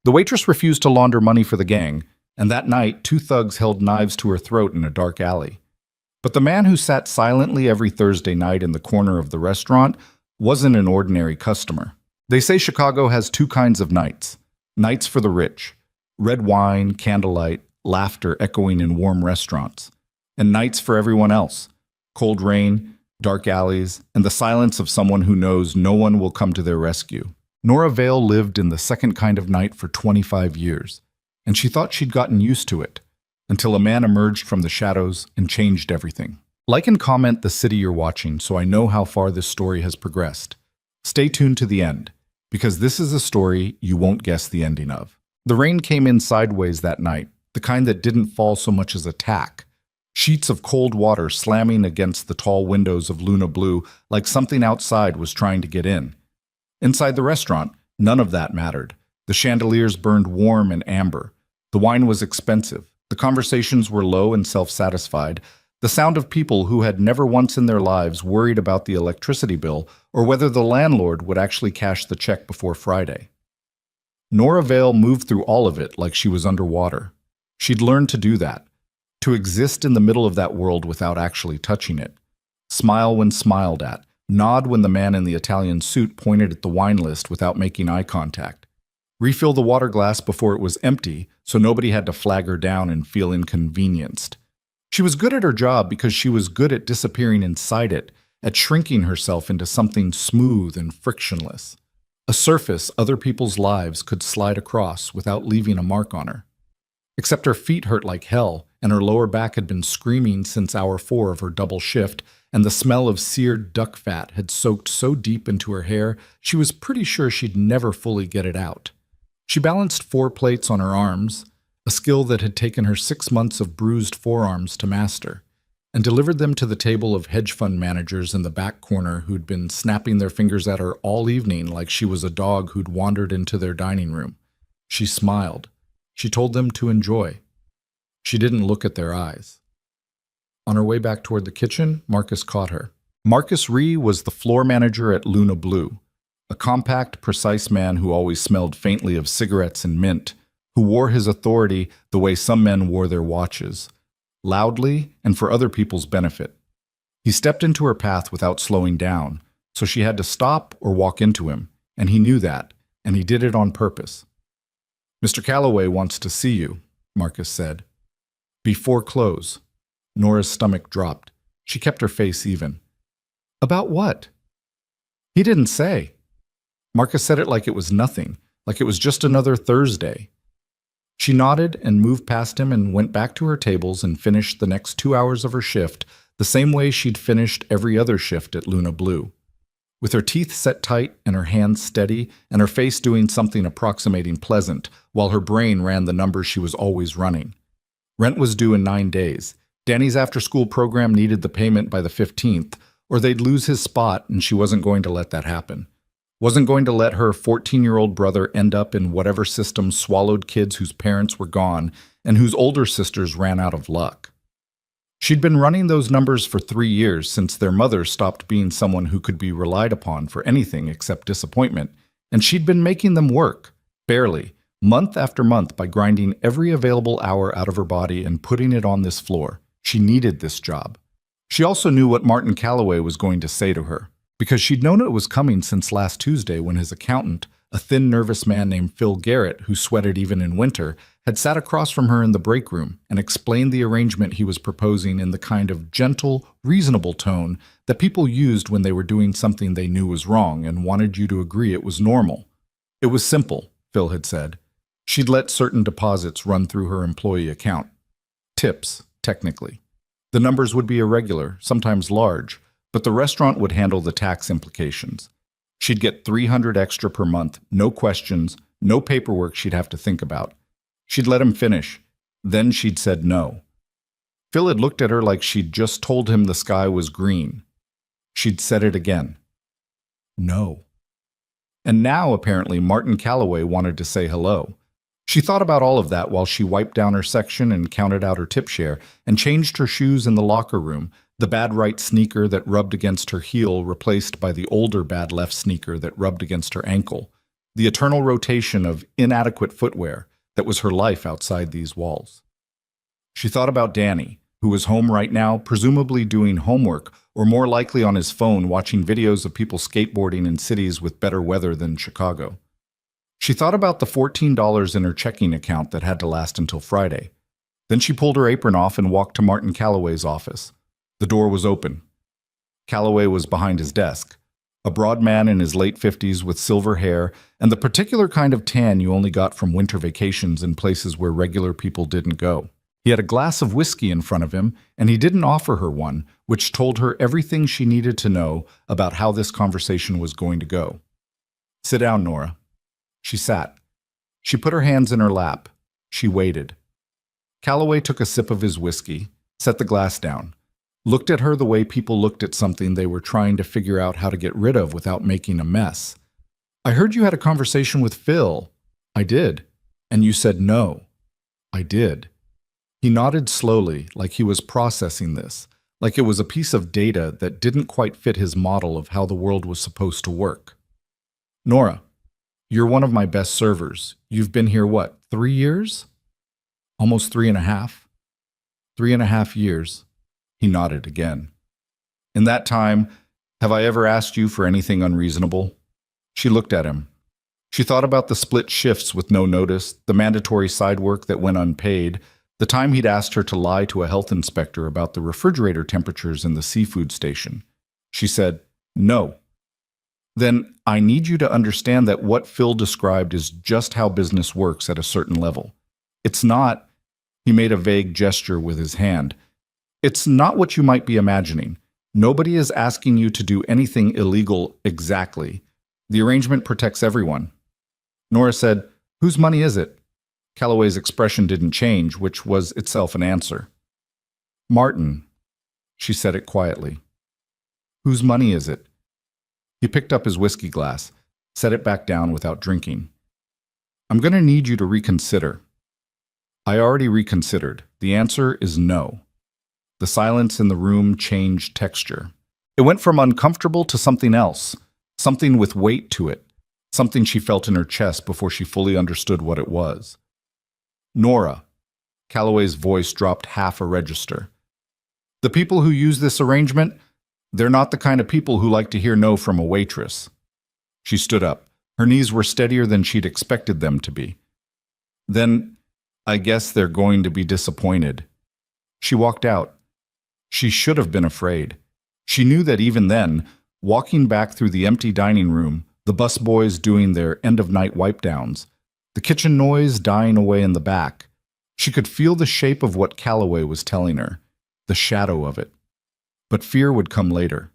The waitress refused to launder money for the gang, and that night, two thugs held knives to her throat in a dark alley. But the man who sat silently every Thursday night in the corner of the restaurant wasn't an ordinary customer. They say Chicago has two kinds of nights. Nights for the rich, red wine, candlelight, laughter echoing in warm restaurants. And nights for everyone else, cold rain, dark alleys, and the silence of someone who knows no one will come to their rescue. Nora Vale lived in the second kind of night for 25 years, and she thought she'd gotten used to it, until a man emerged from the shadows and changed everything. Like and comment the city you're watching so I know how far this story has progressed. Stay tuned to the end, because this is a story you won't guess the ending of. The rain came in sideways that night, the kind that didn't fall so much as a tack. Sheets of cold water slamming against the tall windows of Luna Blue like something outside was trying to get in. Inside the restaurant, none of that mattered. The chandeliers burned warm and amber. The wine was expensive. The conversations were low and self-satisfied. The sound of people who had never once in their lives worried about the electricity bill or whether the landlord would actually cash the check before Friday. Nora Vale moved through all of it like she was underwater. She'd learned to do that, to exist in the middle of that world without actually touching it. Smile when smiled at, nod when the man in the Italian suit pointed at the wine list without making eye contact. Refill the water glass before it was empty so nobody had to flag her down and feel inconvenienced. She was good at her job because she was good at disappearing inside it, at shrinking herself into something smooth and frictionless. A surface other people's lives could slide across without leaving a mark on her. Except her feet hurt like hell, and her lower back had been screaming since hour 4 of her double shift, and the smell of seared duck fat had soaked so deep into her hair she was pretty sure she'd never fully get it out. She balanced 4 plates on her arms, a skill that had taken her 6 months of bruised forearms to master, and delivered them to the table of hedge fund managers in the back corner who'd been snapping their fingers at her all evening like she was a dog who'd wandered into their dining room. She smiled. She told them to enjoy. She didn't look at their eyes. On her way back toward the kitchen, Marcus caught her. Marcus Ree was the floor manager at Luna Blue, a compact, precise man who always smelled faintly of cigarettes and mint, who wore his authority the way some men wore their watches, loudly and for other people's benefit. He stepped into her path without slowing down, so she had to stop or walk into him, and he knew that, and he did it on purpose. "Mr. Calloway wants to see you," Marcus said. "Before close." Nora's stomach dropped. She kept her face even. "About what?" "He didn't say." Marcus said it like it was nothing, like it was just another Thursday. She nodded and moved past him and went back to her tables and finished the next 2 hours of her shift the same way she'd finished every other shift at Luna Blue. With her teeth set tight and her hands steady and her face doing something approximating pleasant, while her brain ran the numbers she was always running. Rent was due in 9 days. Danny's after-school program needed the payment by the 15th, or they'd lose his spot, and she wasn't going to let that happen. Wasn't going to let her 14-year-old brother end up in whatever system swallowed kids whose parents were gone and whose older sisters ran out of luck. She'd been running those numbers for 3 years since their mother stopped being someone who could be relied upon for anything except disappointment, and she'd been making them work, barely, month after month by grinding every available hour out of her body and putting it on this floor. She needed this job. She also knew what Martin Calloway was going to say to her, because she'd known it was coming since last Tuesday when his accountant, a thin, nervous man named Phil Garrett, who sweated even in winter, had sat across from her in the break room and explained the arrangement he was proposing in the kind of gentle, reasonable tone that people used when they were doing something they knew was wrong and wanted you to agree it was normal. It was simple, Phil had said. She'd let certain deposits run through her employee account. Tips, technically. The numbers would be irregular, sometimes large, but the restaurant would handle the tax implications. She'd get $300 extra per month, no questions, no paperwork she'd have to think about. She'd let him finish. Then she'd said no. Phil had looked at her like she'd just told him the sky was green. She'd said it again. No. And now, apparently, Martin Calloway wanted to say hello. She thought about all of that while she wiped down her section and counted out her tip share and changed her shoes in the locker room, the bad right sneaker that rubbed against her heel replaced by the older bad left sneaker that rubbed against her ankle. the eternal rotation of inadequate footwear that was her life outside these walls. She thought about Danny, who was home right now, presumably doing homework, or more likely on his phone watching videos of people skateboarding in cities with better weather than Chicago. She thought about the $14 in her checking account that had to last until Friday. Then she pulled her apron off and walked to Martin Calloway's office. The door was open. Calloway was behind his desk, a broad man in his late 50s with silver hair and the particular kind of tan you only got from winter vacations in places where regular people didn't go. He had a glass of whiskey in front of him, and he didn't offer her one, which told her everything she needed to know about how this conversation was going to go. "Sit down, Nora." She sat. She put her hands in her lap. She waited. Calloway took a sip of his whiskey, set the glass down, looked at her the way people looked at something they were trying to figure out how to get rid of without making a mess. "I heard you had a conversation with Phil." "I did." "And you said no." "I did." He nodded slowly, like he was processing this, like it was a piece of data that didn't quite fit his model of how the world was supposed to work. "Nora, you're one of my best servers. You've been here, what, 3 years?" "Almost 3.5. 3.5 years. He nodded again. "In that time, have I ever asked you for anything unreasonable?" She looked at him. She thought about the split shifts with no notice, the mandatory side work that went unpaid, the time he'd asked her to lie to a health inspector about the refrigerator temperatures in the seafood station. She said, "No." "Then I need you to understand that what Phil described is just how business works at a certain level. It's not," he made a vague gesture with his hand, "it's not what you might be imagining. Nobody is asking you to do anything illegal exactly. The arrangement protects everyone." Nora said, "Whose money is it?" Calloway's expression didn't change, which was itself an answer. "Martin." She said it quietly. "Whose money is it?" He picked up his whiskey glass, set it back down without drinking. "I'm going to need you to reconsider." "I already reconsidered. The answer is no." The silence in the room changed texture. It went from uncomfortable to something else, something with weight to it, something she felt in her chest before she fully understood what it was. "Nora," Calloway's voice dropped half a register. "The people who use this arrangement, they're not the kind of people who like to hear no from a waitress." She stood up. Her knees were steadier than she'd expected them to be. "Then, I guess they're going to be disappointed." She walked out. She should have been afraid. She knew that even then, walking back through the empty dining room, the busboys doing their end-of-night wipe-downs, the kitchen noise dying away in the back, she could feel the shape of what Calloway was telling her, the shadow of it. But fear would come later.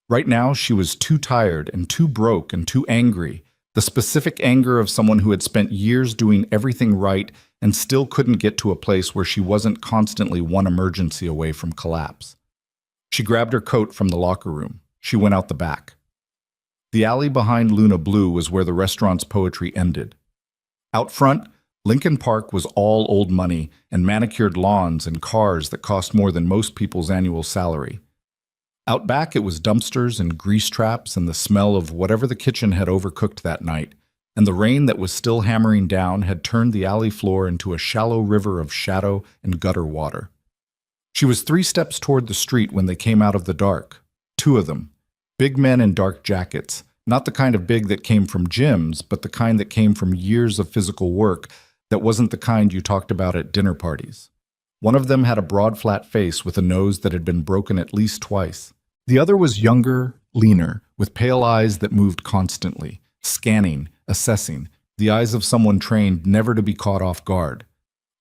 Right now, she was too tired and too broke and too angry, the specific anger of someone who had spent years doing everything right and still couldn't get to a place where she wasn't constantly one emergency away from collapse. She grabbed her coat from the locker room. She went out the back. The alley behind Luna Blue was where the restaurant's poetry ended. Out front, Lincoln Park was all old money and manicured lawns and cars that cost more than most people's annual salary. Out back, it was dumpsters and grease traps and the smell of whatever the kitchen had overcooked that night, and the rain that was still hammering down had turned the alley floor into a shallow river of shadow and gutter water. She was 3 steps toward the street when they came out of the dark. 2 of them. Big men in dark jackets, not the kind of big that came from gyms, but the kind that came from years of physical work that wasn't the kind you talked about at dinner parties. One of them had a broad, flat face with a nose that had been broken at least twice. The other was younger, leaner, with pale eyes that moved constantly, scanning, assessing, the eyes of someone trained never to be caught off guard.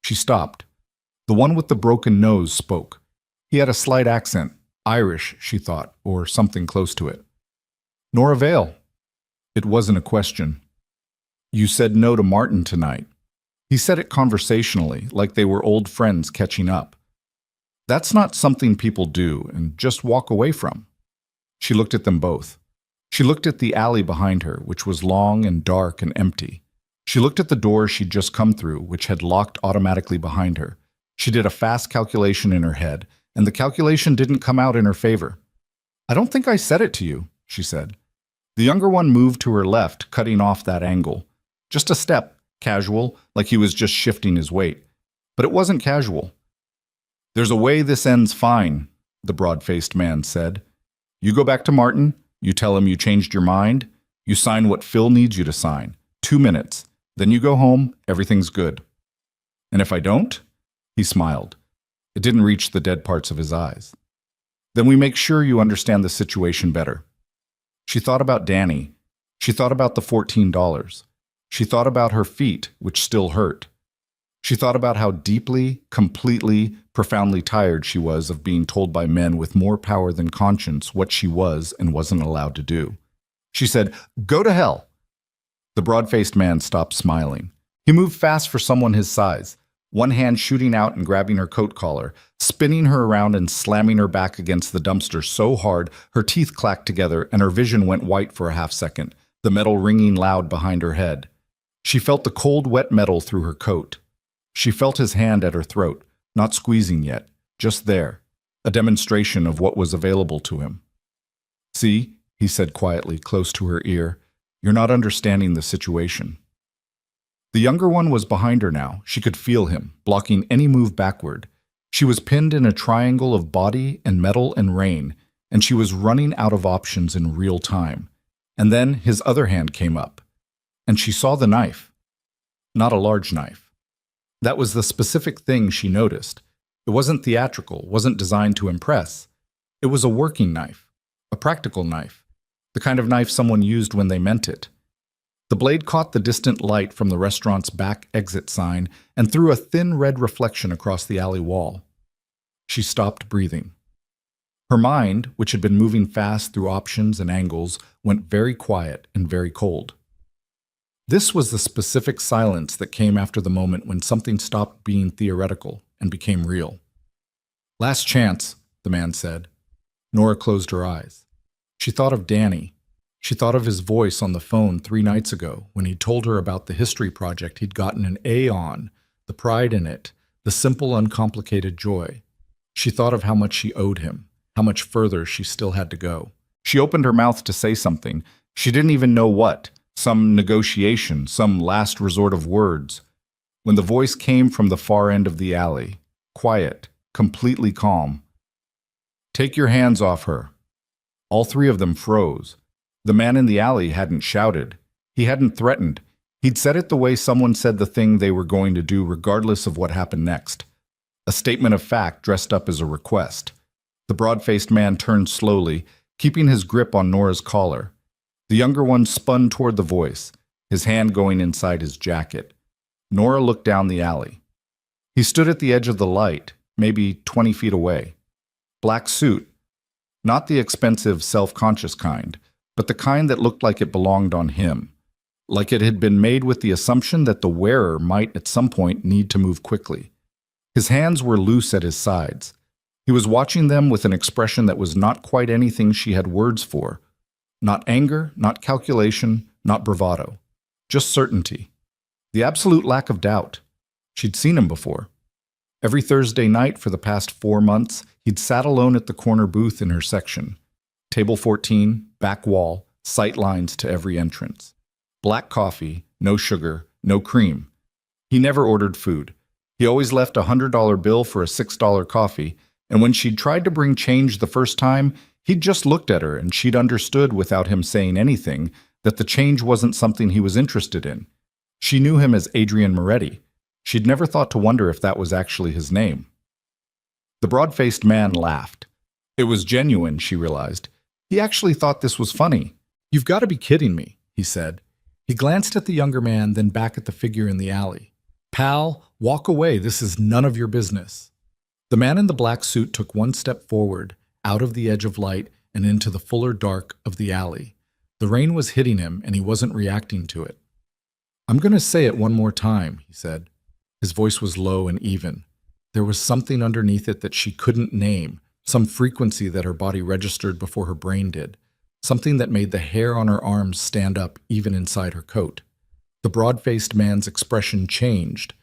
She stopped. The one with the broken nose spoke. He had a slight accent, Irish, she thought, or something close to it. "Nora Vale." It wasn't a question. "You said no to Martin tonight." He said it conversationally, like they were old friends catching up. "That's not something people do and just walk away from." She looked at them both. She looked at the alley behind her, which was long and dark and empty. She looked at the door she'd just come through, which had locked automatically behind her. She did a fast calculation in her head, and the calculation didn't come out in her favor. "I don't think I said it to you," she said. The younger one moved to her left, cutting off that angle. Just a step, casual, like he was just shifting his weight. But it wasn't casual. "There's a way this ends fine," the broad-faced man said. "You go back to Martin, you tell him you changed your mind, you sign what Phil needs you to sign. 2 minutes. Then you go home, everything's good." "And if I don't?" He smiled. It didn't reach the dead parts of his eyes. "Then we make sure you understand the situation better." She thought about Danny. She thought about the $14. She thought about her feet, which still hurt. She thought about how deeply, completely, profoundly tired she was of being told by men with more power than conscience what she was and wasn't allowed to do. She said, "Go to hell." The broad-faced man stopped smiling. He moved fast for someone his size, one hand shooting out and grabbing her coat collar, spinning her around and slamming her back against the dumpster so hard her teeth clacked together and her vision went white for a half-second, the metal ringing loud behind her head. She felt the cold, wet metal through her coat. She felt his hand at her throat, not squeezing yet, just there, a demonstration of what was available to him. "See," he said quietly, close to her ear, "you're not understanding the situation." The younger one was behind her now. She could feel him, blocking any move backward. She was pinned in a triangle of body and metal and rain, and she was running out of options in real time. And then his other hand came up, and she saw the knife. Not a large knife. That was the specific thing she noticed. It wasn't theatrical, wasn't designed to impress. It was a working knife, a practical knife, the kind of knife someone used when they meant it. The blade caught the distant light from the restaurant's back exit sign and threw a thin red reflection across the alley wall. She stopped breathing. Her mind, which had been moving fast through options and angles, went very quiet and very cold. This was the specific silence that came after the moment when something stopped being theoretical and became real. "Last chance," the man said. Nora closed her eyes. She thought of Danny. She thought of his voice on the phone 3 nights ago when he told her about the history project he'd gotten an A on, the pride in it, the simple, uncomplicated joy. She thought of how much she owed him, how much further she still had to go. She opened her mouth to say something. She didn't even know what. Some negotiation, some last resort of words, when the voice came from the far end of the alley, quiet, completely calm. "Take your hands off her." All 3 of them froze. The man in the alley hadn't shouted. He hadn't threatened. He'd said it the way someone said the thing they were going to do regardless of what happened next. A statement of fact dressed up as a request. The broad-faced man turned slowly, keeping his grip on Nora's collar. The younger one spun toward the voice, his hand going inside his jacket. Nora looked down the alley. He stood at the edge of the light, maybe 20 feet away. Black suit. Not the expensive, self-conscious kind, but the kind that looked like it belonged on him. Like it had been made with the assumption that the wearer might at some point need to move quickly. His hands were loose at his sides. He was watching them with an expression that was not quite anything she had words for. Not anger, not calculation, not bravado. Just certainty. The absolute lack of doubt. She'd seen him before. Every Thursday night for the past 4 months, he'd sat alone at the corner booth in her section. Table 14, back wall, sight lines to every entrance. Black coffee, no sugar, no cream. He never ordered food. He always left a $100 bill for a $6 coffee, and when she'd tried to bring change the first time, he'd just looked at her and she'd understood without him saying anything that the change wasn't something he was interested in. She knew him as Adrian Moretti. She'd never thought to wonder if that was actually his name. The broad-faced man laughed. It was genuine, she realized. He actually thought this was funny. "You've got to be kidding me," he said. He glanced at the younger man, then back at the figure in the alley. "Pal, walk away. This is none of your business." The man in the black suit took 1 step forward, out of the edge of light and into the fuller dark of the alley. The rain was hitting him, and he wasn't reacting to it. "I'm going to say it one more time," he said. His voice was low and even. There was something underneath it that she couldn't name, some frequency that her body registered before her brain did, something that made the hair on her arms stand up even inside her coat. The broad-faced man's expression changed.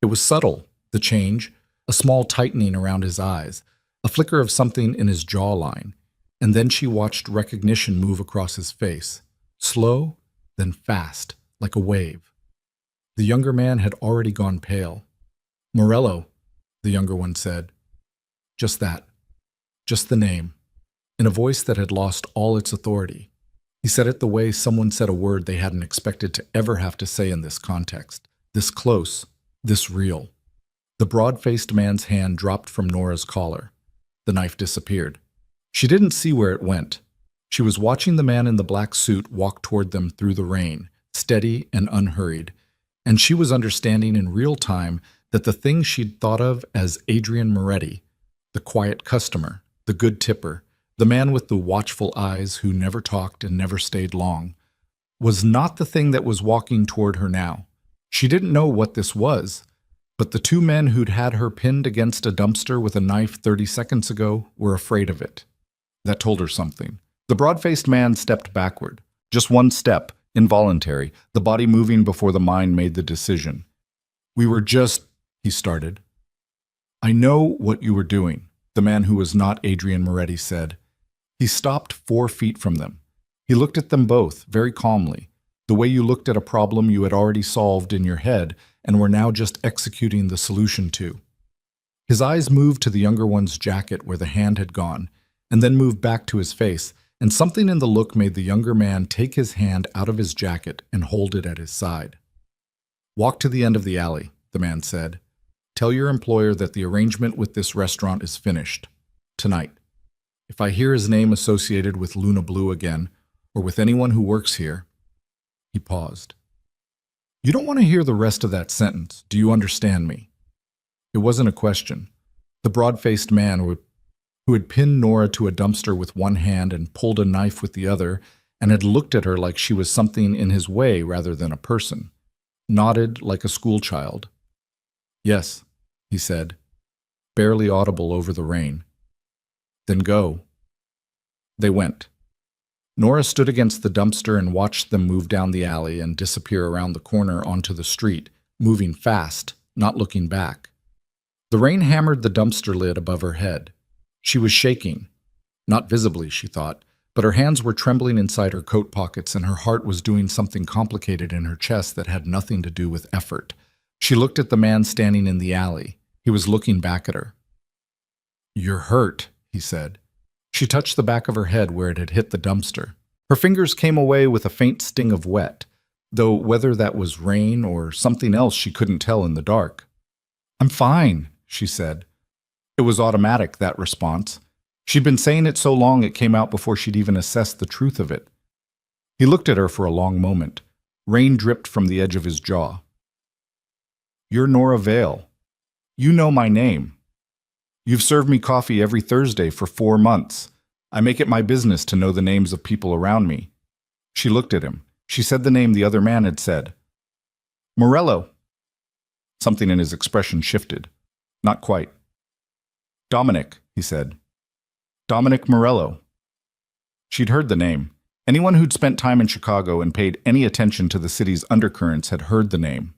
It was subtle, the change, a small tightening around his eyes, a flicker of something in his jawline, and then she watched recognition move across his face. slow, then fast, like a wave. The younger man had already gone pale. "Morello," the younger one said. Just that. Just the name. In a voice that had lost all its authority. He said it the way someone said a word they hadn't expected to ever have to say in this context. This close. This real. The broad-faced man's hand dropped from Nora's collar. The knife disappeared. She didn't see where it went. She was watching the man in the black suit walk toward them through the rain, steady and unhurried, and she was understanding in real time that the thing she'd thought of as Adrian Moretti, the quiet customer, the good tipper, the man with the watchful eyes who never talked and never stayed long, was not the thing that was walking toward her now. She didn't know what this was, but the two men who'd had her pinned against a dumpster with a knife 30 seconds ago were afraid of it. That told her something. The broad-faced man stepped backward. Just one step, involuntary, the body moving before the mind made the decision. "We were just," he started. "I know what you were doing," the man who was not Adrian Moretti said. He stopped 4 feet from them. He looked at them both, very calmly, the way you looked at a problem you had already solved in your head and were now just executing the solution to. His eyes moved to the younger one's jacket where the hand had gone, and then moved back to his face, and something in the look made the younger man take his hand out of his jacket and hold it at his side. "Walk to the end of the alley," the man said. "Tell your employer that the arrangement with this restaurant is finished. Tonight. If I hear his name associated with Luna Blue again, or with anyone who works here..." He paused. "You don't want to hear the rest of that sentence. Do you understand me?" It wasn't a question. The broad-faced man who had pinned Nora to a dumpster with one hand and pulled a knife with the other, and had looked at her like she was something in his way rather than a person, nodded like a schoolchild. "Yes," he said, barely audible over the rain. "Then go." They went. Nora stood against the dumpster and watched them move down the alley and disappear around the corner onto the street, moving fast, not looking back. The rain hammered the dumpster lid above her head. She was shaking. Not visibly, she thought, but her hands were trembling inside her coat pockets and her heart was doing something complicated in her chest that had nothing to do with effort. She looked at the man standing in the alley. He was looking back at her. "You're hurt," he said. She touched the back of her head where it had hit the dumpster. Her fingers came away with a faint sting of wet, though whether that was rain or something else she couldn't tell in the dark. "I'm fine," she said. It was automatic, that response. She'd been saying it so long it came out before she'd even assessed the truth of it. He looked at her for a long moment. Rain dripped from the edge of his jaw. "You're Nora Vale. You know my name. You've served me coffee every Thursday for 4 months. I make it my business to know the names of people around me." She looked at him. She said the name the other man had said. "Morello." Something in his expression shifted. Not quite. "Dominic," he said. "Dominic Morello." She'd heard the name. Anyone who'd spent time in Chicago and paid any attention to the city's undercurrents had heard the name.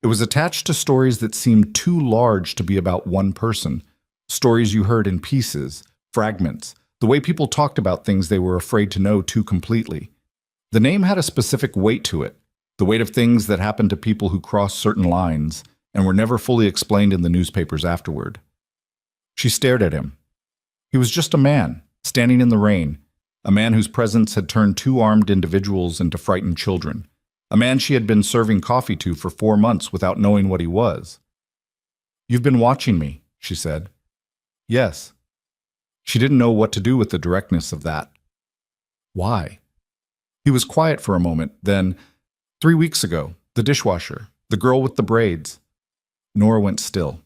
It was attached to stories that seemed too large to be about one person, stories you heard in pieces, fragments, the way people talked about things they were afraid to know too completely. The name had a specific weight to it, the weight of things that happened to people who crossed certain lines and were never fully explained in the newspapers afterward. She stared at him. He was just a man, standing in the rain, a man whose presence had turned 2 armed individuals into frightened children, a man she had been serving coffee to for 4 months without knowing what he was. "You've been watching me," she said. "Yes." She didn't know what to do with the directness of that. "Why?" He was quiet for a moment, then, 3 weeks ago, the dishwasher, the girl with the braids. Nora went still.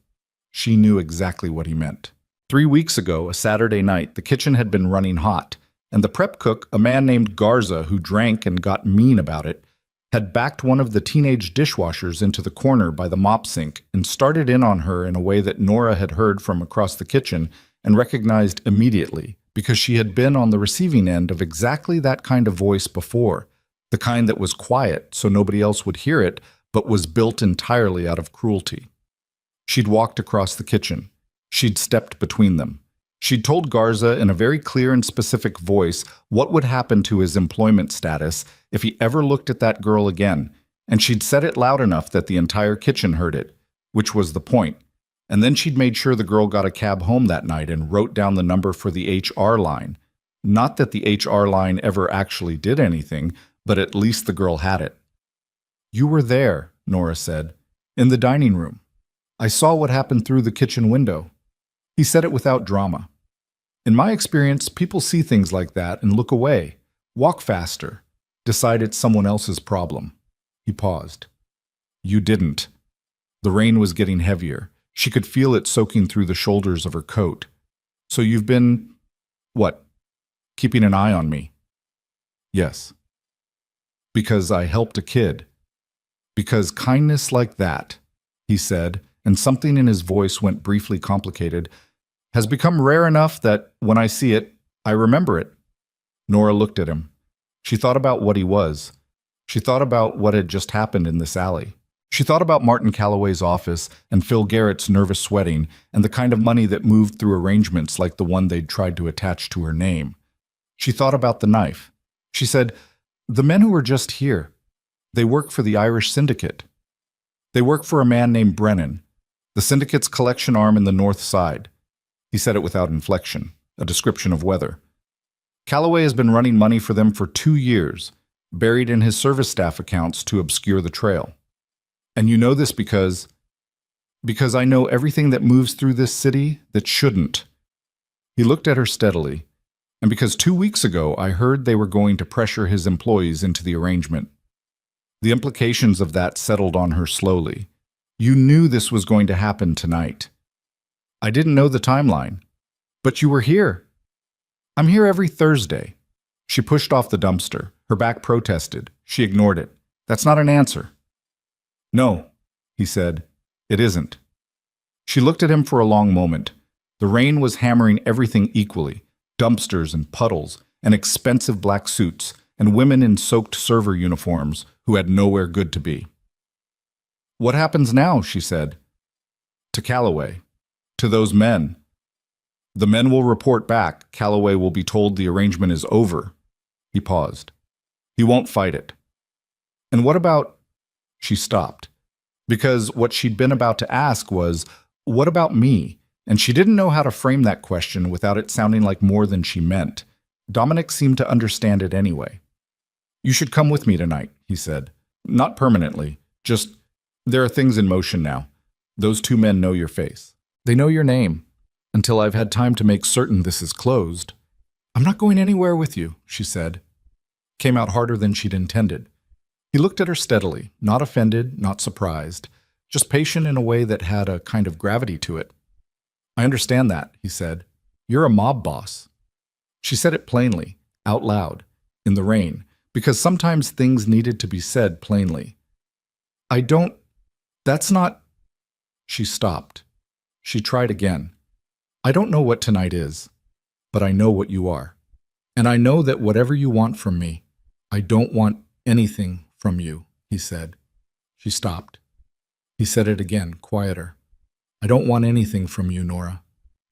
She knew exactly what he meant. 3 weeks ago, a Saturday night, the kitchen had been running hot, and the prep cook, a man named Garza who drank and got mean about it, had backed one of the teenage dishwashers into the corner by the mop sink and started in on her in a way that Nora had heard from across the kitchen and recognized immediately, because she had been on the receiving end of exactly that kind of voice before, the kind that was quiet so nobody else would hear it, but was built entirely out of cruelty. She'd walked across the kitchen. She'd stepped between them. She'd told Garza in a very clear and specific voice what would happen to his employment status if he ever looked at that girl again, and she'd said it loud enough that the entire kitchen heard it, which was the point. And then she'd made sure the girl got a cab home that night and wrote down the number for the HR line. Not that the HR line ever actually did anything, but at least the girl had it. "You were there," Nora said, "in the dining room. I saw what happened through the kitchen window." He said it without drama. "In my experience, people see things like that and look away, walk faster, decide it's someone else's problem." He paused. "You didn't." The rain was getting heavier. She could feel it soaking through the shoulders of her coat. "So you've been, what, keeping an eye on me?" "Yes." "Because I helped a kid. Because kindness like that," he said, and something in his voice went briefly complicated, "has become rare enough that when I see it, I remember it." Nora looked at him. She thought about what he was. She thought about what had just happened in this alley. She thought about Martin Calloway's office and Phil Garrett's nervous sweating and the kind of money that moved through arrangements like the one they'd tried to attach to her name. She thought about the knife. She said, "The men who were just here, they work for the Irish syndicate. They work for a man named Brennan, the syndicate's collection arm in the North Side." He said it without inflection, a description of weather. "Calloway has been running money for them for 2 years, buried in his service staff accounts to obscure the trail. And you know this because I know everything that moves through this city that shouldn't." He looked at her steadily. "And because 2 weeks ago I heard they were going to pressure his employees into the arrangement." The implications of that settled on her slowly. "You knew this was going to happen tonight." "I didn't know the timeline." "But you were here." "I'm here every Thursday." She pushed off the dumpster. Her back protested. She ignored it. "That's not an answer." "No," he said, "it isn't." She looked at him for a long moment. The rain was hammering everything equally, dumpsters and puddles, and expensive black suits, and women in soaked server uniforms who had nowhere good to be. "What happens now?" she said. "To Calloway. To those men. The men will report back. Calloway will be told the arrangement is over." He paused. "He won't fight it." "And what about—" She stopped, because what she'd been about to ask was, "What about me?" And she didn't know how to frame that question without it sounding like more than she meant. Dominic seemed to understand it anyway. "You should come with me tonight," he said. "Not permanently. Just, there are things in motion now. Those 2 men know your face. They know your name. Until I've had time to make certain this is closed." "I'm not going anywhere with you," she said. Came out harder than she'd intended. He looked at her steadily, not offended, not surprised, just patient in a way that had a kind of gravity to it. "I understand that," he said. "You're a mob boss." She said it plainly, out loud, in the rain, because sometimes things needed to be said plainly. That's not—" She stopped. She tried again. "I don't know what tonight is, but I know what you are. And I know that whatever you want from me, I don't want anything from you," he said. She stopped. He said it again, quieter. "I don't want anything from you, Nora.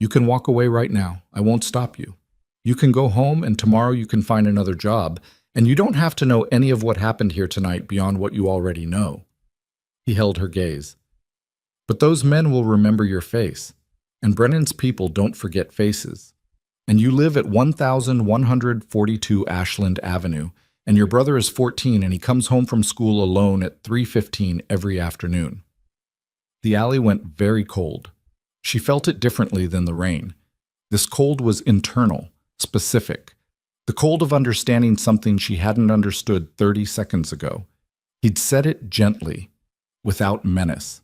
You can walk away right now. I won't stop you. You can go home and tomorrow you can find another job, and you don't have to know any of what happened here tonight beyond what you already know." He held her gaze. "But those men will remember your face, and Brennan's people don't forget faces. And you live at 1142 Ashland Avenue, and your brother is 14 and he comes home from school alone at 3:15 every afternoon." The alley went very cold. She felt it differently than the rain. This cold was internal, specific. The cold of understanding something she hadn't understood 30 seconds ago. He'd said it gently, without menace.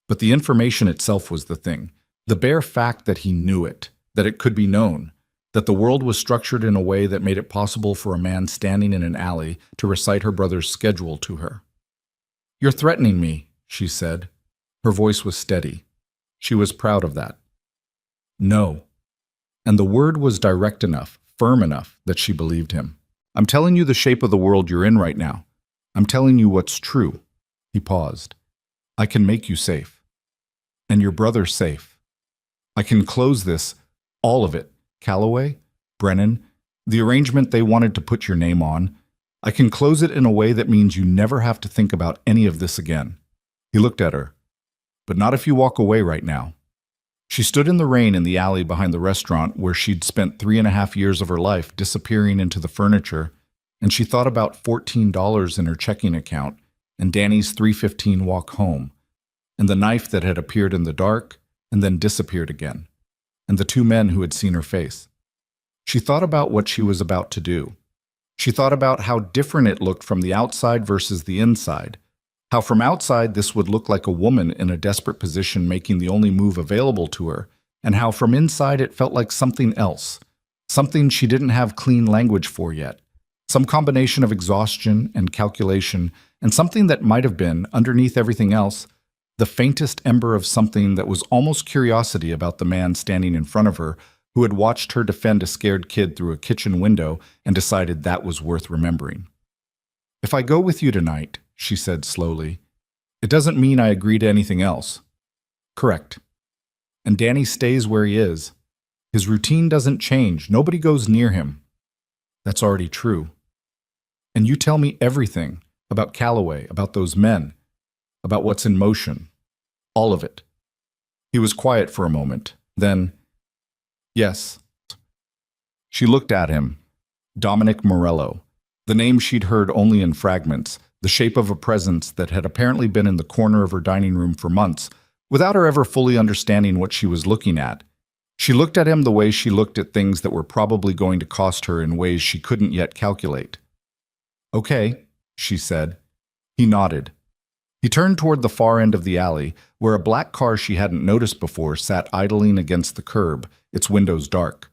But the information itself was the thing. The bare fact that he knew it, that it could be known, that the world was structured in a way that made it possible for a man standing in an alley to recite her brother's schedule to her. "You're threatening me," she said. Her voice was steady. She was proud of that. "No." And the word was direct enough, firm enough, that she believed him. "I'm telling you the shape of the world you're in right now. I'm telling you what's true." He paused. "I can make you safe. And your brother safe. I can close this, all of it, Calloway? Brennan? The arrangement they wanted to put your name on. I can close it in a way that means you never have to think about any of this again." He looked at her. "But not if you walk away right now." She stood in the rain in the alley behind the restaurant where she'd spent 3.5 years of her life disappearing into the furniture, and she thought about $14 in her checking account and Danny's 3:15 walk home, and the knife that had appeared in the dark and then disappeared again, and the two men who had seen her face. She thought about what she was about to do. She thought about how different it looked from the outside versus the inside. How from outside this would look like a woman in a desperate position making the only move available to her, and how from inside it felt like something else, something she didn't have clean language for yet, some combination of exhaustion and calculation, and something that might have been, underneath everything else, the faintest ember of something that was almost curiosity about the man standing in front of her, who had watched her defend a scared kid through a kitchen window and decided that was worth remembering. "If I go with you tonight," she said slowly, "it doesn't mean I agree to anything else." "Correct. And Danny stays where he is. His routine doesn't change. Nobody goes near him." "That's already true." "And you tell me everything about Calloway, about those men, about what's in motion. All of it." He was quiet for a moment. Then, "Yes." She looked at him. Dominic Morello. The name she'd heard only in fragments, the shape of a presence that had apparently been in the corner of her dining room for months, without her ever fully understanding what she was looking at. She looked at him the way she looked at things that were probably going to cost her in ways she couldn't yet calculate. "Okay," she said. He nodded. He turned toward the far end of the alley, where a black car she hadn't noticed before sat idling against the curb, its windows dark.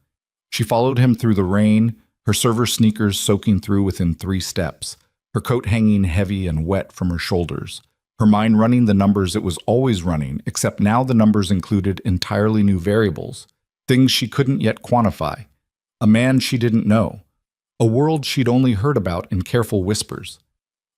She followed him through the rain, her server sneakers soaking through within 3 steps, her coat hanging heavy and wet from her shoulders, her mind running the numbers it was always running, except now the numbers included entirely new variables, things she couldn't yet quantify, a man she didn't know, a world she'd only heard about in careful whispers.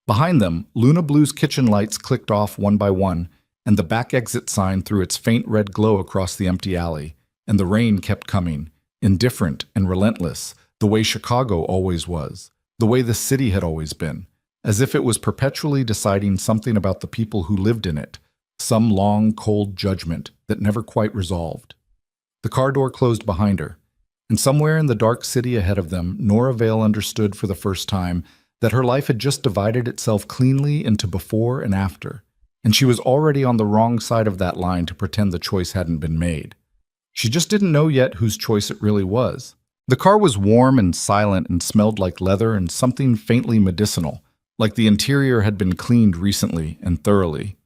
Behind them, Luna Blue's kitchen lights clicked off one by one, and the back exit sign threw its faint red glow across the empty alley, and the rain kept coming, indifferent and relentless, the way Chicago always was, the way the city had always been, as if it was perpetually deciding something about the people who lived in it, some long, cold judgment that never quite resolved. The car door closed behind her, and somewhere in the dark city ahead of them, Nora Vale understood for the first time that her life had just divided itself cleanly into before and after, and she was already on the wrong side of that line to pretend the choice hadn't been made. She just didn't know yet whose choice it really was. The car was warm and silent and smelled like leather and something faintly medicinal, like the interior had been cleaned recently and thoroughly.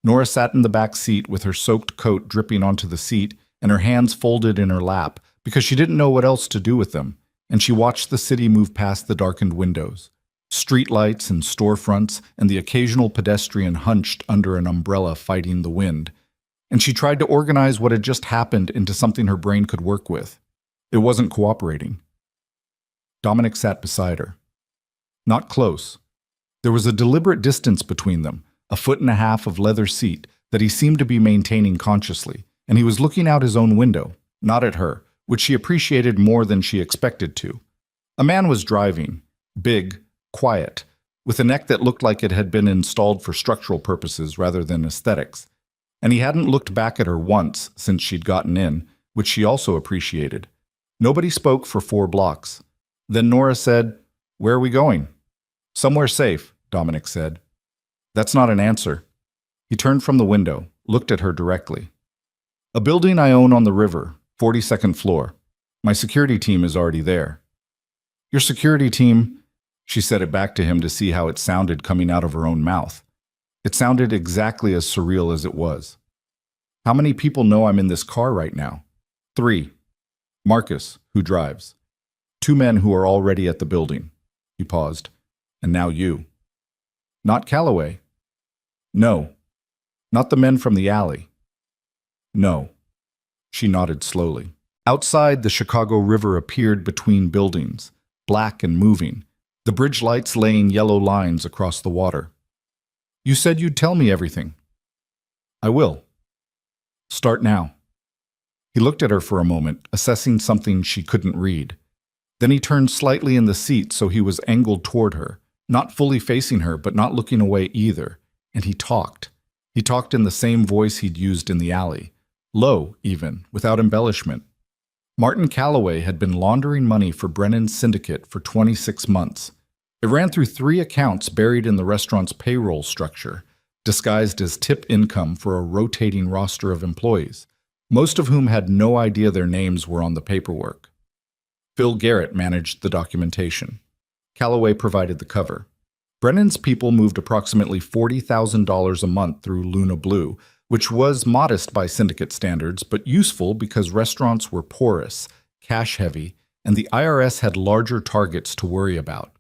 Nora sat in the back seat with her soaked coat dripping onto the seat and her hands folded in her lap because she didn't know what else to do with them, and she watched the city move past the darkened windows. Streetlights and storefronts and the occasional pedestrian hunched under an umbrella fighting the wind. And she tried to organize what had just happened into something her brain could work with. It wasn't cooperating. Dominic sat beside her. Not close. There was a deliberate distance between them, 1.5 feet of leather seat that he seemed to be maintaining consciously, and he was looking out his own window, not at her, which she appreciated more than she expected to. A man was driving, big, quiet, with a neck that looked like it had been installed for structural purposes rather than aesthetics, and he hadn't looked back at her once since she'd gotten in, which she also appreciated. Nobody spoke for 4 blocks. Then Nora said, "Where are we going?" "Somewhere safe," Dominic said. "That's not an answer." He turned from the window, looked at her directly. "A building I own on the river, 42nd floor. My security team is already there." "Your security team?" She said it back to him to see how it sounded coming out of her own mouth. It sounded exactly as surreal as it was. "How many people know I'm in this car right now?" "3. Marcus, who drives. 2 men who are already at the building." He paused. "And now you." "Not Calloway?" "No." "Not the men from the alley?" "No." She nodded slowly. Outside, the Chicago River appeared between buildings, black and moving, the bridge lights laying yellow lines across the water. "You said you'd tell me everything." "I will. Start now." He looked at her for a moment, assessing something she couldn't read. Then he turned slightly in the seat so he was angled toward her, not fully facing her but not looking away either, and he talked. He talked in the same voice he'd used in the alley, low even, without embellishment. Martin Calloway had been laundering money for Brennan's syndicate for 26 months. It ran through 3 accounts buried in the restaurant's payroll structure, disguised as tip income for a rotating roster of employees, most of whom had no idea their names were on the paperwork. Phil Garrett managed the documentation. Calloway provided the cover. Brennan's people moved approximately $40,000 a month through Luna Blue, which was modest by syndicate standards, but useful because restaurants were porous, cash-heavy, and the IRS had larger targets to worry about.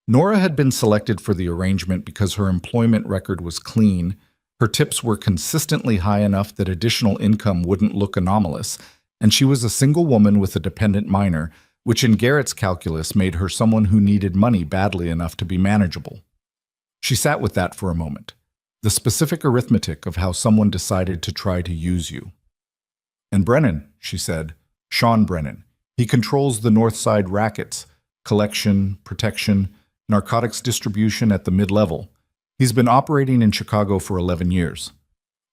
Nora had been selected for the arrangement because her employment record was clean, her tips were consistently high enough that additional income wouldn't look anomalous, and she was a single woman with a dependent minor, which in Garrett's calculus made her someone who needed money badly enough to be manageable. She sat with that for a moment, the specific arithmetic of how someone decided to try to use you. And Brennan, she said, Sean Brennan, he controls the North Side rackets, collection, protection, narcotics distribution at the mid-level. He's been operating in Chicago for 11 years.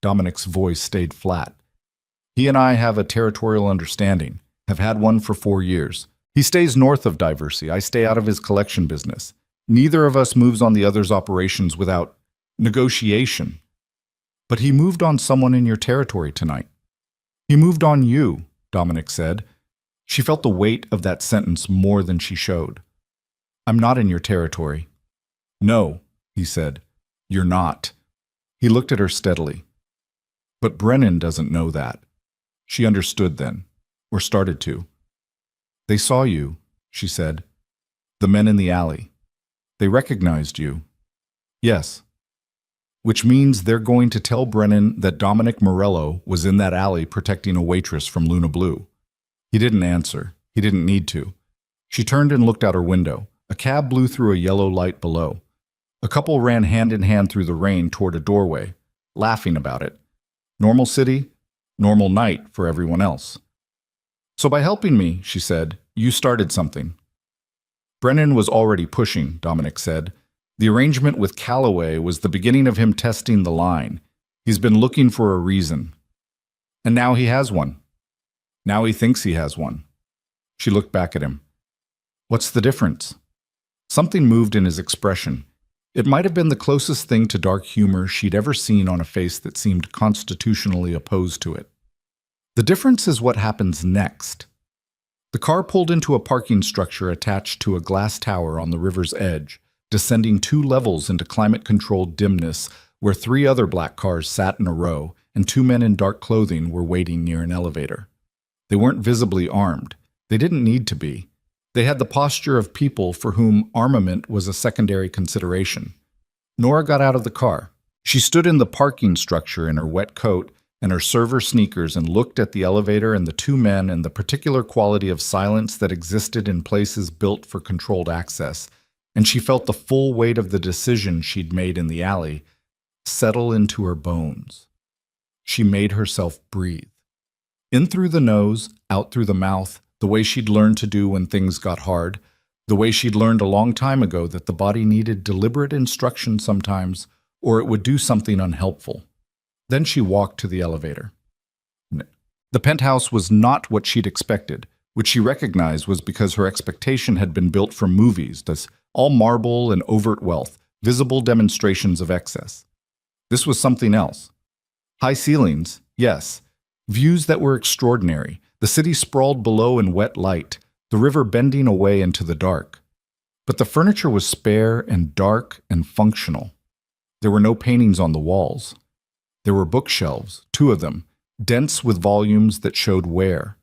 Dominic's voice stayed flat. He and I have a territorial understanding, have had one for 4 years. He stays north of Diversey. I stay out of his collection business. Neither of us moves on the other's operations without negotiation. But he moved on someone in your territory tonight. He moved on you, Dominic said. She felt the weight of that sentence more than she showed. I'm not in your territory. No, he said. You're not. He looked at her steadily. But Brennan doesn't know that. She understood then, or started to. They saw you, she said. The men in the alley. They recognized you. Yes. Which means they're going to tell Brennan that Dominic Morello was in that alley protecting a waitress from Luna Blue. He didn't answer. He didn't need to. She turned and looked out her window. A cab blew through a yellow light below. A couple ran hand in hand through the rain toward a doorway, laughing about it. Normal city, normal night for everyone else. So by helping me, she said, you started something. Brennan was already pushing, Dominic said. The arrangement with Calloway was the beginning of him testing the line. He's been looking for a reason. And now he has one. Now he thinks he has one. She looked back at him. What's the difference? Something moved in his expression. It might have been the closest thing to dark humor she'd ever seen on a face that seemed constitutionally opposed to it. The difference is what happens next. The car pulled into a parking structure attached to a glass tower on the river's edge, descending 2 levels into climate-controlled dimness where 3 other black cars sat in a row and 2 men in dark clothing were waiting near an elevator. They weren't visibly armed. They didn't need to be. They had the posture of people for whom armament was a secondary consideration. Nora got out of the car. She stood in the parking structure in her wet coat and her server sneakers and looked at the elevator and the 2 men and the particular quality of silence that existed in places built for controlled access, and she felt the full weight of the decision she'd made in the alley settle into her bones. She made herself breathe. In through the nose, out through the mouth, the way she'd learned to do when things got hard, the way she'd learned a long time ago that the body needed deliberate instruction sometimes, or it would do something unhelpful. Then she walked to the elevator. The penthouse was not what she'd expected, which she recognized was because her expectation had been built from movies, this all marble and overt wealth, visible demonstrations of excess. This was something else. High ceilings, yes. Views that were extraordinary. The city sprawled below in wet light, the river bending away into the dark. But the furniture was spare and dark and functional. There were no paintings on the walls. There were bookshelves, 2 of them, dense with volumes that showed wear.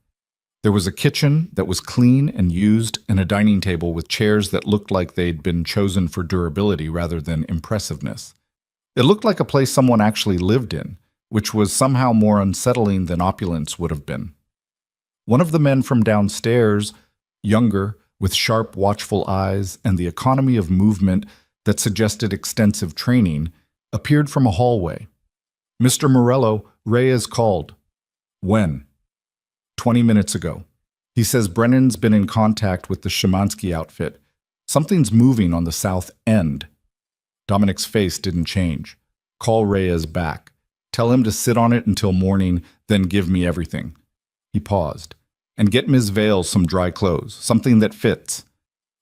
There was a kitchen that was clean and used and a dining table with chairs that looked like they'd been chosen for durability rather than impressiveness. It looked like a place someone actually lived in, which was somehow more unsettling than opulence would have been. One of the men from downstairs, younger, with sharp, watchful eyes and the economy of movement that suggested extensive training, appeared from a hallway. Mr. Morello, Reyes called. When? 20 minutes ago. He says Brennan's been in contact with the Szymanski outfit. Something's moving on the south end. Dominic's face didn't change. Call Reyes back. Tell him to sit on it until morning, then give me everything. He paused. And get Ms. Vale some dry clothes, something that fits.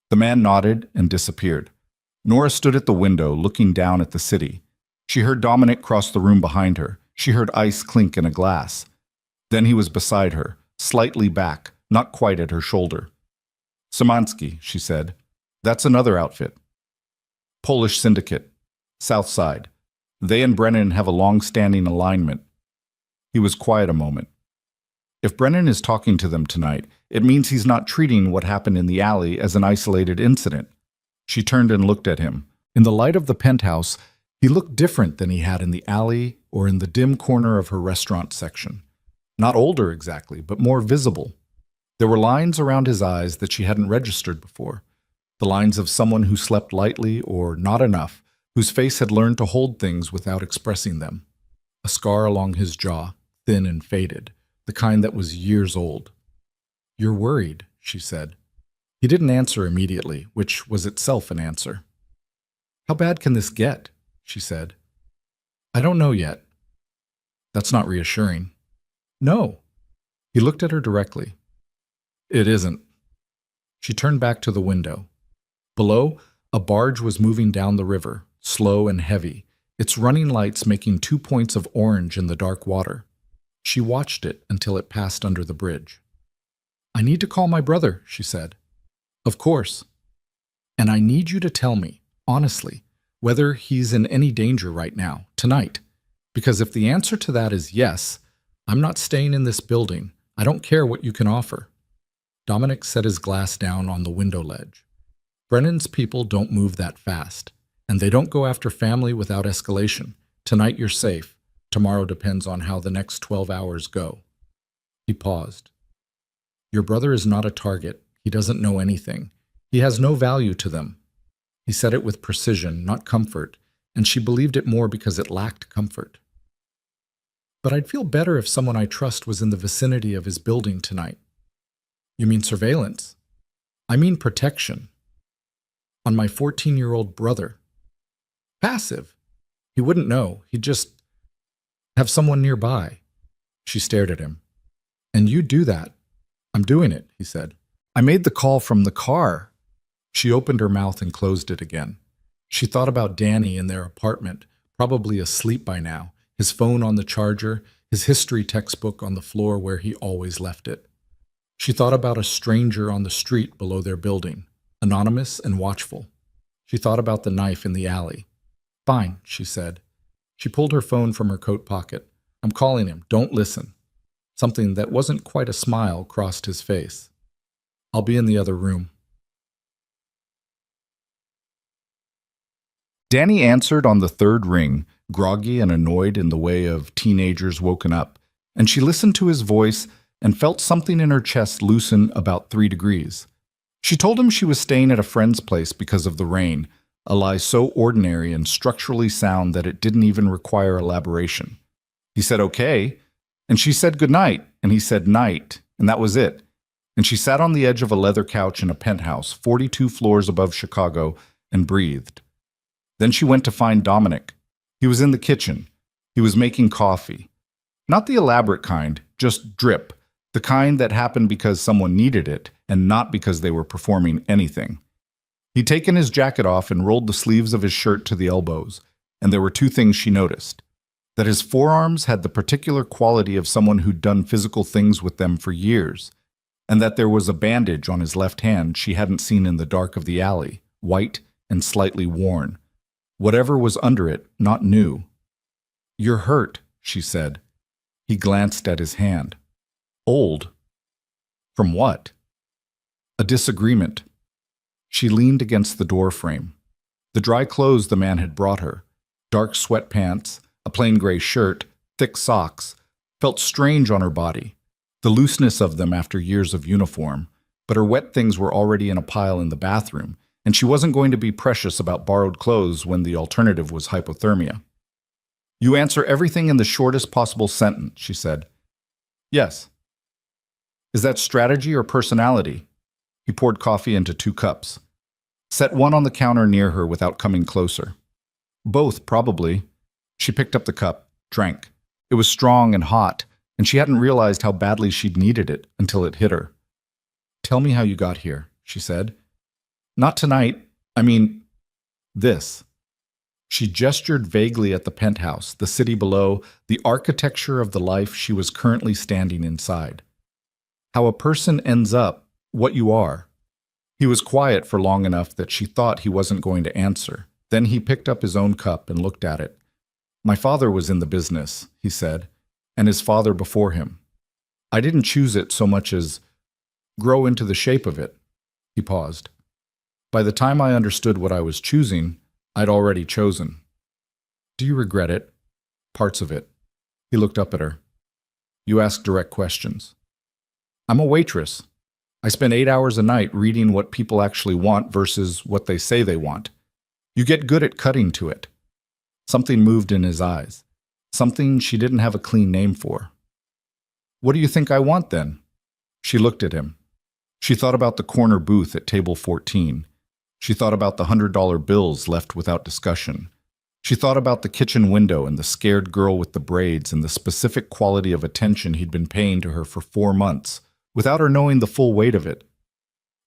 The man nodded and disappeared. Nora stood at the window, looking down at the city. She heard Dominic cross the room behind her. She heard ice clink in a glass. Then he was beside her, slightly back, not quite at her shoulder. Szymanski, she said. That's another outfit. Polish syndicate. South Side. They and Brennan have a long-standing alignment. He was quiet a moment. If Brennan is talking to them tonight, it means he's not treating what happened in the alley as an isolated incident. She turned and looked at him. In the light of the penthouse, he looked different than he had in the alley or in the dim corner of her restaurant section. Not older exactly, but more visible. There were lines around his eyes that she hadn't registered before. The lines of someone who slept lightly or not enough, whose face had learned to hold things without expressing them. A scar along his jaw, thin and faded, the kind that was years old. "You're worried," she said. He didn't answer immediately, which was itself an answer. "How bad can this get?" she said. "I don't know yet." "That's not reassuring." "No." He looked at her directly. "It isn't." She turned back to the window. Below, a barge was moving down the river, slow and heavy, its running lights making 2 points of orange in the dark water. She watched it until it passed under the bridge. "I need to call my brother," she said. "Of course. And I need you to tell me, honestly, whether he's in any danger right now, tonight. Because if the answer to that is yes, I'm not staying in this building. I don't care what you can offer." Dominic set his glass down on the window ledge. Brennan's people don't move that fast, and they don't go after family without escalation. Tonight you're safe. Tomorrow depends on how the next 12 hours go. He paused. "Your brother is not a target. He doesn't know anything. He has no value to them." He said it with precision, not comfort, and she believed it more because it lacked comfort. "But I'd feel better if someone I trust was in the vicinity of his building tonight." "You mean surveillance?" "I mean protection. On my 14-year-old brother. Passive. He wouldn't know. He'd just have someone nearby." She stared at him. "And you do that." "I'm doing it," he said. "I made the call from the car." She opened her mouth and closed it again. She thought about Danny in their apartment, probably asleep by now, his phone on the charger, his history textbook on the floor where he always left it. She thought about a stranger on the street below their building, anonymous and watchful. She thought about the knife in the alley. "Fine," she said. She pulled her phone from her coat pocket. "I'm calling him. Don't listen." Something that wasn't quite a smile crossed his face. "I'll be in the other room." Danny answered on the third ring, groggy and annoyed in the way of teenagers woken up, and she listened to his voice and felt something in her chest loosen about 3 degrees. She told him she was staying at a friend's place because of the rain, a lie so ordinary and structurally sound that it didn't even require elaboration. He said okay, and she said goodnight, and he said night, and that was it. And she sat on the edge of a leather couch in a penthouse 42 floors above Chicago and breathed. Then she went to find Dominic. He was in the kitchen. He was making coffee. Not the elaborate kind, just drip, the kind that happened because someone needed it and not because they were performing anything. He'd taken his jacket off and rolled the sleeves of his shirt to the elbows, and there were 2 things she noticed. That his forearms had the particular quality of someone who'd done physical things with them for years, and that there was a bandage on his left hand she hadn't seen in the dark of the alley, white and slightly worn. Whatever was under it, not new. "You're hurt," she said. He glanced at his hand. "Old." "From what?" "A disagreement." She leaned against the door frame. The dry clothes the man had brought her, dark sweatpants, a plain gray shirt, thick socks, felt strange on her body, the looseness of them after years of uniform, but her wet things were already in a pile in the bathroom, and she wasn't going to be precious about borrowed clothes when the alternative was hypothermia. "You answer everything in the shortest possible sentence," she said. "Yes." Is that strategy or personality? He poured coffee into 2 cups. Set one on the counter near her without coming closer. Both, probably. She picked up the cup, drank. It was strong and hot, and she hadn't realized how badly she'd needed it until it hit her. Tell me how you got here, she said. Not tonight. I mean, this. She gestured vaguely at the penthouse, the city below, the architecture of the life she was currently standing inside. How a person ends up what you are. He was quiet for long enough that she thought he wasn't going to answer. Then he picked up his own cup and looked at it. My father was in the business, he said, and his father before him. I didn't choose it so much as grow into the shape of it. He paused. By the time I understood what I was choosing, I'd already chosen. Do you regret it? Parts of it. He looked up at her. You ask direct questions. I'm a waitress. I spend 8 hours a night reading what people actually want versus what they say they want. You get good at cutting to it. Something moved in his eyes. Something she didn't have a clean name for. What do you think I want then? She looked at him. She thought about the corner booth at table 14. She thought about the $100 bills left without discussion. She thought about the kitchen window and the scared girl with the braids and the specific quality of attention he'd been paying to her for 4 months, without her knowing the full weight of it.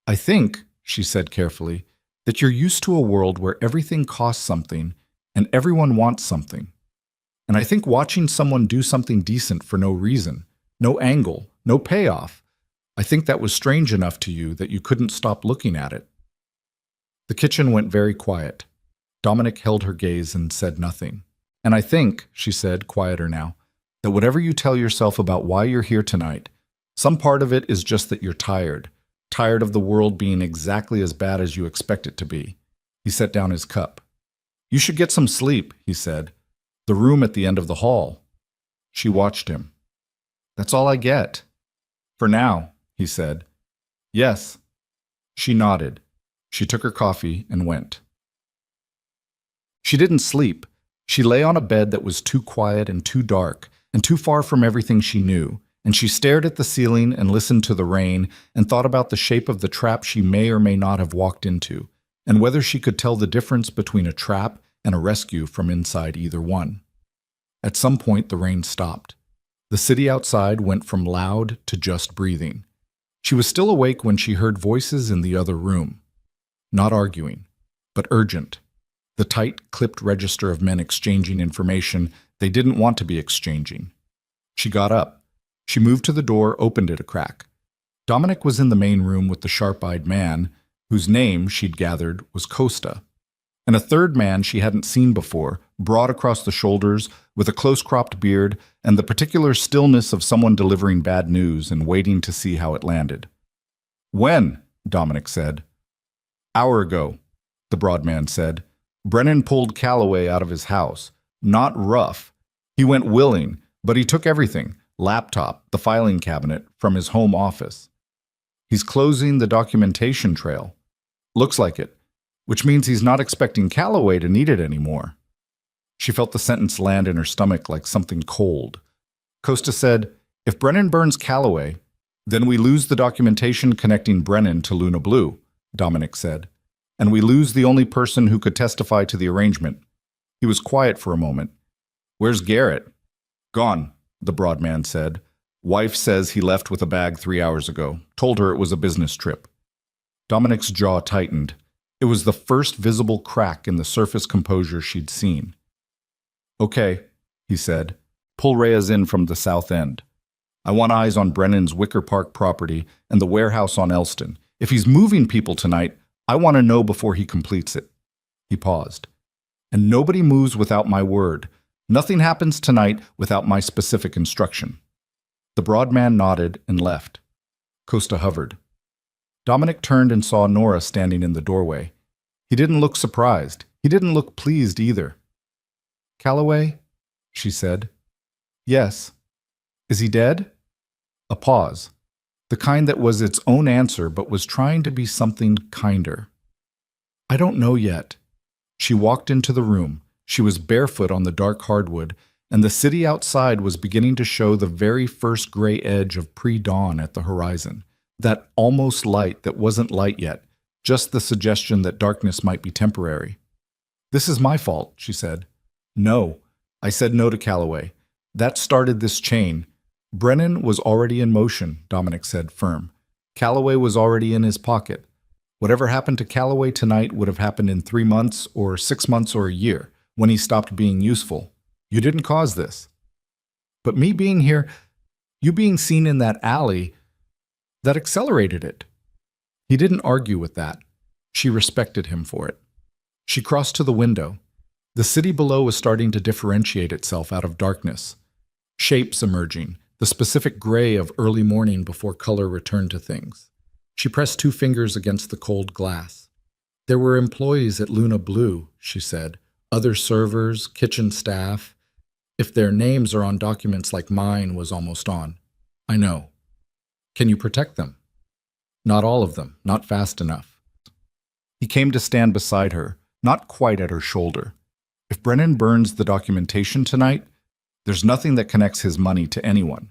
I think, she said carefully, that you're used to a world where everything costs something and everyone wants something. And I think watching someone do something decent for no reason, no angle, no payoff, I think that was strange enough to you that you couldn't stop looking at it. The kitchen went very quiet. Dominic held her gaze and said nothing. And I think, she said, quieter now, that whatever you tell yourself about why you're here tonight, some part of it is just that you're tired of the world being exactly as bad as you expect it to be. He set down his cup. You should get some sleep, he said. The room at the end of the hall. She watched him. That's all I get. For now, he said. Yes. She nodded. She took her coffee and went. She didn't sleep. She lay on a bed that was too quiet and too dark and too far from everything she knew, and she stared at the ceiling and listened to the rain and thought about the shape of the trap she may or may not have walked into, and whether she could tell the difference between a trap and a rescue from inside either one. At some point, the rain stopped. The city outside went from loud to just breathing. She was still awake when she heard voices in the other room. Not arguing, but urgent. The tight, clipped register of men exchanging information they didn't want to be exchanging. She got up. She moved to the door, opened it a crack. Dominic was in the main room with the sharp-eyed man, whose name, she'd gathered, was Costa. And a third man she hadn't seen before, broad across the shoulders, with a close-cropped beard and the particular stillness of someone delivering bad news and waiting to see how it landed. When? Dominic said. Hour ago, the broad man said. Brennan pulled Calloway out of his house. Not rough. He went willing, but he took everything, laptop, the filing cabinet, from his home office. He's closing the documentation trail. Looks like it, which means he's not expecting Calloway to need it anymore. She felt the sentence land in her stomach like something cold. Costa said, if Brennan burns Calloway, then we lose the documentation connecting Brennan to Luna Blue, Dominic said, and we lose the only person who could testify to the arrangement. He was quiet for a moment. Where's Garrett? Gone, the broad man said. Wife says he left with a bag 3 hours ago. Told her it was a business trip. Dominic's jaw tightened. It was the first visible crack in the surface composure she'd seen. Okay, he said. Pull Reyes in from the south end. I want eyes on Brennan's Wicker Park property and the warehouse on Elston. If he's moving people tonight, I want to know before he completes it. He paused. And nobody moves without my word. Nothing happens tonight without my specific instruction. The broad man nodded and left. Costa hovered. Dominic turned and saw Nora standing in the doorway. He didn't look surprised. He didn't look pleased either. Calloway? She said. Yes. Is he dead? A pause. The kind that was its own answer but was trying to be something kinder. I don't know yet. She walked into the room. She was barefoot on the dark hardwood, and the city outside was beginning to show the very first gray edge of pre-dawn at the horizon, that almost light that wasn't light yet, just the suggestion that darkness might be temporary. "This is my fault," she said. "No." I said no to Calloway. "That started this chain." "Brennan was already in motion," Dominic said, firm. "Calloway was already in his pocket. Whatever happened to Calloway tonight would have happened in 3 months or 6 months or a year, when he stopped being useful. You didn't cause this. But me being here, you being seen in that alley, that accelerated it." He didn't argue with that. She respected him for it. She crossed to the window. The city below was starting to differentiate itself out of darkness. Shapes emerging, the specific gray of early morning before color returned to things. She pressed 2 fingers against the cold glass. "There were employees at Luna Blue," she said. "Other servers, kitchen staff. If their names are on documents like mine was almost on. I know. Can you protect them?" "Not all of them, not fast enough." He came to stand beside her, not quite at her shoulder. "If Brennan burns the documentation tonight, there's nothing that connects his money to anyone.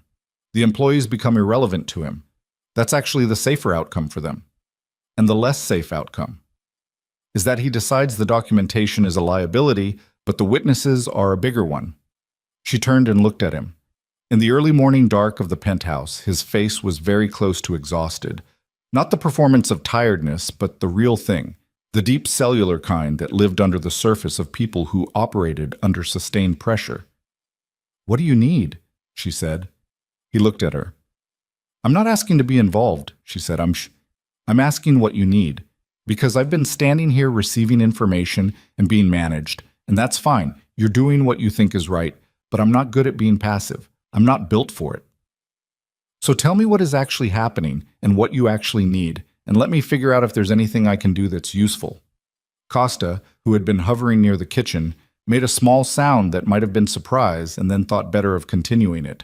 The employees become irrelevant to him. That's actually the safer outcome for them. And the less safe outcome is that he decides the documentation is a liability, but the witnesses are a bigger one." She turned and looked at him. In the early morning dark of the penthouse, his face was very close to exhausted. Not the performance of tiredness, but the real thing, the deep cellular kind that lived under the surface of people who operated under sustained pressure. "What do you need?" she said. He looked at her. "I'm not asking to be involved," she said. I'm asking what you need, because I've been standing here receiving information and being managed, and that's fine. You're doing what you think is right, but I'm not good at being passive. I'm not built for it. So tell me what is actually happening and what you actually need, and let me figure out if there's anything I can do that's useful." Costa, who had been hovering near the kitchen, made a small sound that might have been surprise and then thought better of continuing it.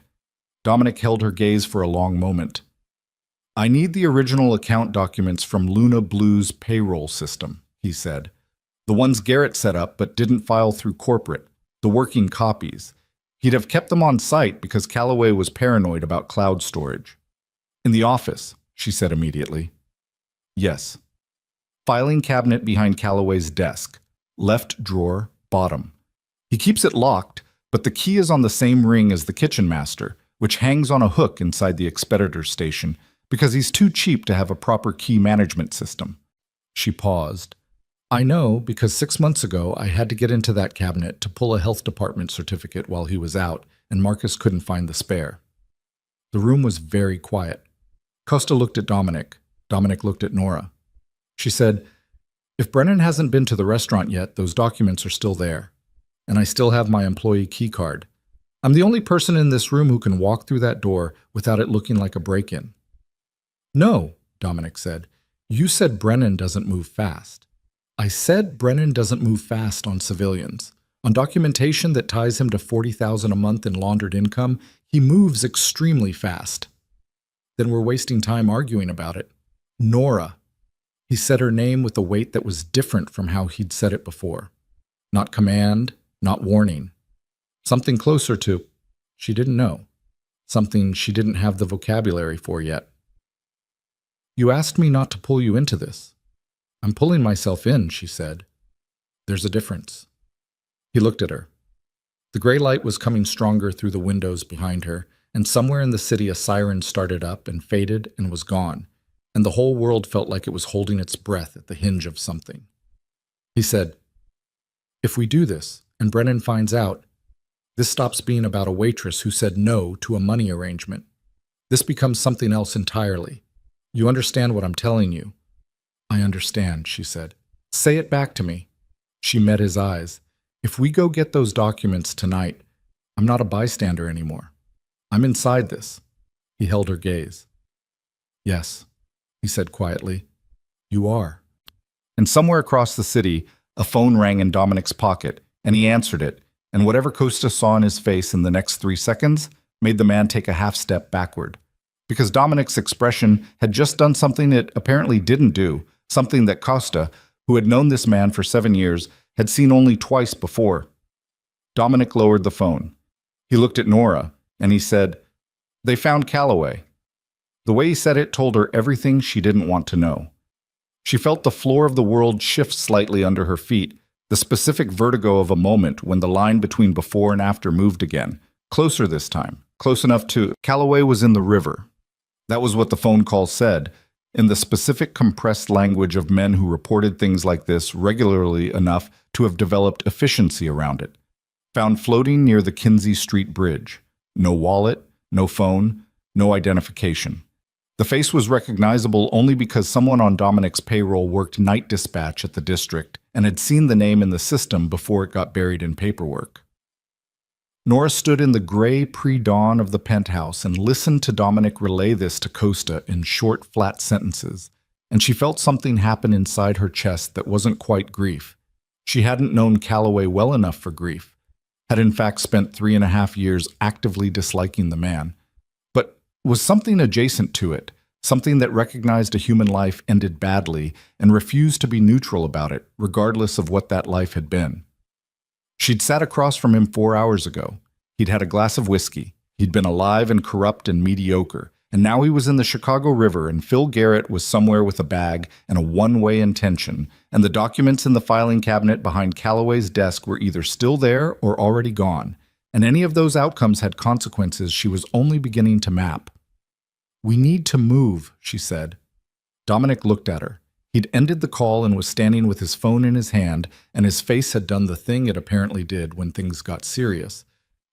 Dominic held her gaze for a long moment. "I need the original account documents from Luna Blue's payroll system," he said. "The ones Garrett set up but didn't file through corporate, the working copies. He'd have kept them on site because Calloway was paranoid about cloud storage." "In the office," she said immediately. "Yes." "Filing cabinet behind Calloway's desk. Left drawer, bottom. He keeps it locked, but the key is on the same ring as the kitchen master, which hangs on a hook inside the expeditor station because he's too cheap to have a proper key management system." She paused. "I know because 6 months ago I had to get into that cabinet to pull a health department certificate while he was out, and Marcus couldn't find the spare." The room was very quiet. Costa looked at Dominic. Dominic looked at Nora. She said, "If Brennan hasn't been to the restaurant yet, those documents are still there. And I still have my employee key card. I'm the only person in this room who can walk through that door without it looking like a break-in." "No," Dominic said. "You said Brennan doesn't move fast." "I said Brennan doesn't move fast on civilians. On documentation that ties him to $40,000 a month in laundered income, he moves extremely fast." "Then we're wasting time arguing about it." "Nora." He said her name with a weight that was different from how he'd said it before. Not command, not warning. Something closer to, she didn't know. Something she didn't have the vocabulary for yet. "You asked me not to pull you into this." "I'm pulling myself in," she said. "There's a difference." He looked at her. The gray light was coming stronger through the windows behind her, and somewhere in the city a siren started up and faded and was gone, and the whole world felt like it was holding its breath at the hinge of something. He said, "If we do this, and Brennan finds out, this stops being about a waitress who said no to a money arrangement. This becomes something else entirely. You understand what I'm telling you?" "I understand," she said. "Say it back to me." She met his eyes. "If we go get those documents tonight, I'm not a bystander anymore. I'm inside this." He held her gaze. "Yes," he said quietly, "you are." And somewhere across the city, a phone rang in Dominic's pocket, and he answered it, and whatever Costa saw in his face in the next 3 seconds made the man take a half step backward. Because Dominic's expression had just done something it apparently didn't do, something that Costa, who had known this man for 7 years, had seen only twice before. Dominic lowered the phone. He looked at Nora, and he said, "They found Calloway." The way he said it told her everything she didn't want to know. She felt the floor of the world shift slightly under her feet, the specific vertigo of a moment when the line between before and after moved again, closer this time, close enough to Calloway was in the river. That was what the phone call said, in the specific compressed language of men who reported things like this regularly enough to have developed efficiency around it. Found floating near the Kinsey Street Bridge. No wallet, no phone, no identification. The face was recognizable only because someone on Dominic's payroll worked night dispatch at the district and had seen the name in the system before it got buried in paperwork. Nora stood in the gray pre-dawn of the penthouse and listened to Dominic relay this to Costa in short, flat sentences, and she felt something happen inside her chest that wasn't quite grief. She hadn't known Calloway well enough for grief, had in fact spent 3.5 years actively disliking the man, but was something adjacent to it, something that recognized a human life ended badly and refused to be neutral about it, regardless of what that life had been. She'd sat across from him 4 hours ago. He'd had a glass of whiskey. He'd been alive and corrupt and mediocre. And now he was in the Chicago River, and Phil Garrett was somewhere with a bag and a one-way intention, and the documents in the filing cabinet behind Calloway's desk were either still there or already gone. And any of those outcomes had consequences she was only beginning to map. "We need to move," she said. Dominic looked at her. He'd ended the call and was standing with his phone in his hand, and his face had done the thing it apparently did when things got serious.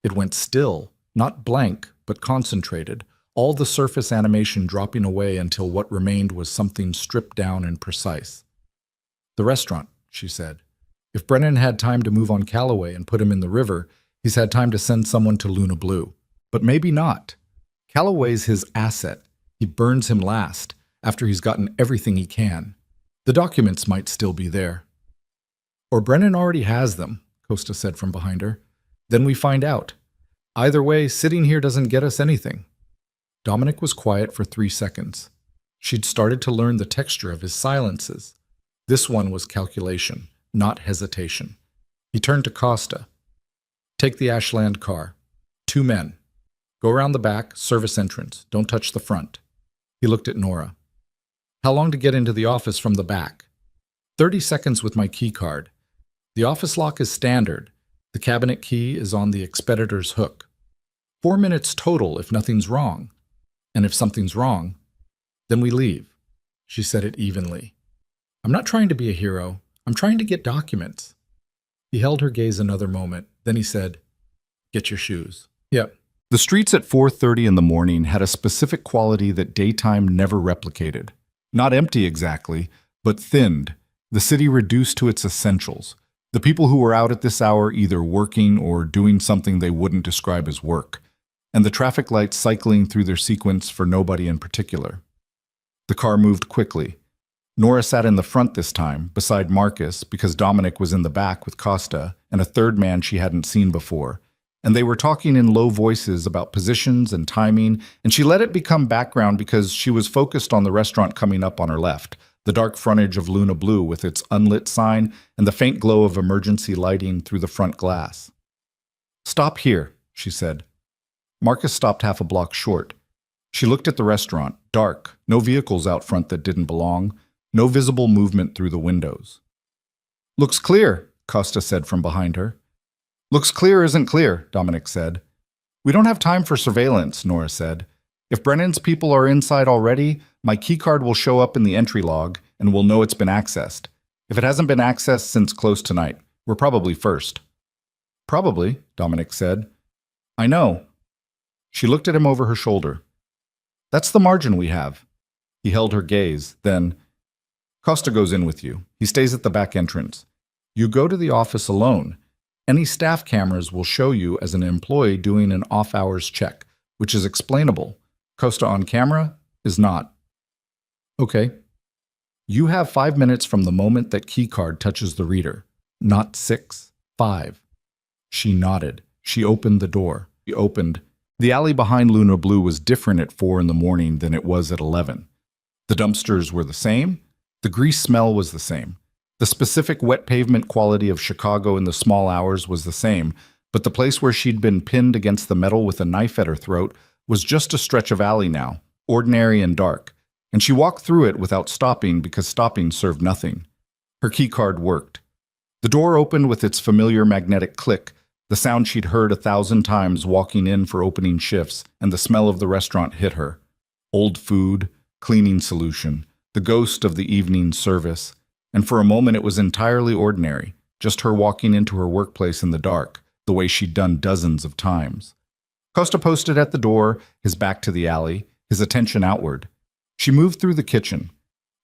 It went still, not blank, but concentrated, all the surface animation dropping away until what remained was something stripped down and precise. "The restaurant," she said. "If Brennan had time to move on Calloway and put him in the river, he's had time to send someone to Luna Blue. But maybe not. Calloway's his asset. He burns him last, after he's gotten everything he can. The documents might still be there." "Or Brennan already has them," Costa said from behind her. "Then we find out. Either way, sitting here doesn't get us anything." Dominic was quiet for 3 seconds. She'd started to learn the texture of his silences. This one was calculation, not hesitation. He turned to Costa. "Take the Ashland car. 2 men. Go around the back, service entrance. Don't touch the front." He looked at Nora. "How long to get into the office from the back?" 30 seconds with my key card. The office lock is standard. The cabinet key is on the expeditor's hook. 4 minutes total if nothing's wrong. And if something's wrong, then we leave." She said it evenly. "I'm not trying to be a hero. I'm trying to get documents." He held her gaze another moment. Then he said, "Get your shoes." "Yep." The streets at 4:30 in the morning had a specific quality that daytime never replicated. Not empty exactly, but thinned, the city reduced to its essentials. The people who were out at this hour either working or doing something they wouldn't describe as work, and the traffic lights cycling through their sequence for nobody in particular. The car moved quickly. Nora sat in the front this time, beside Marcus, because Dominic was in the back with Costa and a third man she hadn't seen before, and they were talking in low voices about positions and timing, and she let it become background because she was focused on the restaurant coming up on her left, the dark frontage of Luna Blue with its unlit sign and the faint glow of emergency lighting through the front glass. "Stop here," she said. Marcus stopped half a block short. She looked at the restaurant, dark, no vehicles out front that didn't belong, no visible movement through the windows. "Looks clear," Costa said from behind her. "Looks clear isn't clear," Dominic said. "We don't have time for surveillance," Nora said. "If Brennan's people are inside already, my keycard will show up in the entry log, and we'll know it's been accessed. If it hasn't been accessed since close tonight, we're probably first." "Probably," Dominic said. "I know." She looked at him over her shoulder. "That's the margin we have." He held her gaze, then, "Costa goes in with you. He stays at the back entrance. You go to the office alone. Any staff cameras will show you as an employee doing an off-hours check, which is explainable. Costa on camera is not." "Okay." "You have 5 minutes from the moment that keycard touches the reader. Not 6, 5. She nodded. She opened the door. She opened. The alley behind Luna Blue was different at 4 in the morning than it was at 11. The dumpsters were the same. The grease smell was the same. The specific wet pavement quality of Chicago in the small hours was the same, But the place where she'd been pinned against the metal with a knife at her throat was just a stretch of alley now, ordinary and dark, and she walked through it without stopping because stopping served nothing. Her keycard worked. The door opened with its familiar magnetic click, the sound she'd heard 1,000 times walking in for opening shifts, and the smell of the restaurant hit her. Old food, cleaning solution, the ghost of the evening service, and for a moment it was entirely ordinary, just her walking into her workplace in the dark, the way she'd done dozens of times. Costa posted at the door, his back to the alley, his attention outward. She moved through the kitchen.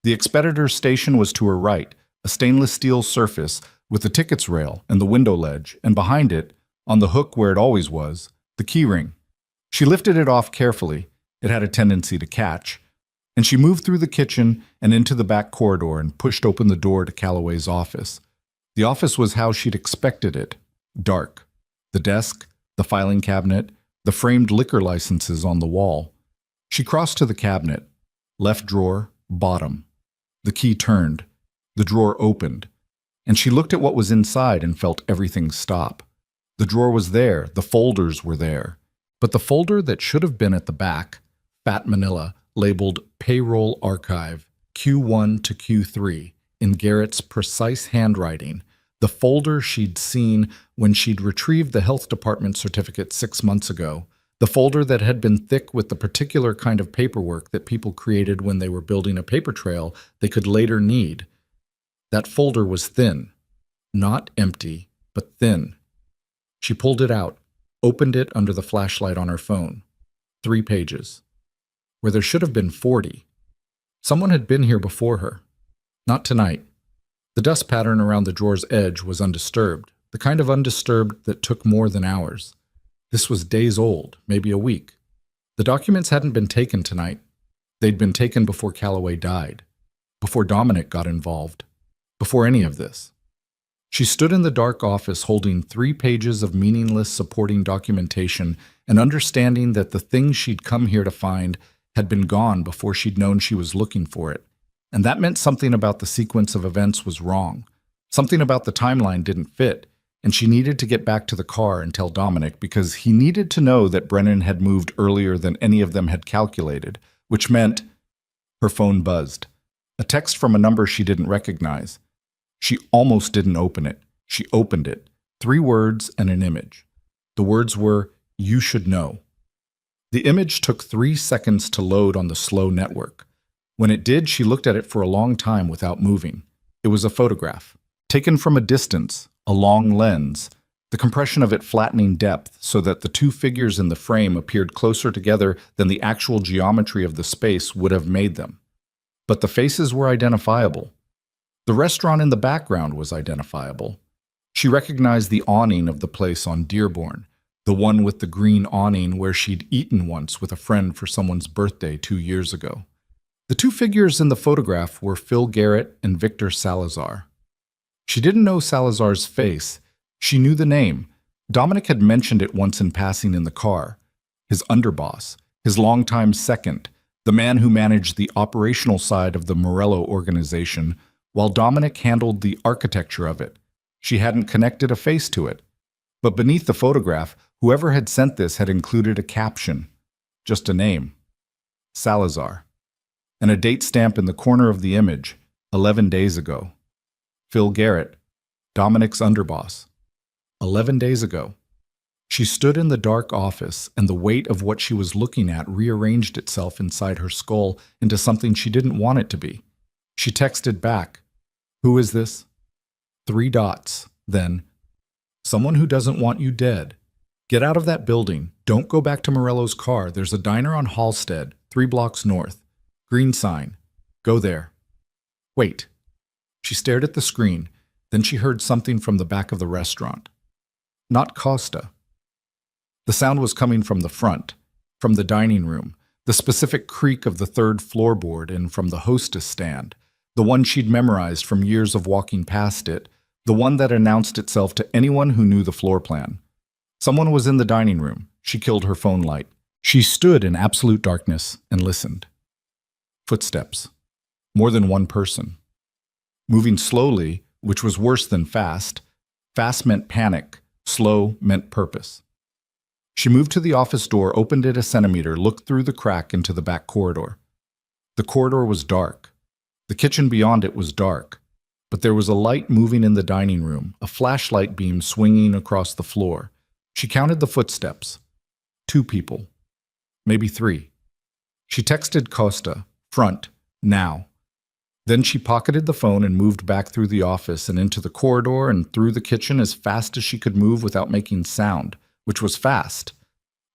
The expeditor's station was to her right, a stainless steel surface with the tickets rail and the window ledge, and behind it, on the hook where it always was, the key ring. She lifted it off carefully. It had a tendency to catch. And she moved through the kitchen and into the back corridor and pushed open the door to Calloway's office. The office was how she'd expected it, dark. The desk, the filing cabinet, the framed liquor licenses on the wall. She crossed to the cabinet. Left drawer, bottom. The key turned. The drawer opened. And she looked at what was inside and felt everything stop. The drawer was there, the folders were there. But the folder that should have been at the back, fat manila, labeled Payroll Archive, Q1 to Q3, in Garrett's precise handwriting, the folder she'd seen when she'd retrieved the health department certificate 6 months ago, the folder that had been thick with the particular kind of paperwork that people created when they were building a paper trail they could later need. That folder was thin. Not empty, but thin. She pulled it out, opened it under the flashlight on her phone. 3 pages. Where there should have been 40. Someone had been here before her. Not tonight. The dust pattern around the drawer's edge was undisturbed, the kind of undisturbed that took more than hours. This was days old, maybe a week. The documents hadn't been taken tonight. They'd been taken before Calloway died, before Dominic got involved, before any of this. She stood in the dark office holding 3 pages of meaningless supporting documentation and understanding that the thing she'd come here to find had been gone before she'd known she was looking for it. And that meant something about the sequence of events was wrong. Something about the timeline didn't fit, and she needed to get back to the car and tell Dominic because he needed to know that Brennan had moved earlier than any of them had calculated, which meant her phone buzzed. A text from a number she didn't recognize. She almost didn't open it. She opened it. 3 words and an image. The words were, "You should know." The image took 3 seconds to load on the slow network. When it did, she looked at it for a long time without moving. It was a photograph, taken from a distance, a long lens, the compression of it flattening depth so that the 2 figures in the frame appeared closer together than the actual geometry of the space would have made them. But the faces were identifiable. The restaurant in the background was identifiable. She recognized the awning of the place on Dearborn, the one with the green awning where she'd eaten once with a friend for someone's birthday 2 years ago. The 2 figures in the photograph were Phil Garrett and Victor Salazar. She didn't know Salazar's face. She knew the name. Dominic had mentioned it once in passing in the car. His underboss, his longtime second, the man who managed the operational side of the Morello organization, while Dominic handled the architecture of it. She hadn't connected a face to it. But beneath the photograph, whoever had sent this had included a caption, just a name, Salazar, and a date stamp in the corner of the image, 11 days ago. Phil Garrett, Dominic's underboss. 11 days ago. She stood in the dark office, and the weight of what she was looking at rearranged itself inside her skull into something she didn't want it to be. She texted back, "Who is this?" 3 dots, then, "Someone who doesn't want you dead. Get out of that building. Don't go back to Morello's car. There's a diner on Halstead, 3 blocks north. Green sign. Go there. Wait." She stared at the screen. Then she heard something from the back of the restaurant. Not Costa. The sound was coming from the front, from the dining room, the specific creak of the 3rd floorboard, and from the hostess stand, the one she'd memorized from years of walking past it, the one that announced itself to anyone who knew the floor plan. Someone was in the dining room. She killed her phone light. She stood in absolute darkness and listened. Footsteps. More than one person. Moving slowly, which was worse than fast. Fast meant panic. Slow meant purpose. She moved to the office door, opened it a centimeter, looked through the crack into the back corridor. The corridor was dark. The kitchen beyond it was dark. But there was a light moving in the dining room, a flashlight beam swinging across the floor. She counted the footsteps. 2 people. Maybe 3. She texted Costa, "Front, now." Then she pocketed the phone and moved back through the office and into the corridor and through the kitchen as fast as she could move without making sound, which was fast.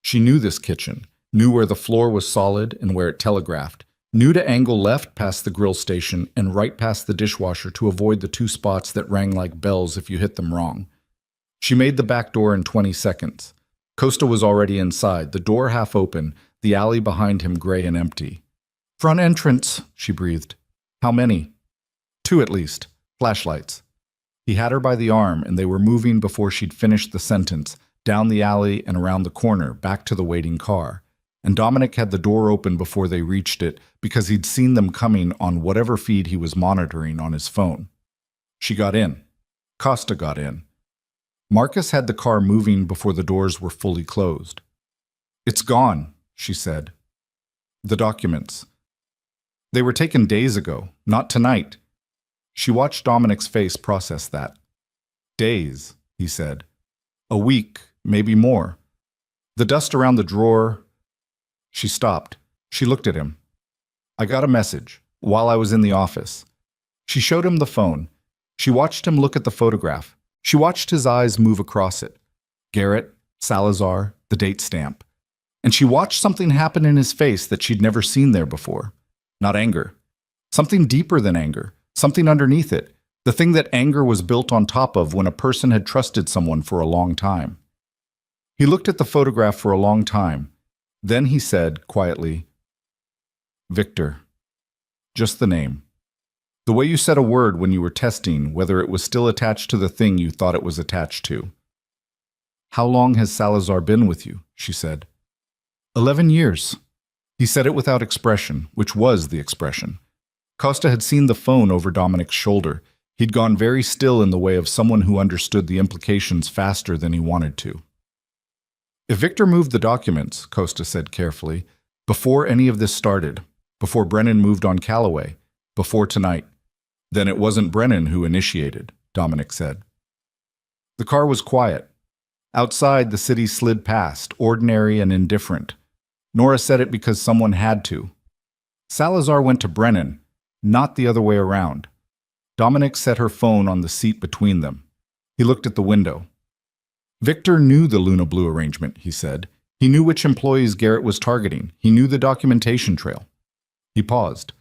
She knew this kitchen, knew where the floor was solid and where it telegraphed, knew to angle left past the grill station and right past the dishwasher to avoid the 2 spots that rang like bells if you hit them wrong. She made the back door in 20 seconds. Costa was already inside, the door half open, the alley behind him gray and empty. "Front entrance," she breathed. "How many?" 2 at least. Flashlights. He had her by the arm, and they were moving before she'd finished the sentence, down the alley and around the corner, back to the waiting car. And Dominic had the door open before they reached it because he'd seen them coming on whatever feed he was monitoring on his phone. She got in. Costa got in. Marcus had the car moving before the doors were fully closed. "It's gone," she said. "The documents. They were taken days ago, not tonight." She watched Dominic's face process that. "Days," he said. "A week, maybe more. The dust around the drawer." She stopped. She looked at him. "I got a message, while I was in the office." She showed him the phone. She watched him look at the photograph. She watched his eyes move across it. Garrett, Salazar, the date stamp. And she watched something happen in his face that she'd never seen there before. Not anger. Something deeper than anger. Something underneath it. The thing that anger was built on top of when a person had trusted someone for a long time. He looked at the photograph for a long time. Then he said, quietly, "Victor." Just the name. The way you said a word when you were testing whether it was still attached to the thing you thought it was attached to. "How long has Salazar been with you?" she said. 11 years. He said it without expression, which was the expression. Costa had seen the phone over Dominic's shoulder. He'd gone very still in the way of someone who understood the implications faster than he wanted to. "If Victor moved the documents," Costa said carefully, "before any of this started, before Brennan moved on Calloway, before tonight, then it wasn't Brennan who initiated," Dominic said. The car was quiet. Outside, the city slid past, ordinary and indifferent. Nora said it because someone had to. Salazar went to Brennan, not the other way around. Dominic set her phone on the seat between them. He looked at the window. "Victor knew the Luna Blue arrangement," he said. "He knew which employees Garrett was targeting. He knew the documentation trail." He paused.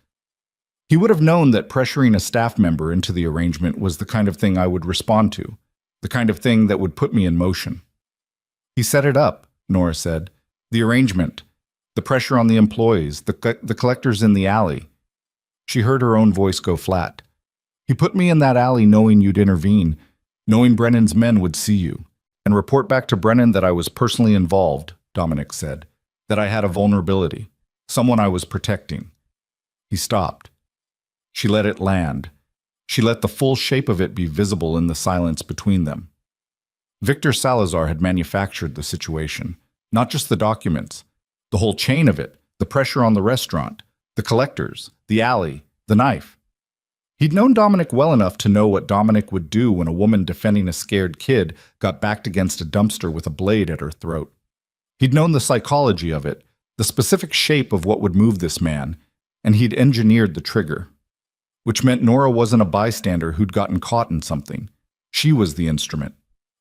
"He would have known that pressuring a staff member into the arrangement was the kind of thing I would respond to, the kind of thing that would put me in motion." "He set it up," Nora said. "The arrangement. The pressure on the employees, the collectors in the alley." She heard her own voice go flat. "He put me in that alley knowing you'd intervene, knowing Brennan's men would see you, and report back to Brennan that I was personally involved," Dominic said, "that I had a vulnerability, someone I was protecting." He stopped. She let it land. She let the full shape of it be visible in the silence between them. Victor Salazar had manufactured the situation, not just the documents, the whole chain of it, the pressure on the restaurant, the collectors, the alley, the knife. He'd known Dominic well enough to know what Dominic would do when a woman defending a scared kid got backed against a dumpster with a blade at her throat. He'd known the psychology of it, the specific shape of what would move this man, and he'd engineered the trigger. Which meant Nora wasn't a bystander who'd gotten caught in something. She was the instrument.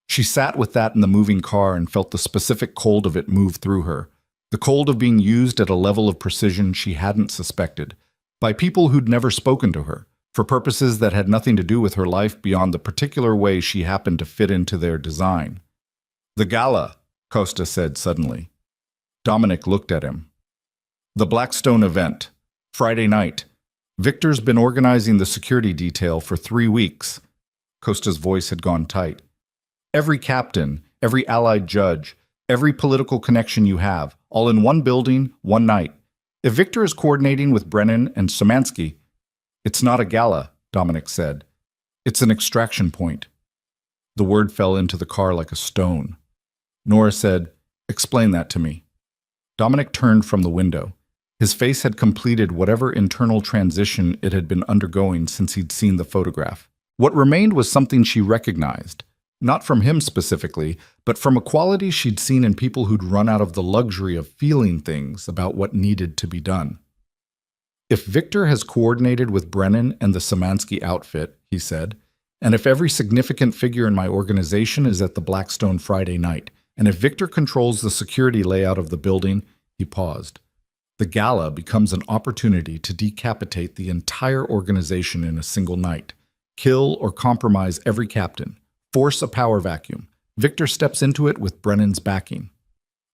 She sat with that in the moving car and felt the specific cold of it move through her. The cold of being used at a level of precision she hadn't suspected, by people who'd never spoken to her, for purposes that had nothing to do with her life beyond the particular way she happened to fit into their design. "The gala," Costa said suddenly. Dominic looked at him. "The Blackstone event. Friday night. Victor's been organizing the security detail for 3 weeks." Costa's voice had gone tight. "Every captain, every allied judge, every political connection you have, all in one building, one night. If Victor is coordinating with Brennan and Szymanski—" "It's not a gala," Dominic said. "It's an extraction point." The word fell into the car like a stone. Nora said, "Explain that to me." Dominic turned from the window. His face had completed whatever internal transition it had been undergoing since he'd seen the photograph. What remained was something she recognized, not from him specifically, but from a quality she'd seen in people who'd run out of the luxury of feeling things about what needed to be done. "If Victor has coordinated with Brennan and the Szymanski outfit," he said, "and if every significant figure in my organization is at the Blackstone Friday night, and if Victor controls the security layout of the building," he paused, "the gala becomes an opportunity to decapitate the entire organization in a single night, kill or compromise every captain, force a power vacuum. Victor steps into it with Brennan's backing."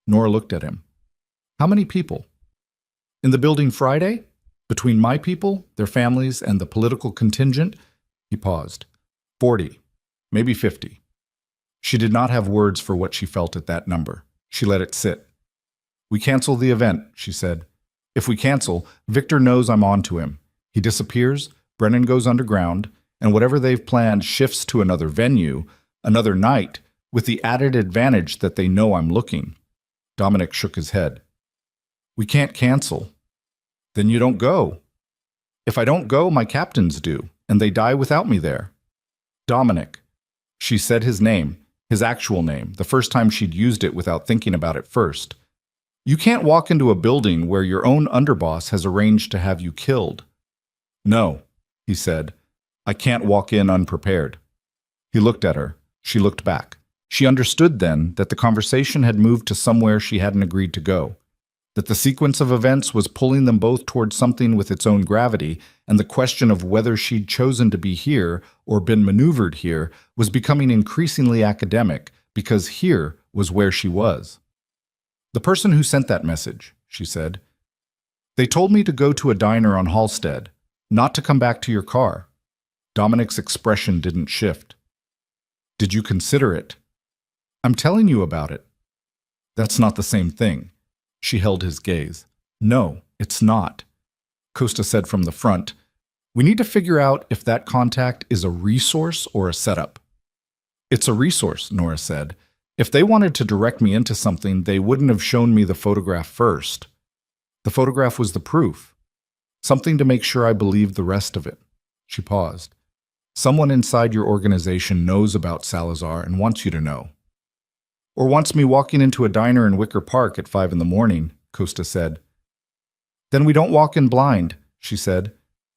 Nora looked at him. "How many people?" "In the building Friday? Between my people, their families, and the political contingent?" He paused. 40, maybe 50. She did not have words for what she felt at that number. She let it sit. "We cancel the event," she said. "If we cancel, Victor knows I'm on to him. He disappears, Brennan goes underground, and whatever they've planned shifts to another venue, another night, with the added advantage that they know I'm looking." Dominic shook his head. "We can't cancel." "Then you don't go." "If I don't go, my captains do, and they die without me there." "Dominic." She said his name, his actual name, the first time she'd used it without thinking about it first. "You can't walk into a building where your own underboss has arranged to have you killed." "No," he said. "I can't walk in unprepared." He looked at her. She looked back. She understood then that the conversation had moved to somewhere she hadn't agreed to go, that the sequence of events was pulling them both towards something with its own gravity, and the question of whether she'd chosen to be here or been maneuvered here was becoming increasingly academic, because here was where she was. "The person who sent that message," she said. "They told me to go to a diner on Halstead, not to come back to your car." Dominic's expression didn't shift. "Did you consider it?" "I'm telling you about it." "That's not the same thing." She held his gaze. "No, it's not." Costa said from the front, "We need to figure out if that contact is a resource or a setup." "It's a resource," Nora said. "If they wanted to direct me into something, they wouldn't have shown me the photograph first. The photograph was the proof. Something to make sure I believed the rest of it." She paused. "Someone inside your organization knows about Salazar and wants you to know." "Or wants me walking into a diner in Wicker Park at 5 in the morning, Costa said. "Then we don't walk in blind," she said.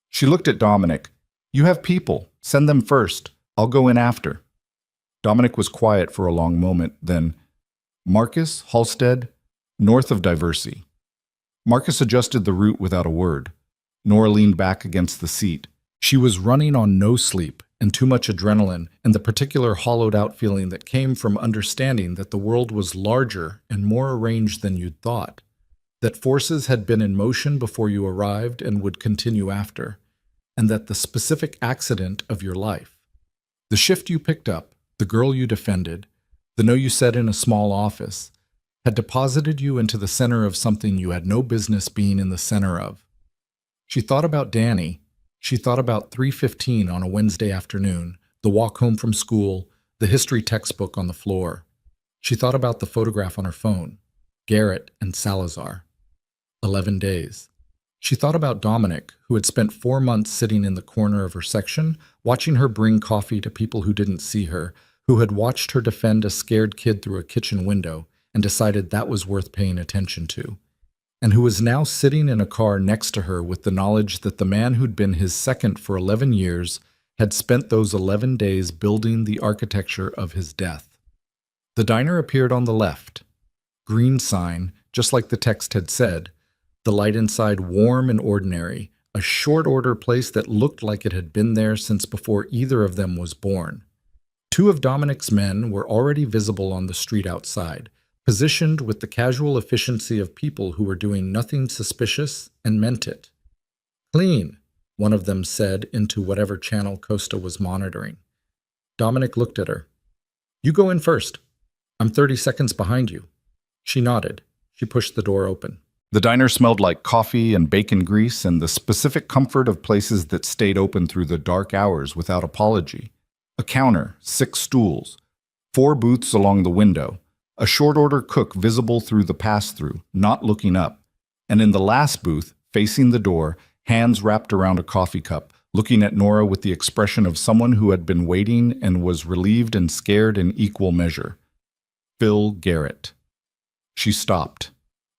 She looked at Dominic. "You have people. Send them first. I'll go in after." Dominic was quiet for a long moment, then, "Marcus, Halstead, north of Diversey." Marcus adjusted the route without a word. Nora leaned back against the seat. She was running on no sleep and too much adrenaline, and the particular hollowed-out feeling that came from understanding that the world was larger and more arranged than you'd thought, that forces had been in motion before you arrived and would continue after, and that the specific accident of your life, the shift you picked up, the girl you defended, the no you said in a small office, had deposited you into the center of something you had no business being in the center of. She thought about Danny. She thought about 3:15 on a Wednesday afternoon, the walk home from school, the history textbook on the floor. She thought about the photograph on her phone, Garrett and Salazar. 11 days. She thought about Dominic, who had spent 4 months sitting in the corner of her section, watching her bring coffee to people who didn't see her, who had watched her defend a scared kid through a kitchen window and decided that was worth paying attention to, and who was now sitting in a car next to her with the knowledge that the man who'd been his second for 11 years had spent those 11 days building the architecture of his death. The diner appeared on the left. Green sign, just like the text had said, the light inside warm and ordinary, a short-order place that looked like it had been there since before either of them was born. 2 of Dominic's men were already visible on the street outside, positioned with the casual efficiency of people who were doing nothing suspicious and meant it. "Clean," one of them said into whatever channel Costa was monitoring. Dominic looked at her. "You go in first. I'm 30 seconds behind you." She nodded. She pushed the door open. The diner smelled like coffee and bacon grease and the specific comfort of places that stayed open through the dark hours without apology. A counter, 6 stools, 4 booths along the window, a short-order cook visible through the pass-through, not looking up, and in the last booth, facing the door, hands wrapped around a coffee cup, looking at Nora with the expression of someone who had been waiting and was relieved and scared in equal measure. Phil Garrett. She stopped.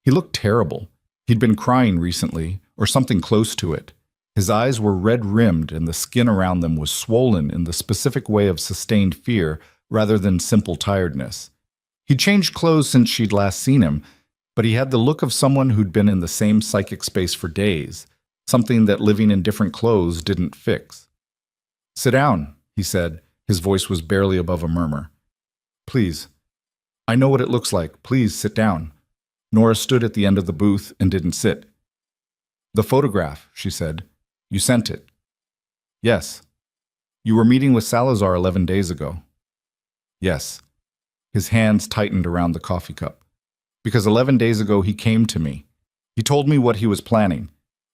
He looked terrible. He'd been crying recently, or something close to it. His eyes were red-rimmed and the skin around them was swollen in the specific way of sustained fear rather than simple tiredness. He'd changed clothes since she'd last seen him, but he had the look of someone who'd been in the same psychic space for days, something that living in different clothes didn't fix. "Sit down," he said. His voice was barely above a murmur. "Please. I know what it looks like. Please sit down." Nora stood at the end of the booth and didn't sit. "The photograph," she said. "You sent it." "Yes." "You were meeting with Salazar 11 days ago." "Yes." His hands tightened around the coffee cup. "Because 11 days ago he came to me. He told me what he was planning.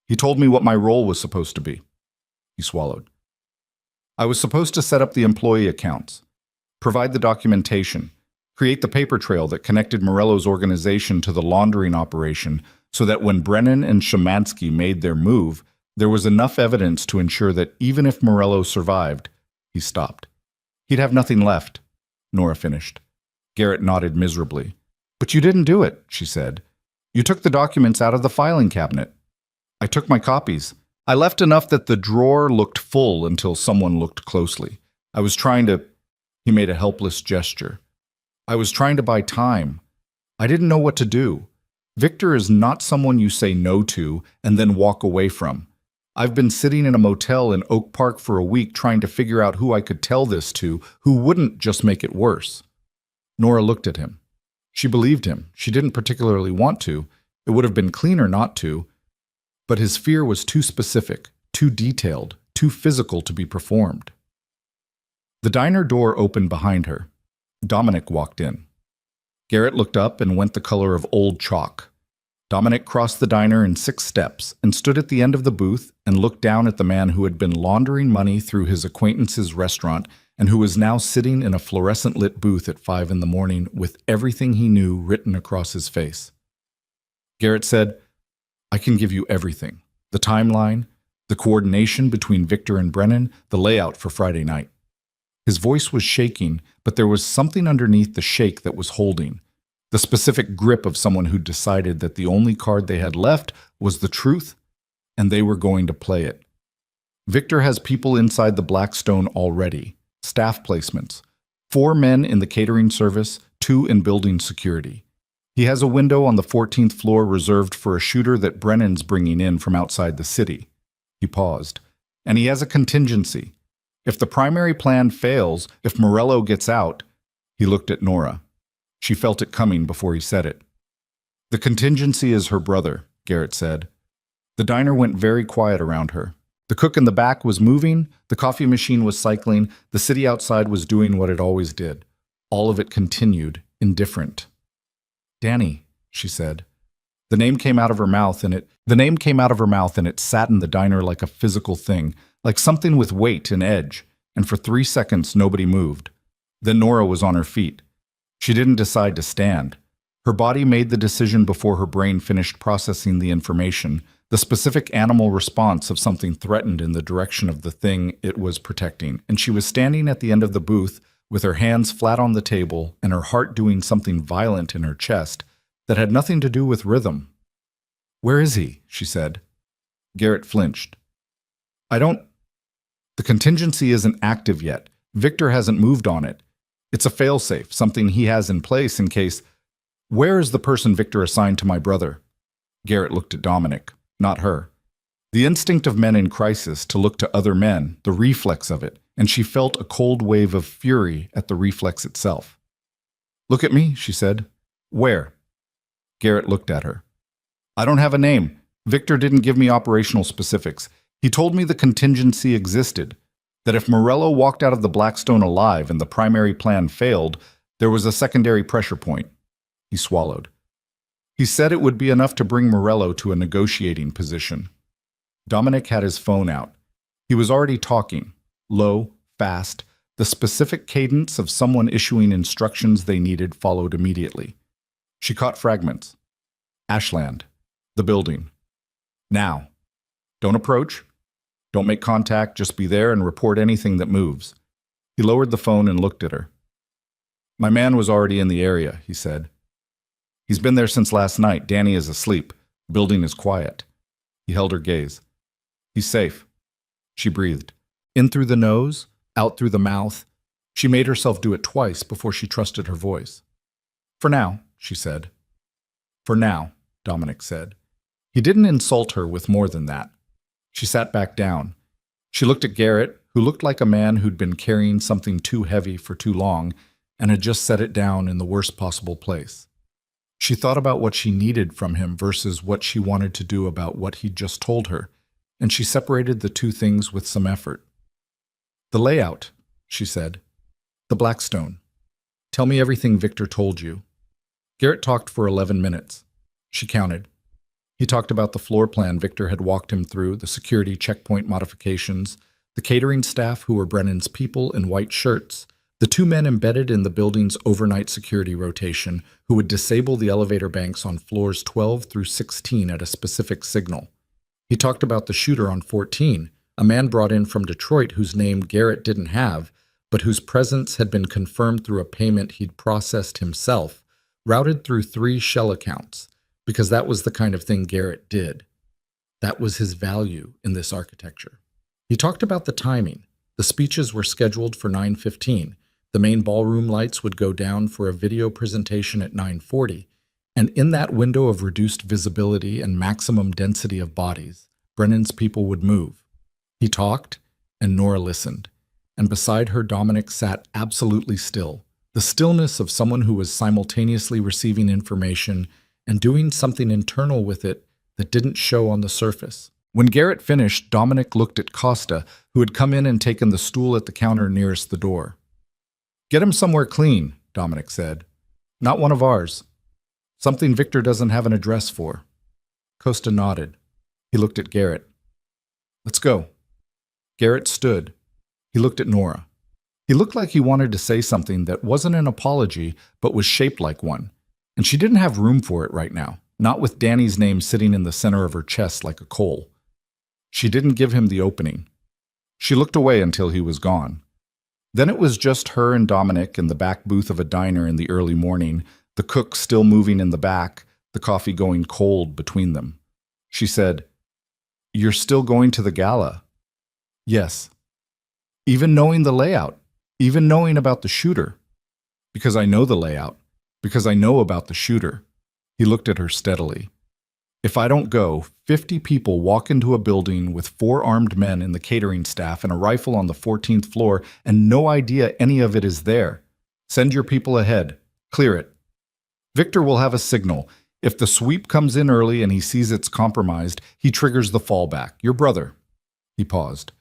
He told me what my role was supposed to be." He swallowed. "I was supposed to set up the employee accounts, provide the documentation, create the paper trail that connected Morello's organization to the laundering operation so that when Brennan and Shemansky made their move, there was enough evidence to ensure that even if Morello survived." He stopped. "He'd have nothing left," Nora finished. Garrett nodded miserably. "But you didn't do it," she said. "You took the documents out of the filing cabinet." "I took my copies. I left enough that the drawer looked full until someone looked closely. I was trying to—" He made a helpless gesture. "I was trying to buy time. I didn't know what to do. Victor is not someone you say no to and then walk away from. I've been sitting in a motel in Oak Park for a week trying to figure out who I could tell this to, who wouldn't just make it worse." Nora looked at him. She believed him. She didn't particularly want to. It would have been cleaner not to. But his fear was too specific, too detailed, too physical to be performed. The diner door opened behind her. Dominic walked in. Garrett looked up and went the color of old chalk. Dominic crossed the diner in 6 steps and stood at the end of the booth and looked down at the man who had been laundering money through his acquaintance's restaurant and who was now sitting in a fluorescent-lit booth at 5 in the morning with everything he knew written across his face. Garrett said, "I can give you everything. The timeline, the coordination between Victor and Brennan, the layout for Friday night." His voice was shaking, but there was something underneath the shake that was holding. The specific grip of someone who decided that the only card they had left was the truth, and they were going to play it. "Victor has people inside the Blackstone already. Staff placements. 4 men in the catering service, 2 in building security. He has a window on the 14th floor reserved for a shooter that Brennan's bringing in from outside the city." He paused. "And he has a contingency. If the primary plan fails, if Morello gets out—" He looked at Nora. She felt it coming before he said it. "The contingency is her brother," Garrett said. The diner went very quiet around her. The cook in the back was moving, the coffee machine was cycling, the city outside was doing what it always did. All of it continued, indifferent. "Danny," she said. The name came out of her mouth and it sat in the diner like a physical thing, like something with weight and edge, and for 3 seconds nobody moved. Then Nora was on her feet. She didn't decide to stand. Her body made the decision before her brain finished processing the information, the specific animal response of something threatened in the direction of the thing it was protecting, and she was standing at the end of the booth with her hands flat on the table and her heart doing something violent in her chest that had nothing to do with rhythm. "Where is he?" she said. Garrett flinched. The contingency isn't active yet. Victor hasn't moved on it. It's a failsafe, something he has in place in case—" "Where is the person Victor assigned to my brother?" Garrett looked at Dominic, not her. The instinct of men in crisis to look to other men, the reflex of it, and she felt a cold wave of fury at the reflex itself. "Look at me," she said. "Where?" Garrett looked at her. "I don't have a name. Victor didn't give me operational specifics. He told me the contingency existed, that if Morello walked out of the Blackstone alive and the primary plan failed, there was a secondary pressure point." He swallowed. "He said it would be enough to bring Morello to a negotiating position." Dominic had his phone out. He was already talking, low, fast, The specific cadence of someone issuing instructions they needed followed immediately. She caught fragments. Ashland. The building. Now. Don't approach. Don't make contact, just be there and report anything that moves. He lowered the phone and looked at her. My man was already in the area, he said. He's been there since last night. Danny is asleep. The building is quiet. He held her gaze. He's safe. She breathed. In through the nose, out through the mouth. She made herself do it twice before she trusted her voice. For now, she said. For now, Dominic said. He didn't insult her with more than that. She sat back down. She looked at Garrett, who looked like a man who'd been carrying something too heavy for too long and had just set it down in the worst possible place. She thought about what she needed from him versus what she wanted to do about what he'd just told her, and she separated the two things with some effort. The layout, she said. The Blackstone. Tell me everything Victor told you. Garrett talked for 11 minutes. She counted. He talked about the floor plan Victor had walked him through, the security checkpoint modifications, the catering staff who were Brennan's people in white shirts, the two men embedded in the building's overnight security rotation who would disable the elevator banks on floors 12 through 16 at a specific signal. He talked about the shooter on 14, a man brought in from Detroit whose name Garrett didn't have, but whose presence had been confirmed through a payment he'd processed himself, routed through 3 shell accounts, because that was the kind of thing Garrett did. That was his value in this architecture. He talked about the timing. The speeches were scheduled for 9:15. The main ballroom lights would go down for a video presentation at 9:40, and in that window of reduced visibility and maximum density of bodies, Brennan's people would move. He talked, and Nora listened, and beside her Dominic sat absolutely still, the stillness of someone who was simultaneously receiving information and doing something internal with it that didn't show on the surface. When Garrett finished, Dominic looked at Costa, who had come in and taken the stool at the counter nearest the door. Get him somewhere clean, Dominic said. Not one of ours. Something Victor doesn't have an address for. Costa nodded. He looked at Garrett. Let's go. Garrett stood. He looked at Nora. He looked like he wanted to say something that wasn't an apology, but was shaped like one. And she didn't have room for it right now, not with Danny's name sitting in the center of her chest like a coal. She didn't give him the opening. She looked away until he was gone. Then it was just her and Dominic in the back booth of a diner in the early morning, the cook still moving in the back, the coffee going cold between them. She said, You're still going to the gala? Yes. Even knowing the layout, even knowing about the shooter. Because I know the layout, because I know about the shooter. He looked at her steadily. If I don't go, 50 people walk into a building with 4 armed men in the catering staff and a rifle on the 14th floor and no idea any of it is there. Send your people ahead. Clear it. Victor will have a signal. If the sweep comes in early and he sees it's compromised, he triggers the fallback. Your brother. He paused.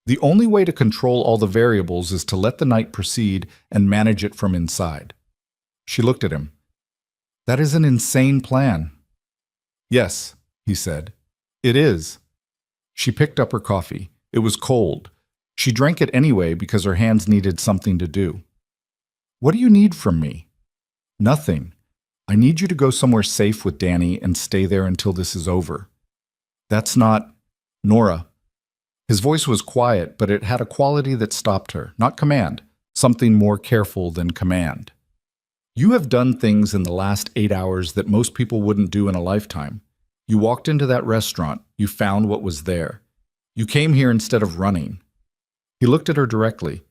The only way to control all the variables is to let the night proceed and manage it from inside. She looked at him. That is an insane plan. Yes, he said. It is. She picked up her coffee. It was cold. She drank it anyway because her hands needed something to do. What do you need from me? Nothing. I need you to go somewhere safe with Danny and stay there until this is over. That's not... Nora. His voice was quiet, but it had a quality that stopped her, not command, something more careful than command. You have done things in the last 8 hours that most people wouldn't do in a lifetime. You walked into that restaurant. You found what was there. You came here instead of running. He looked at her directly.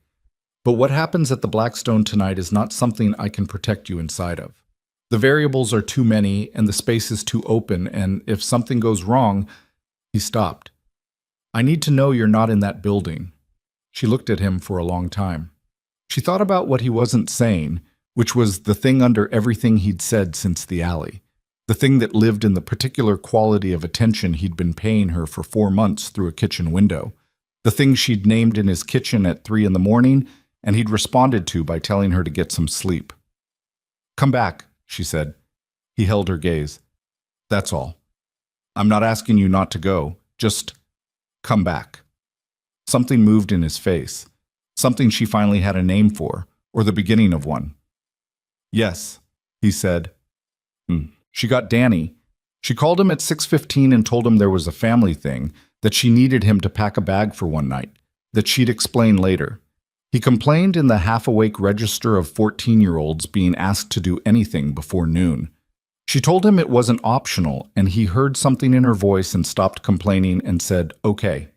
But what happens at the Blackstone tonight is not something I can protect you inside of. The variables are too many and the space is too open, and if something goes wrong... He stopped. I need to know you're not in that building. She looked at him for a long time. She thought about what he wasn't saying, which was the thing under everything he'd said since the alley, the thing that lived in the particular quality of attention he'd been paying her for 4 months through a kitchen window, the thing she'd named in his kitchen at 3 in the morning, and he'd responded to by telling her to get some sleep. Come back, she said. He held her gaze. That's all. I'm not asking you not to go, just come back. Something moved in his face. something she finally had a name for, or the beginning of one. Yes, he said. She got Danny. She called him at 6:15 and told him there was a family thing, that she needed him to pack a bag for one night, that she'd explain later. He complained in the half-awake register of 14-year-olds being asked to do anything before noon. She told him it wasn't optional, and he heard something in her voice and stopped complaining and said, "Okay."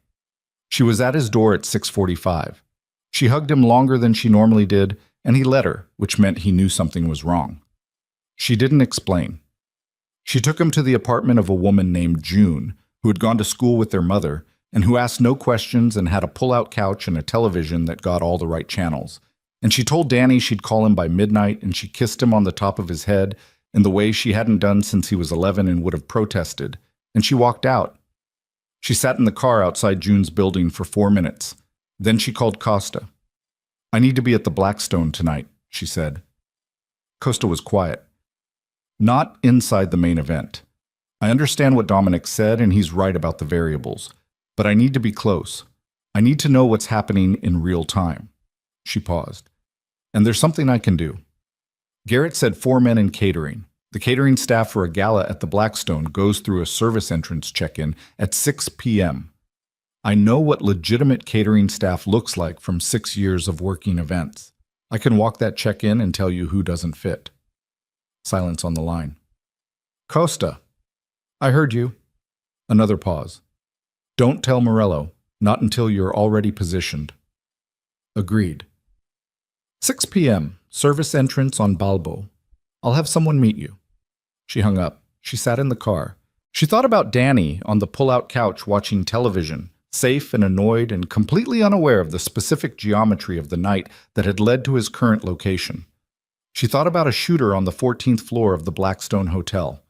She was at his door at 6:45. She hugged him longer than she normally did, and he let her, which meant he knew something was wrong. She didn't explain. She took him to the apartment of a woman named June, who had gone to school with their mother, and who asked no questions and had a pull-out couch and a television that got all the right channels. And she told Danny she'd call him by midnight, and she kissed him on the top of his head in the way she hadn't done since he was 11 and would have protested, and she walked out. She sat in the car outside June's building for 4 minutes. Then she called Costa. "I need to be at the Blackstone tonight," she said. Costa was quiet. "Not inside the main event. I understand what Dominic said, and he's right about the variables. But I need to be close. I need to know what's happening in real time." She paused. "And there's something I can do." Garrett said 4 men in catering. The catering staff for a gala at the Blackstone goes through a service entrance check-in at 6 p.m. I know what legitimate catering staff looks like from 6 years of working events. I can walk that check-in and tell you who doesn't fit. Silence on the line. "Costa." "I heard you." Another pause. "Don't tell Morello, not until you're already positioned." Agreed. 6 p.m., service entrance on Balbo. "I'll have someone meet you." She hung up. She sat in the car. She thought about Danny on the pull-out couch watching television, safe and annoyed and completely unaware of the specific geometry of the night that had led to his current location. She thought about a shooter on the 14th floor of the Blackstone Hotel.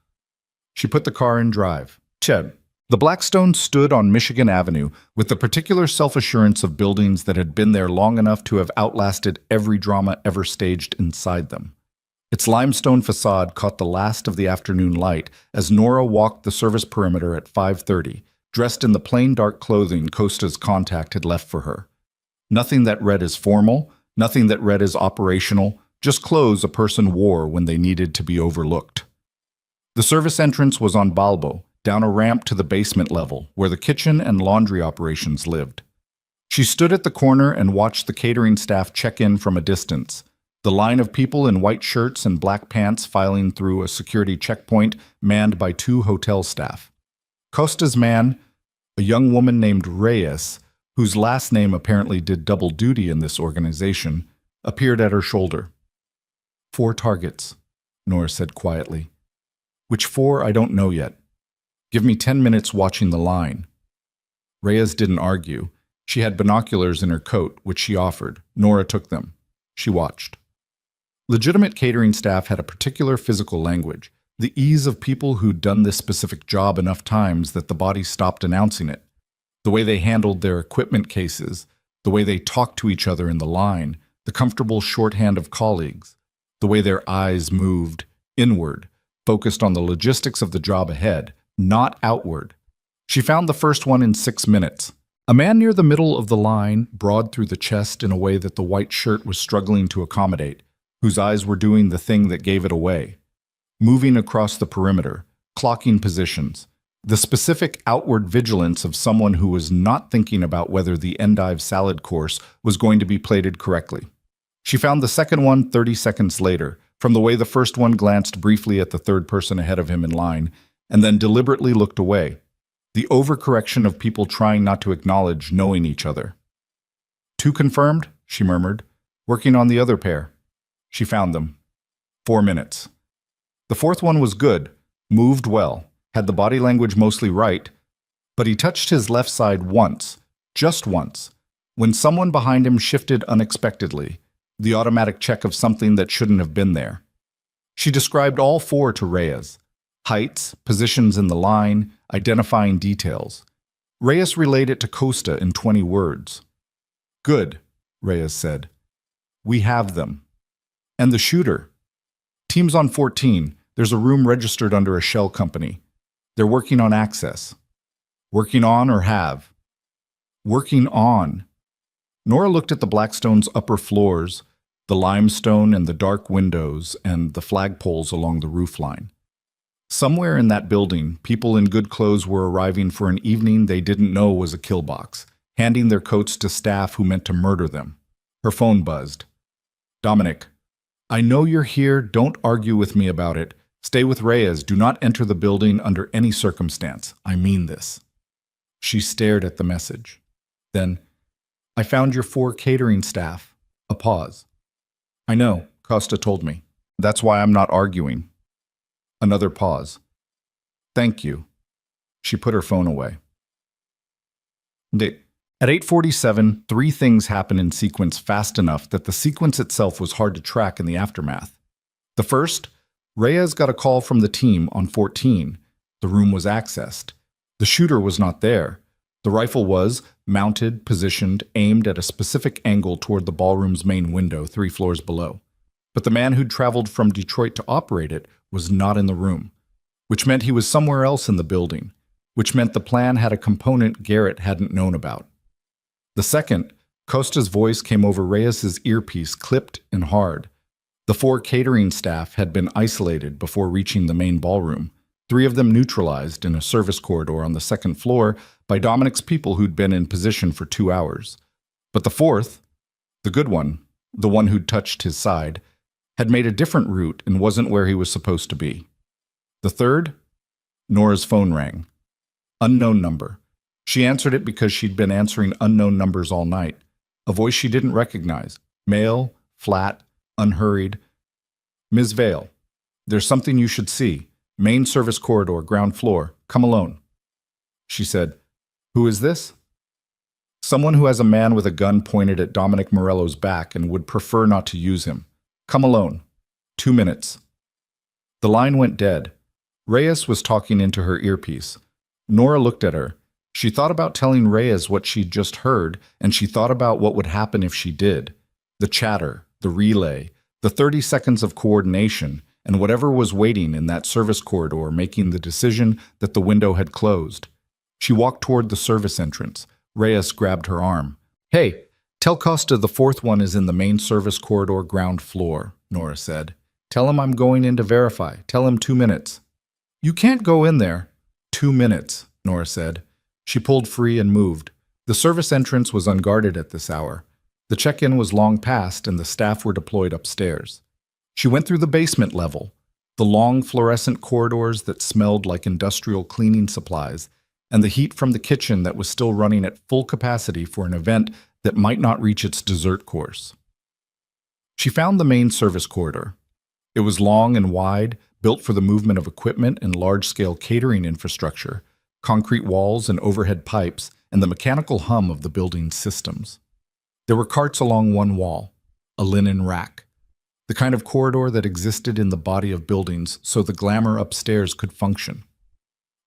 She put the car in drive. Cheb. The Blackstone stood on Michigan Avenue with the particular self-assurance of buildings that had been there long enough to have outlasted every drama ever staged inside them. Its limestone facade caught the last of the afternoon light as Nora walked the service perimeter at 5:30, dressed in the plain dark clothing Costa's contact had left for her. Nothing that read as formal, nothing that read as operational, just clothes a person wore when they needed to be overlooked. The service entrance was on Balbo, down a ramp to the basement level, where the kitchen and laundry operations lived. She stood at the corner and watched the catering staff check in from a distance, the line of people in white shirts and black pants filing through a security checkpoint manned by 2 hotel staff. Costa's man, a young woman named Reyes, whose last name apparently did double duty in this organization, appeared at her shoulder. 4 targets, Noir said quietly. Which 4, I don't know yet. Give me 10 minutes watching the line. Reyes didn't argue. She had binoculars in her coat, which she offered. Nora took them. She watched. Legitimate catering staff had a particular physical language, the ease of people who'd done this specific job enough times that the body stopped announcing it. The way they handled their equipment cases, the way they talked to each other in the line, the comfortable shorthand of colleagues, the way their eyes moved inward, focused on the logistics of the job ahead, not outward. She found the first one in 6 minutes. A man near the middle of the line, broad through the chest in a way that the white shirt was struggling to accommodate, whose eyes were doing the thing that gave it away. Moving across the perimeter, clocking positions, the specific outward vigilance of someone who was not thinking about whether the endive salad course was going to be plated correctly. She found the second one 30 seconds later, from the way the first one glanced briefly at the third person ahead of him in line, and then deliberately looked away. The overcorrection of people trying not to acknowledge knowing each other. 2 confirmed, she murmured, working on the other pair. She found them. 4 minutes. The fourth one was good, moved well, had the body language mostly right, but he touched his left side once, just once, when someone behind him shifted unexpectedly, the automatic check of something that shouldn't have been there. She described all 4 to Reyes. Heights, positions in the line, identifying details. Reyes relayed it to Costa in 20 words. Good, Reyes said. We have them. And the shooter. Team's on 14. There's a room registered under a shell company. They're working on access. Working on or have? Working on. Nora looked at the Blackstone's upper floors, the limestone and the dark windows and the flagpoles along the roofline. Somewhere in that building, people in good clothes were arriving for an evening they didn't know was a kill box, handing their coats to staff who meant to murder them. Her phone buzzed. Dominic, I know you're here. Don't argue with me about it. Stay with Reyes. Do not enter the building under any circumstance. I mean this. She stared at the message. Then, I found your 4 catering staff. A pause. I know, Costa told me. That's why I'm not arguing. Another pause. Thank you. She put her phone away. At 8:47, 3 things happened in sequence fast enough that the sequence itself was hard to track in the aftermath. The first, Reyes got a call from the team on 14. The room was accessed. The shooter was not there. The rifle was mounted, positioned, aimed at a specific angle toward the ballroom's main window 3 floors below. But the man who'd traveled from Detroit to operate it was not in the room, which meant he was somewhere else in the building, which meant the plan had a component Garrett hadn't known about. The second, Costa's voice came over Reyes's earpiece, clipped and hard. The 4 catering staff had been isolated before reaching the main ballroom, 3 of them neutralized in a service corridor on the 2nd floor by Dominic's people who'd been in position for 2 hours. But the 4th, the good one, the one who'd touched his side, had made a different route and wasn't where he was supposed to be. The 3rd, Nora's phone rang. Unknown number. She answered it because she'd been answering unknown numbers all night. A voice she didn't recognize. Male, flat, unhurried. Ms. Vale, there's something you should see. Main service corridor, ground floor. Come alone. She said, Who is this? Someone who has a man with a gun pointed at Dominic Morello's back and would prefer not to use him. Come alone. 2 minutes. The line went dead. Reyes was talking into her earpiece. Nora looked at her. She thought about telling Reyes what she'd just heard, and she thought about what would happen if she did. The chatter, the relay, the 30 seconds of coordination, and whatever was waiting in that service corridor making the decision that the window had closed. She walked toward the service entrance. Reyes grabbed her arm. Hey, tell Costa the 4th one is in the main service corridor ground floor, Nora said. Tell him I'm going in to verify. Tell him 2 minutes. You can't go in there. 2 minutes, Nora said. She pulled free and moved. The service entrance was unguarded at this hour. The check-in was long past and the staff were deployed upstairs. She went through the basement level, the long fluorescent corridors that smelled like industrial cleaning supplies, and the heat from the kitchen that was still running at full capacity for an event that might not reach its dessert course. She found the main service corridor. It was long and wide, built for the movement of equipment and large-scale catering infrastructure, concrete walls and overhead pipes, and the mechanical hum of the building's systems. There were carts along one wall, a linen rack, the kind of corridor that existed in the body of buildings so the glamour upstairs could function.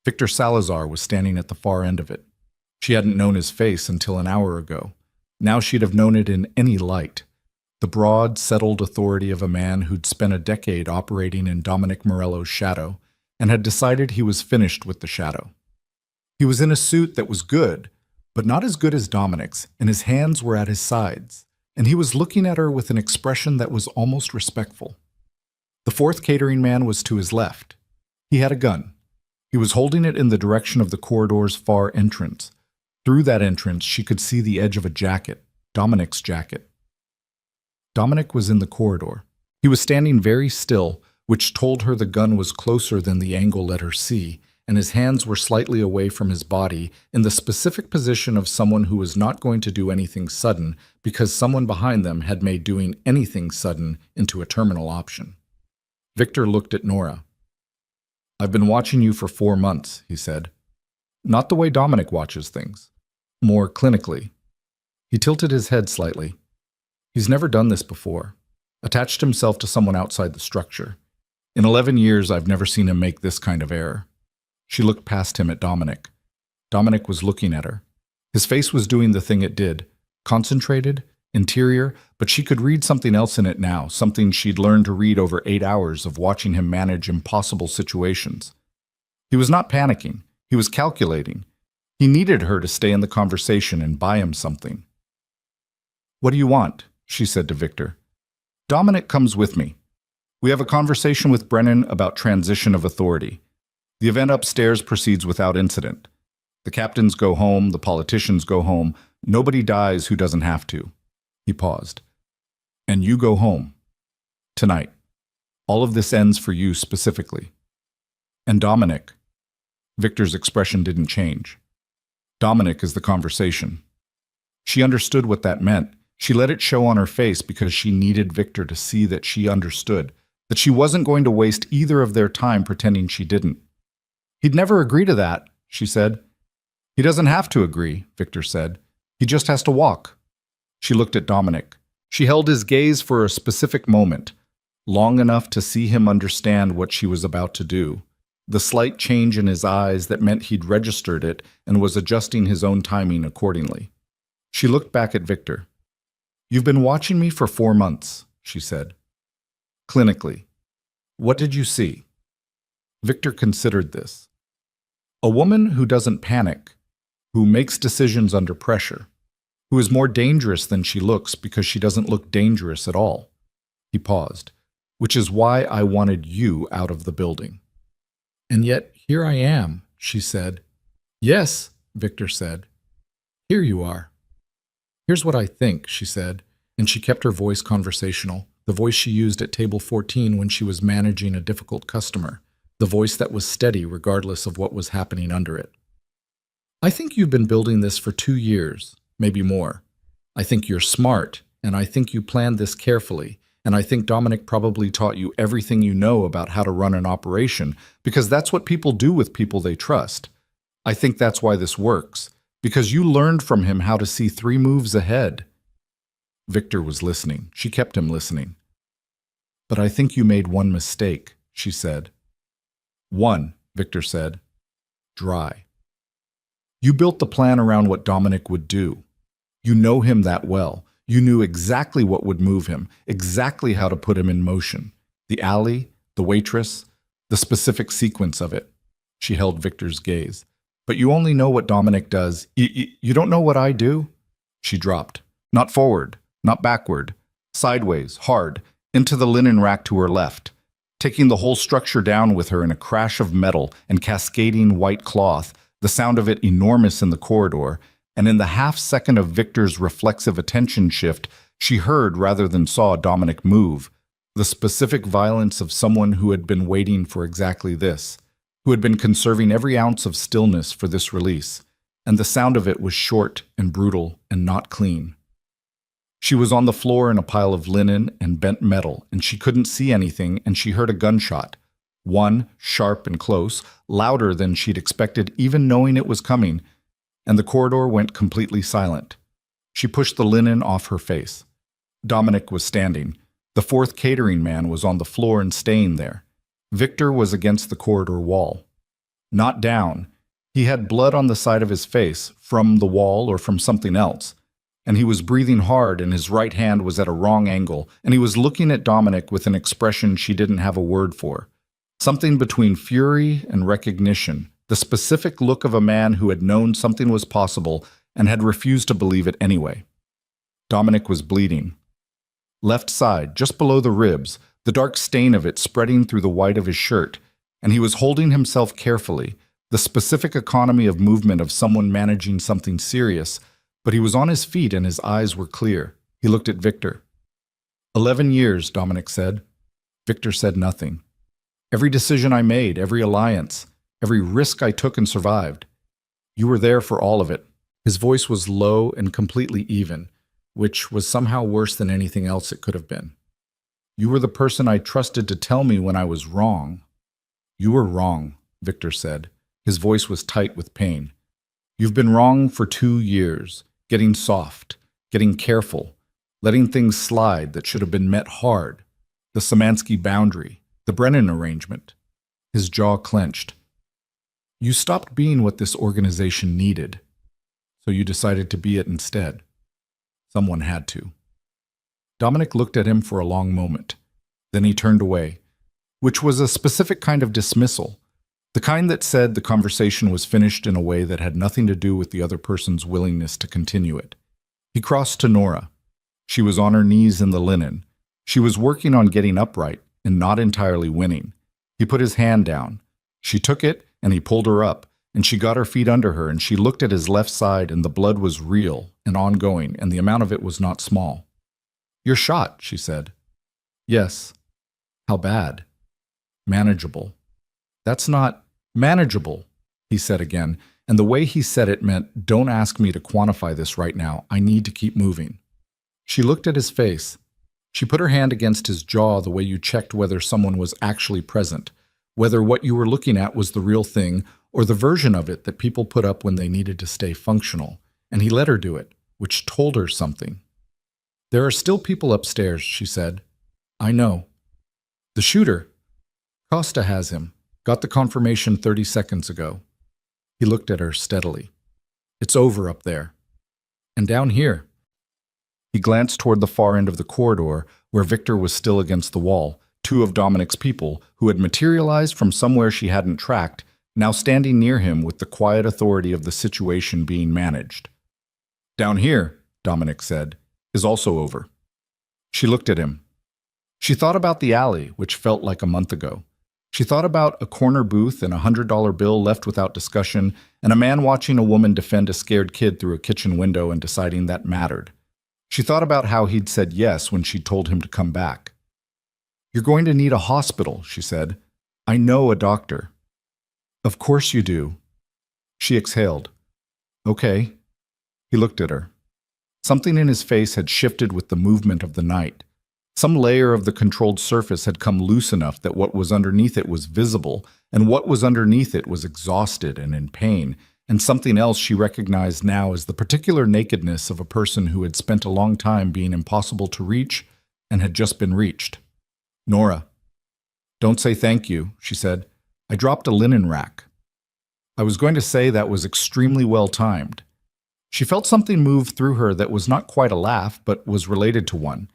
Victor Salazar was standing at the far end of it. She hadn't known his face until an hour ago. Now she'd have known it in any light. The broad, settled authority of a man who'd spent a decade operating in Dominic Morello's shadow and had decided he was finished with the shadow. He was in a suit that was good, but not as good as Dominic's, and his hands were at his sides, and he was looking at her with an expression that was almost respectful. The 4th catering man was to his left. He had a gun. He was holding it in the direction of the corridor's far entrance. Through that entrance, she could see the edge of a jacket, Dominic's jacket. Dominic was in the corridor. He was standing very still, which told her the gun was closer than the angle let her see, and his hands were slightly away from his body in the specific position of someone who was not going to do anything sudden because someone behind them had made doing anything sudden into a terminal option. Victor looked at Nora. I've been watching you for 4 months, he said. Not the way Dominic watches things. More clinically. He tilted his head slightly. He's never done this before. Attached himself to someone outside the structure. In 11 years, I've never seen him make this kind of error. She looked past him at Dominic. Dominic was looking at her. His face was doing the thing it did. Concentrated, interior, but she could read something else in it now, something she'd learned to read over 8 hours of watching him manage impossible situations. He was not panicking. He was calculating. He needed her to stay in the conversation and buy him something. What do you want? She said to Victor. Dominic comes with me. We have a conversation with Brennan about transition of authority. The event upstairs proceeds without incident. The captains go home, the politicians go home. Nobody dies who doesn't have to. He paused. And you go home. Tonight. All of this ends for you specifically. And Dominic. Victor's expression didn't change. Dominic is the conversation. She understood what that meant. She let it show on her face because she needed Victor to see that she understood, that she wasn't going to waste either of their time pretending she didn't. He'd never agree to that, she said. He doesn't have to agree, Victor said. He just has to walk. She looked at Dominic. She held his gaze for a specific moment, long enough to see him understand what she was about to do. The slight change in his eyes that meant he'd registered it and was adjusting his own timing accordingly. She looked back at Victor. You've been watching me for 4 months, she said. Clinically. What did you see? Victor considered this. A woman who doesn't panic, who makes decisions under pressure, who is more dangerous than she looks because she doesn't look dangerous at all. He paused. Which is why I wanted you out of the building. And yet, here I am, she said. Yes, Victor said. Here you are. Here's what I think, she said, and she kept her voice conversational, the voice she used at table 14 when she was managing a difficult customer, the voice that was steady regardless of what was happening under it. I think you've been building this for 2 years, maybe more. I think you're smart, and I think you planned this carefully. And I think Dominic probably taught you everything you know about how to run an operation, because that's what people do with people they trust. I think that's why this works, because you learned from him how to see 3 moves ahead. Victor was listening. She kept him listening. But I think you made one mistake, she said. One, Victor said. Dry. You built the plan around what Dominic would do. You know him that well. You knew exactly what would move him, exactly how to put him in motion. The alley, the waitress, the specific sequence of it. She held Victor's gaze. But you only know what Dominic does. You don't know what I do? She dropped. Not forward, not backward. Sideways, hard, into the linen rack to her left, taking the whole structure down with her in a crash of metal and cascading white cloth, the sound of it enormous in the corridor. And in the half-second of Victor's reflexive attention shift, she heard rather than saw Dominic move, the specific violence of someone who had been waiting for exactly this, who had been conserving every ounce of stillness for this release, and the sound of it was short and brutal and not clean. She was on the floor in a pile of linen and bent metal, and she couldn't see anything, and she heard a gunshot. One, sharp and close, louder than she'd expected even knowing it was coming, and the corridor went completely silent. She pushed the linen off her face. Dominic was standing. The 4th catering man was on the floor and staying there. Victor was against the corridor wall. Not down. He had blood on the side of his face, from the wall or from something else. And he was breathing hard and his right hand was at a wrong angle, and he was looking at Dominic with an expression she didn't have a word for. Something between fury and recognition. The specific look of a man who had known something was possible and had refused to believe it anyway. Dominic was bleeding. Left side, just below the ribs, the dark stain of it spreading through the white of his shirt, and he was holding himself carefully, the specific economy of movement of someone managing something serious, but he was on his feet and his eyes were clear. He looked at Victor. 11 years, Dominic said. Victor said nothing. Every decision I made, every alliance, every risk I took and survived. You were there for all of it. His voice was low and completely even, which was somehow worse than anything else it could have been. You were the person I trusted to tell me when I was wrong. You were wrong, Victor said. His voice was tight with pain. You've been wrong for 2 years, getting soft, getting careful, letting things slide that should have been met hard. The Szymanski boundary, the Brennan arrangement. His jaw clenched. You stopped being what this organization needed, so you decided to be it instead. Someone had to. Dominic looked at him for a long moment. Then he turned away, which was a specific kind of dismissal, the kind that said the conversation was finished in a way that had nothing to do with the other person's willingness to continue it. He crossed to Nora. She was on her knees in the linen. She was working on getting upright and not entirely winning. He put his hand down. She took it and he pulled her up, and she got her feet under her, and she looked at his left side, and the blood was real and ongoing, and the amount of it was not small. "You're shot," she said. "Yes." "How bad?" "Manageable." "That's not manageable," he said again, and the way he said it meant, "Don't ask me to quantify this right now. I need to keep moving." She looked at his face. She put her hand against his jaw the way you checked whether someone was actually present, whether what you were looking at was the real thing or the version of it that people put up when they needed to stay functional, and he let her do it, which told her something. "There are still people upstairs," she said. "I know." "The shooter. Costa has him. Got the confirmation 30 seconds ago." He looked at her steadily. "It's over up there. And down here." He glanced toward the far end of the corridor, where Victor was still against the wall, two of Dominic's people, who had materialized from somewhere she hadn't tracked, now standing near him with the quiet authority of the situation being managed. "Down here," Dominic said, "is also over." She looked at him. She thought about the alley, which felt like a month ago. She thought about a corner booth and a $100 bill left without discussion, and a man watching a woman defend a scared kid through a kitchen window and deciding that mattered. She thought about how he'd said yes when she told him to come back. "You're going to need a hospital," she said. "I know a doctor." "Of course you do." She exhaled. "Okay." He looked at her. Something in his face had shifted with the movement of the night. Some layer of the controlled surface had come loose enough that what was underneath it was visible, and what was underneath it was exhausted and in pain, and something else she recognized now as the particular nakedness of a person who had spent a long time being impossible to reach and had just been reached. "Nora." "Don't say thank you," she said. "I dropped a linen rack." I was going to say that was extremely well timed. She felt something move through her that was not quite a laugh, but was related to one.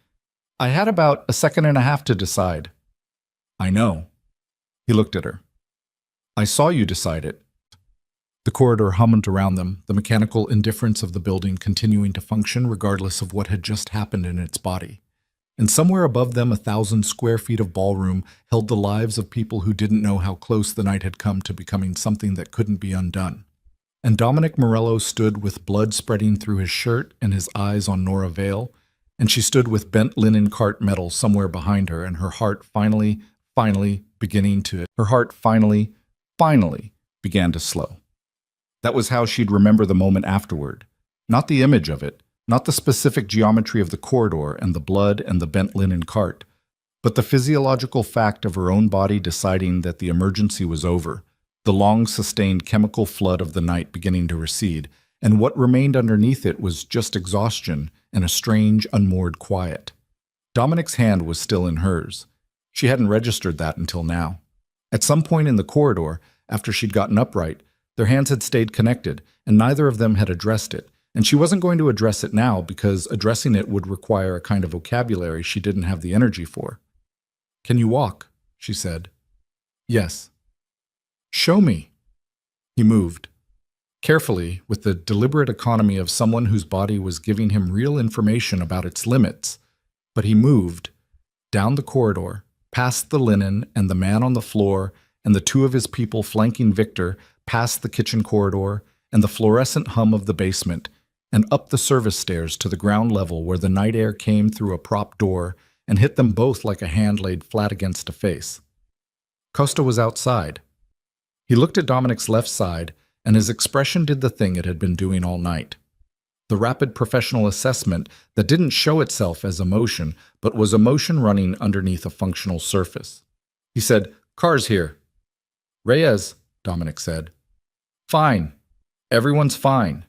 "I had about a second and a half to decide." "I know." He looked at her. "I saw you decide it." The corridor hummed around them, the mechanical indifference of the building continuing to function regardless of what had just happened in its body. And somewhere above them 1,000 square feet of ballroom held the lives of people who didn't know how close the night had come to becoming something that couldn't be undone. And Dominic Morello stood with blood spreading through his shirt and his eyes on Nora Vale, and she stood with bent linen cart metal somewhere behind her, and her heart finally began to slow. That was how she'd remember the moment afterward. Not the image of it, not the specific geometry of the corridor and the blood and the bent linen cart, but the physiological fact of her own body deciding that the emergency was over, the long-sustained chemical flood of the night beginning to recede, and what remained underneath it was just exhaustion and a strange, unmoored quiet. Dominic's hand was still in hers. She hadn't registered that until now. At some point in the corridor, after she'd gotten upright, their hands had stayed connected, and neither of them had addressed it, and she wasn't going to address it now because addressing it would require a kind of vocabulary she didn't have the energy for. "Can you walk?" she said. "Yes." "Show me." He moved. Carefully, with the deliberate economy of someone whose body was giving him real information about its limits, but he moved, down the corridor, past the linen and the man on the floor and the two of his people flanking Victor, past the kitchen corridor and the fluorescent hum of the basement, and up the service stairs to the ground level where the night air came through a prop door and hit them both like a hand laid flat against a face. Costa was outside. He looked at Dominic's left side, and his expression did the thing it had been doing all night. The rapid professional assessment that didn't show itself as emotion, but was emotion running underneath a functional surface. He said, "Car's here." "Reyes," Dominic said. "Fine. Everyone's fine."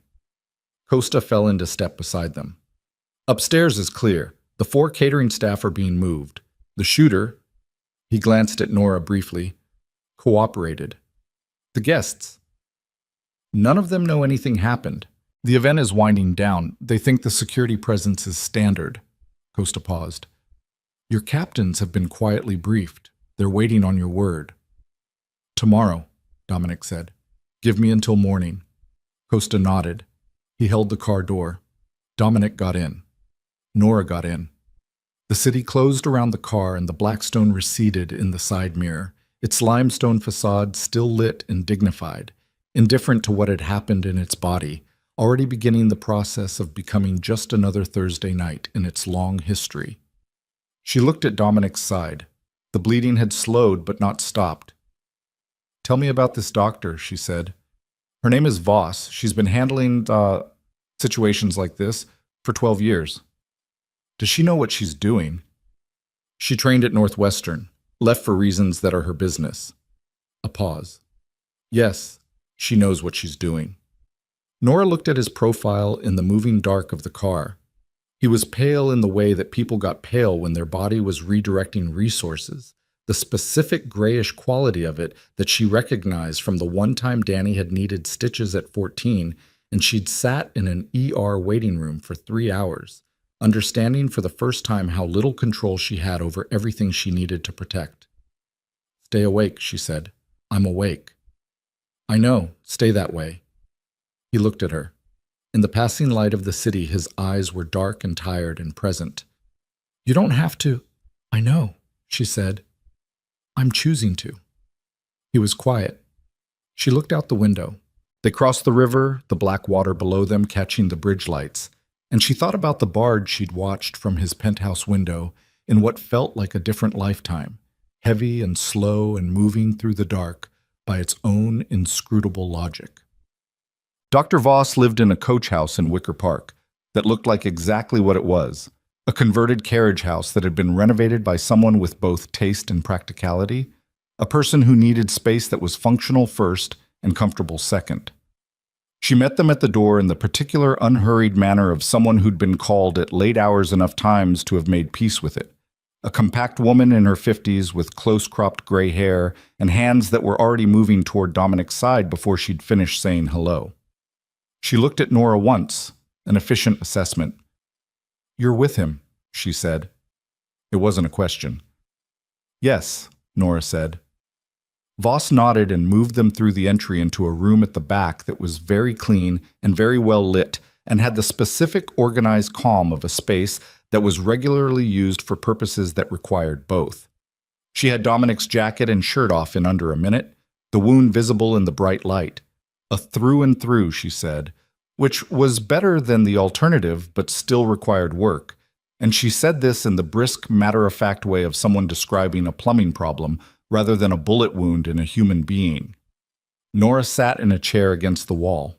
Costa fell into step beside them. "Upstairs is clear. The 4 catering staff are being moved. The shooter," he glanced at Nora briefly, "cooperated. The guests. None of them know anything happened. The event is winding down. They think the security presence is standard." Costa paused. "Your captains have been quietly briefed. They're waiting on your word." "Tomorrow," Dominic said. "Give me until morning." Costa nodded. He held the car door. Dominic got in. Nora got in. The city closed around the car and the Blackstone receded in the side mirror, its limestone facade still lit and dignified, indifferent to what had happened in its body, already beginning the process of becoming just another Thursday night in its long history. She looked at Dominic's side. The bleeding had slowed but not stopped. "Tell me about this doctor," she said. "Her name is Voss. She's been handling situations like this for 12 years. Does she know what she's doing?" "She trained at Northwestern, left for reasons that are her business." A pause. "Yes, she knows what she's doing." Nora looked at his profile in the moving dark of the car. He was pale in the way that people got pale when their body was redirecting resources, the specific grayish quality of it that she recognized from the one time Danny had needed stitches at 14 and she'd sat in an ER waiting room for 3 hours, understanding for the first time how little control she had over everything she needed to protect. "Stay awake," she said. "I'm awake." "I know. Stay that way." He looked at her. In the passing light of the city, his eyes were dark and tired and present. "You don't have to." "I know," she said. "I'm choosing to." He was quiet. She looked out the window. They crossed the river, the black water below them catching the bridge lights, and she thought about the barge she'd watched from his penthouse window in what felt like a different lifetime, heavy and slow and moving through the dark by its own inscrutable logic. Dr. Voss lived in a coach house in Wicker Park that looked like exactly what it was, a converted carriage house that had been renovated by someone with both taste and practicality, a person who needed space that was functional first and comfortable second. She met them at the door in the particular unhurried manner of someone who'd been called at late hours enough times to have made peace with it. A compact woman in her 50s with close-cropped gray hair and hands that were already moving toward Dominic's side before she'd finished saying hello. She looked at Nora once, an efficient assessment. "You're with him," she said. It wasn't a question. "Yes," Nora said. Voss nodded and moved them through the entry into a room at the back that was very clean and very well lit and had the specific organized calm of a space that was regularly used for purposes that required both. She had Dominic's jacket and shirt off in under a minute, the wound visible in the bright light. A through and through, she said, which was better than the alternative but still required work, and she said this in the brisk, matter-of-fact way of someone describing a plumbing problem rather than a bullet wound in a human being. Nora sat in a chair against the wall.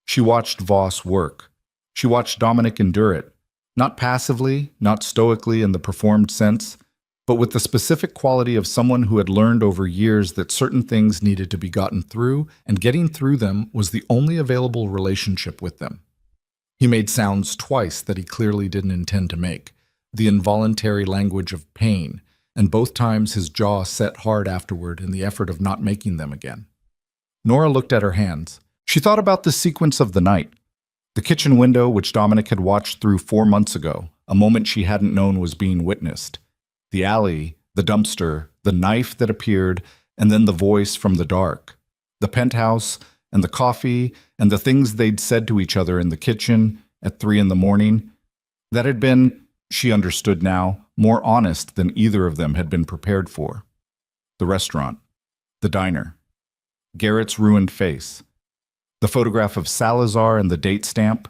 She watched Voss work. She watched Dominic endure it, not passively, not stoically in the performed sense, but with the specific quality of someone who had learned over years that certain things needed to be gotten through, and getting through them was the only available relationship with them. He made sounds twice that he clearly didn't intend to make, the involuntary language of pain, and both times his jaw set hard afterward in the effort of not making them again. Nora looked at her hands. She thought about the sequence of the night. The kitchen window, which Dominic had watched through 4 months ago, a moment she hadn't known was being witnessed. The alley, the dumpster, the knife that appeared, and then the voice from the dark. The penthouse, and the coffee, and the things they'd said to each other in the kitchen at 3 a.m. that had been, she understood now, more honest than either of them had been prepared for. The restaurant. The diner. Garrett's ruined face. The photograph of Salazar and the date stamp.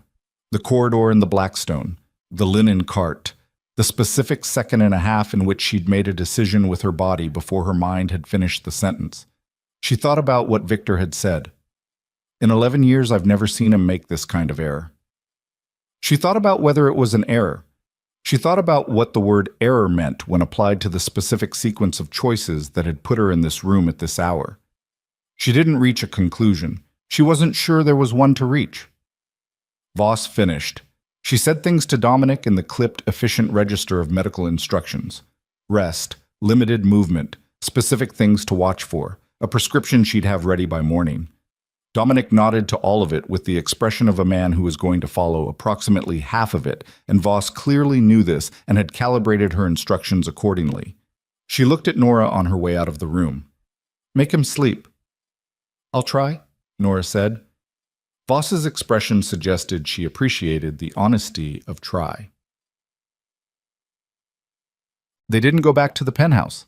The corridor in the Blackstone. The linen cart. The specific second and a half in which she'd made a decision with her body before her mind had finished the sentence. She thought about what Victor had said. In 11 years, I've never seen him make this kind of error. She thought about whether it was an error. She thought about what the word error meant when applied to the specific sequence of choices that had put her in this room at this hour. She didn't reach a conclusion. She wasn't sure there was one to reach. Voss finished. She said things to Dominic in the clipped, efficient register of medical instructions. Rest, limited movement, specific things to watch for, a prescription she'd have ready by morning. Dominic nodded to all of it with the expression of a man who was going to follow approximately half of it, and Voss clearly knew this and had calibrated her instructions accordingly. She looked at Nora on her way out of the room. "Make him sleep." "I'll try," Nora said. Voss's expression suggested she appreciated the honesty of try. They didn't go back to the penthouse.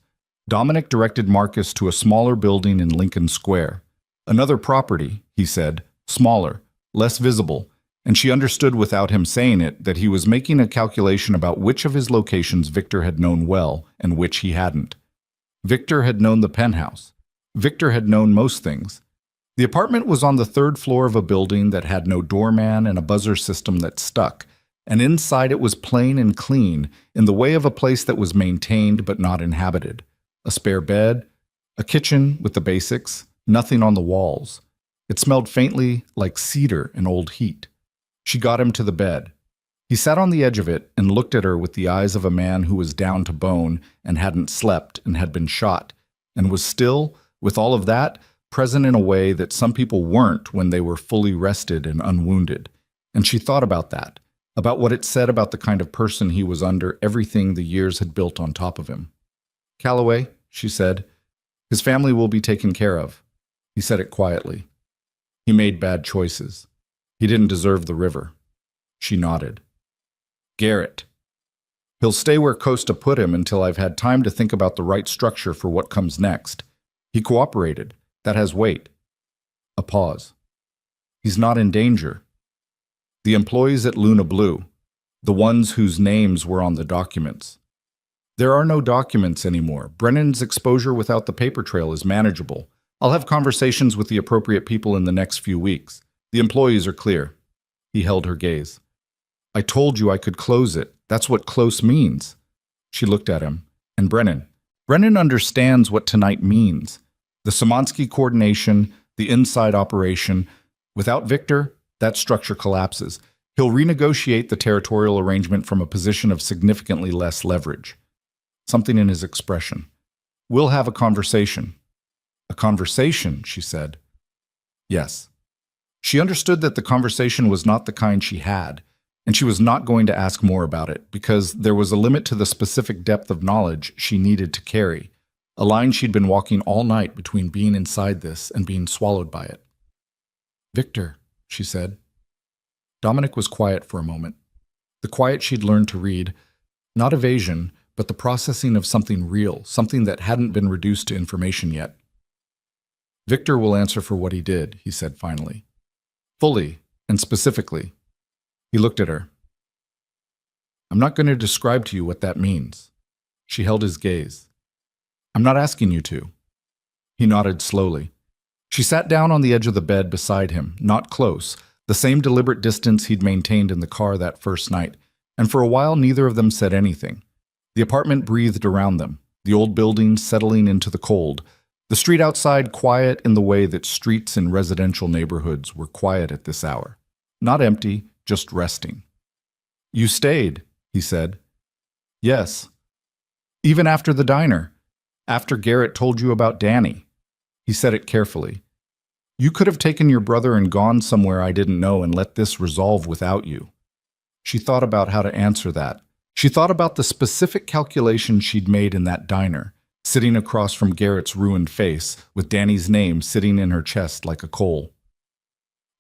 Dominic directed Marcus to a smaller building in Lincoln Square. Another property, he said, smaller, less visible, and she understood without him saying it that he was making a calculation about which of his locations Victor had known well and which he hadn't. Victor had known the penthouse. Victor had known most things. The apartment was on the third floor of a building that had no doorman and a buzzer system that stuck, and inside it was plain and clean, in the way of a place that was maintained but not inhabited. A spare bed, a kitchen with the basics, nothing on the walls. It smelled faintly like cedar and old heat. She got him to the bed. He sat on the edge of it and looked at her with the eyes of a man who was down to bone and hadn't slept and had been shot, and was still, with all of that, present in a way that some people weren't when they were fully rested and unwounded. And she thought about that, about what it said about the kind of person he was under everything the years had built on top of him. "Calloway," she said, "his family will be taken care of." He said it quietly. He made bad choices. He didn't deserve the river. She nodded. "Garrett. He'll stay where Costa put him until I've had time to think about the right structure for what comes next. He cooperated. That has weight." A pause. "He's not in danger." The employees at Luna Blue, the ones whose names were on the documents. "There are no documents anymore. Brennan's exposure without the paper trail is manageable. I'll have conversations with the appropriate people in the next few weeks. The employees are clear." He held her gaze. "I told you I could close it. That's what close means." She looked at him. "And Brennan. Brennan understands what tonight means. The Szymanski coordination, the inside operation. Without Victor, that structure collapses. He'll renegotiate the territorial arrangement from a position of significantly less leverage." Something in his expression. "We'll have a conversation." "A conversation," she said. "Yes." She understood that the conversation was not the kind she had, and she was not going to ask more about it, because there was a limit to the specific depth of knowledge she needed to carry, a line she'd been walking all night between being inside this and being swallowed by it. "Victor," she said. Dominic was quiet for a moment. The quiet she'd learned to read, not evasion, but the processing of something real, something that hadn't been reduced to information yet. "Victor will answer for what he did," he said finally. "Fully and specifically." He looked at her. "I'm not going to describe to you what that means." She held his gaze. "I'm not asking you to." He nodded slowly. She sat down on the edge of the bed beside him, not close, the same deliberate distance he'd maintained in the car that first night, and for a while neither of them said anything. The apartment breathed around them, the old building settling into the cold, the street outside quiet in the way that streets in residential neighborhoods were quiet at this hour. Not empty, just resting. "You stayed," he said. "Yes. Even after the diner. After Garrett told you about Danny." He said it carefully. "You could have taken your brother and gone somewhere I didn't know and let this resolve without you." She thought about how to answer that. She thought about the specific calculation she'd made in that diner, sitting across from Garrett's ruined face, with Danny's name sitting in her chest like a coal.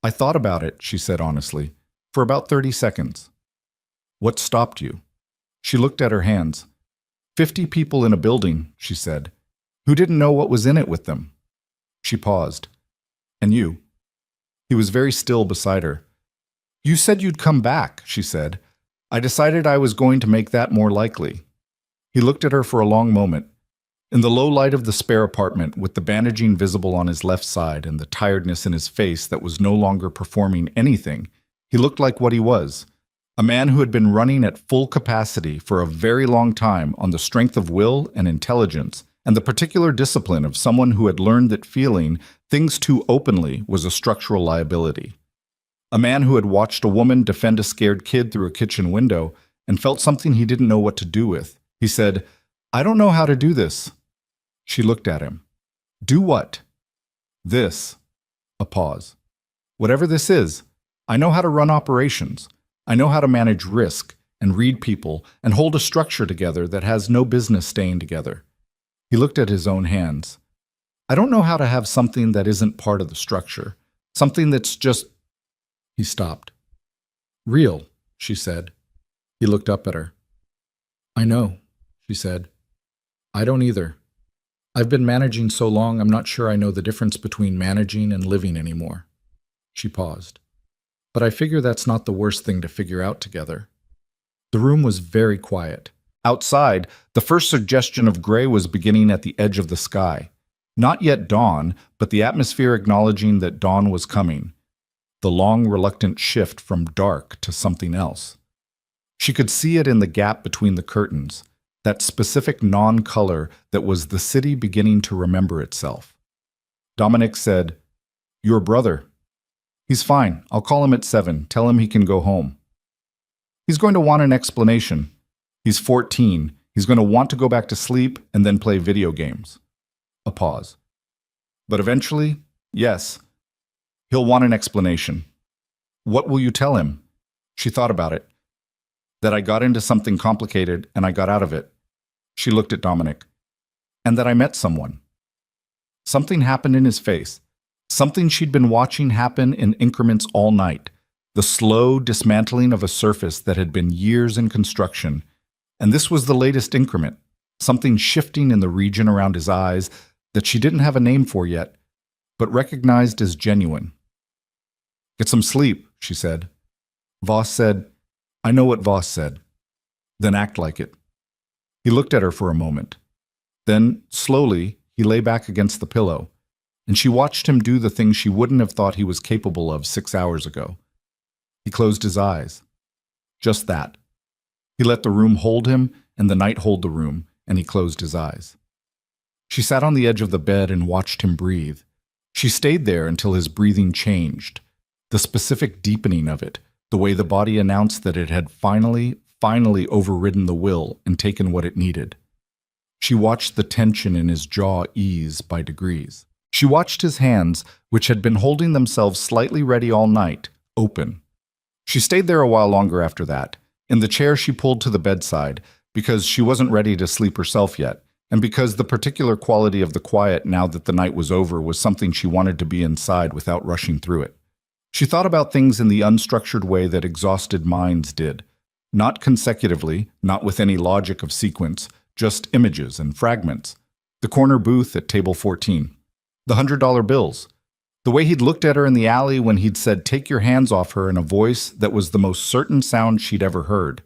"I thought about it," she said honestly, "for about 30 seconds. What stopped you?" She looked at her hands. 50 people in a building," she said. "Who didn't know what was in it with them?" She paused. "And you?" He was very still beside her. "You said you'd come back," she said. "I decided I was going to make that more likely." He looked at her for a long moment. In the low light of the spare apartment, with the bandaging visible on his left side and the tiredness in his face that was no longer performing anything, he looked like what he was, a man who had been running at full capacity for a very long time on the strength of will and intelligence, and the particular discipline of someone who had learned that feeling things too openly was a structural liability. A man who had watched a woman defend a scared kid through a kitchen window and felt something he didn't know what to do with. He said, "I don't know how to do this." She looked at him. "Do what?" "This." A pause. "Whatever this is, I know how to run operations. I know how to manage risk and read people and hold a structure together that has no business staying together." He looked at his own hands. "I don't know how to have something that isn't part of the structure, something that's just—" He stopped. "Real," she said. He looked up at her. "I know," she said. I don't either. I've been managing so long I'm not sure I know the difference between managing and living anymore. She paused. But I figure that's not the worst thing to figure out together. The room was very quiet. Outside, the first suggestion of gray was beginning at the edge of the sky. Not yet dawn, but the atmosphere acknowledging that dawn was coming. The long, reluctant shift from dark to something else. She could see it in the gap between the curtains, that specific non-color that was the city beginning to remember itself. Dominic said, "Your brother. He's fine. I'll call him at 7. Tell him he can go home." He's going to want an explanation. He's 14. He's going to want to go back to sleep and then play video games. A pause. But eventually, yes, he'll want an explanation. What will you tell him? She thought about it. That I got into something complicated and I got out of it. She looked at Dominic. And that I met someone. Something happened in his face. Something she'd been watching happen in increments all night. The slow dismantling of a surface that had been years in construction. And this was the latest increment. Something shifting in the region around his eyes that she didn't have a name for yet, but recognized as genuine. Get some sleep, she said. Voss said, I know what Voss said. Then act like it. He looked at her for a moment. Then, slowly, he lay back against the pillow, and she watched him do the thing she wouldn't have thought he was capable of 6 hours ago. He closed his eyes. Just that. He let the room hold him, and the night hold the room, and he closed his eyes. She sat on the edge of the bed and watched him breathe. She stayed there until his breathing changed, the specific deepening of it, the way the body announced that it had finally overridden the will and taken what it needed. She watched the tension in his jaw ease by degrees. She watched his hands, which had been holding themselves slightly ready all night, open. She stayed there a while longer after that, in the chair she pulled to the bedside, because she wasn't ready to sleep herself yet, and because the particular quality of the quiet now that the night was over was something she wanted to be inside without rushing through it. She thought about things in the unstructured way that exhausted minds did. Not consecutively, not with any logic of sequence, just images and fragments. The corner booth at table 14. The $100 bills. The way he'd looked at her in the alley when he'd said, "Take your hands off her," in a voice that was the most certain sound she'd ever heard.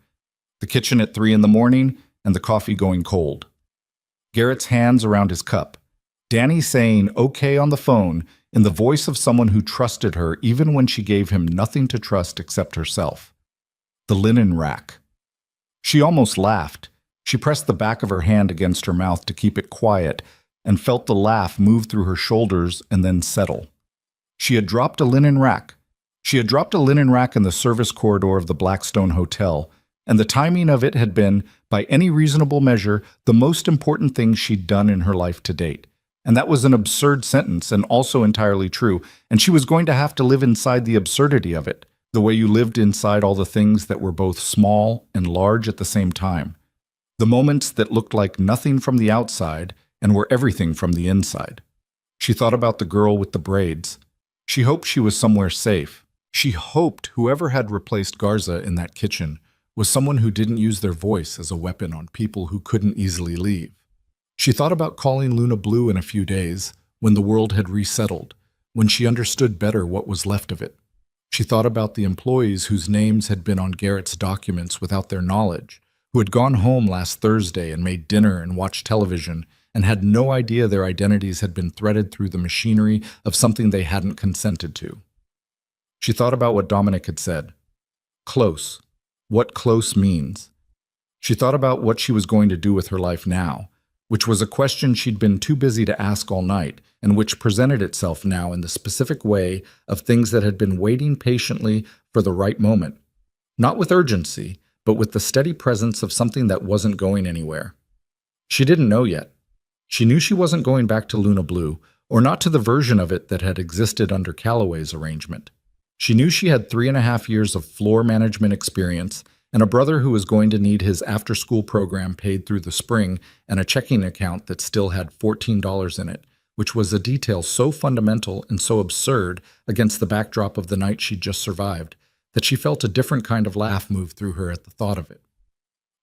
The kitchen at 3 in the morning and the coffee going cold. Garrett's hands around his cup. Danny saying okay on the phone in the voice of someone who trusted her even when she gave him nothing to trust except herself. The linen rack. She almost laughed. She pressed the back of her hand against her mouth to keep it quiet and felt the laugh move through her shoulders and then settle. She had dropped a linen rack. She had dropped a linen rack in the service corridor of the Blackstone Hotel, and the timing of it had been, by any reasonable measure, the most important thing she'd done in her life to date. And that was an absurd sentence and also entirely true, and she was going to have to live inside the absurdity of it, the way you lived inside all the things that were both small and large at the same time. The moments that looked like nothing from the outside and were everything from the inside. She thought about the girl with the braids. She hoped she was somewhere safe. She hoped whoever had replaced Garza in that kitchen was someone who didn't use their voice as a weapon on people who couldn't easily leave. She thought about calling Luna Blue in a few days, when the world had resettled, when she understood better what was left of it. She thought about the employees whose names had been on Garrett's documents without their knowledge, who had gone home last Thursday and made dinner and watched television, and had no idea their identities had been threaded through the machinery of something they hadn't consented to. She thought about what Dominic had said. Close. What close means. She thought about what she was going to do with her life now, which was a question she'd been too busy to ask all night, and which presented itself now in the specific way of things that had been waiting patiently for the right moment. Not with urgency, but with the steady presence of something that wasn't going anywhere. She didn't know yet. She knew she wasn't going back to Luna Blue, or not to the version of it that had existed under Calloway's arrangement. She knew she had 3.5 years of floor management experience and a brother who was going to need his after-school program paid through the spring and a checking account that still had $14 in it, which was a detail so fundamental and so absurd against the backdrop of the night she'd just survived that she felt a different kind of laugh move through her at the thought of it.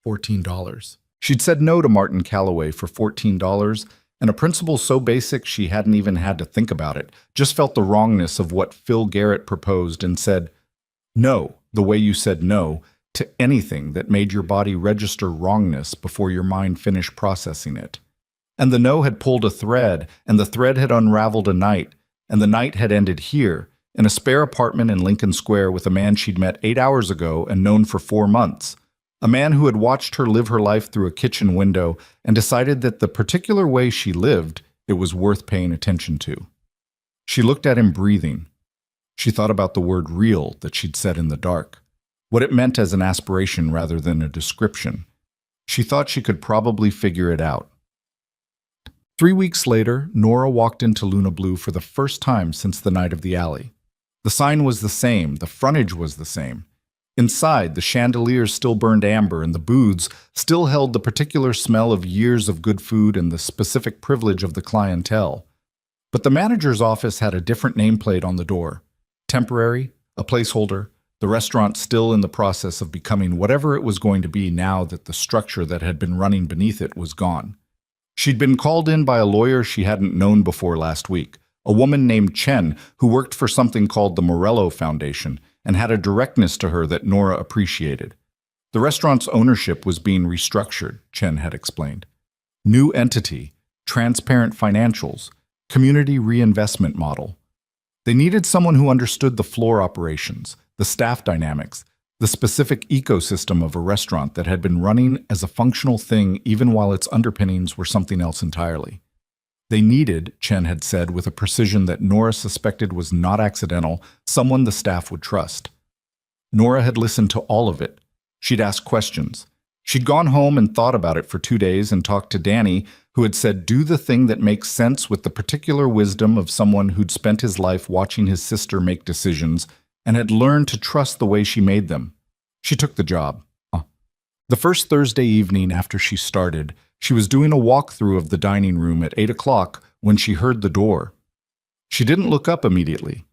$14. She'd said no to Martin Calloway for $14, and a principle so basic she hadn't even had to think about it, just felt the wrongness of what Phil Garrett proposed and said, no, the way you said no to anything that made your body register wrongness before your mind finished processing it. And the no had pulled a thread, and the thread had unraveled a night, and the night had ended here, in a spare apartment in Lincoln Square with a man she'd met 8 hours ago and known for 4 months. A man who had watched her live her life through a kitchen window and decided that the particular way she lived, it was worth paying attention to. She looked at him breathing. She thought about the word real that she'd said in the dark, what it meant as an aspiration rather than a description. She thought she could probably figure it out. 3 weeks later, Nora walked into Luna Blue for the first time since the night of the alley. The sign was the same, the frontage was the same. Inside, the chandeliers still burned amber and the booths still held the particular smell of years of good food and the specific privilege of the clientele. But the manager's office had a different nameplate on the door. Temporary, a placeholder, the restaurant still in the process of becoming whatever it was going to be now that the structure that had been running beneath it was gone. She'd been called in by a lawyer she hadn't known before last week, a woman named Chen who worked for something called the Morello Foundation and had a directness to her that Nora appreciated. The restaurant's ownership was being restructured, Chen had explained. New entity, transparent financials, community reinvestment model. They needed someone who understood the floor operations, the staff dynamics, the specific ecosystem of a restaurant that had been running as a functional thing even while its underpinnings were something else entirely. They needed, Chen had said with a precision that Nora suspected was not accidental, someone the staff would trust. Nora had listened to all of it. She'd asked questions. She'd gone home and thought about it for 2 days and talked to Danny, who had said do the thing that makes sense with the particular wisdom of someone who'd spent his life watching his sister make decisions and had learned to trust the way she made them. She took the job. The first Thursday evening after she started, she was doing a walkthrough of the dining room at 8 o'clock when she heard the door. She didn't look up immediately.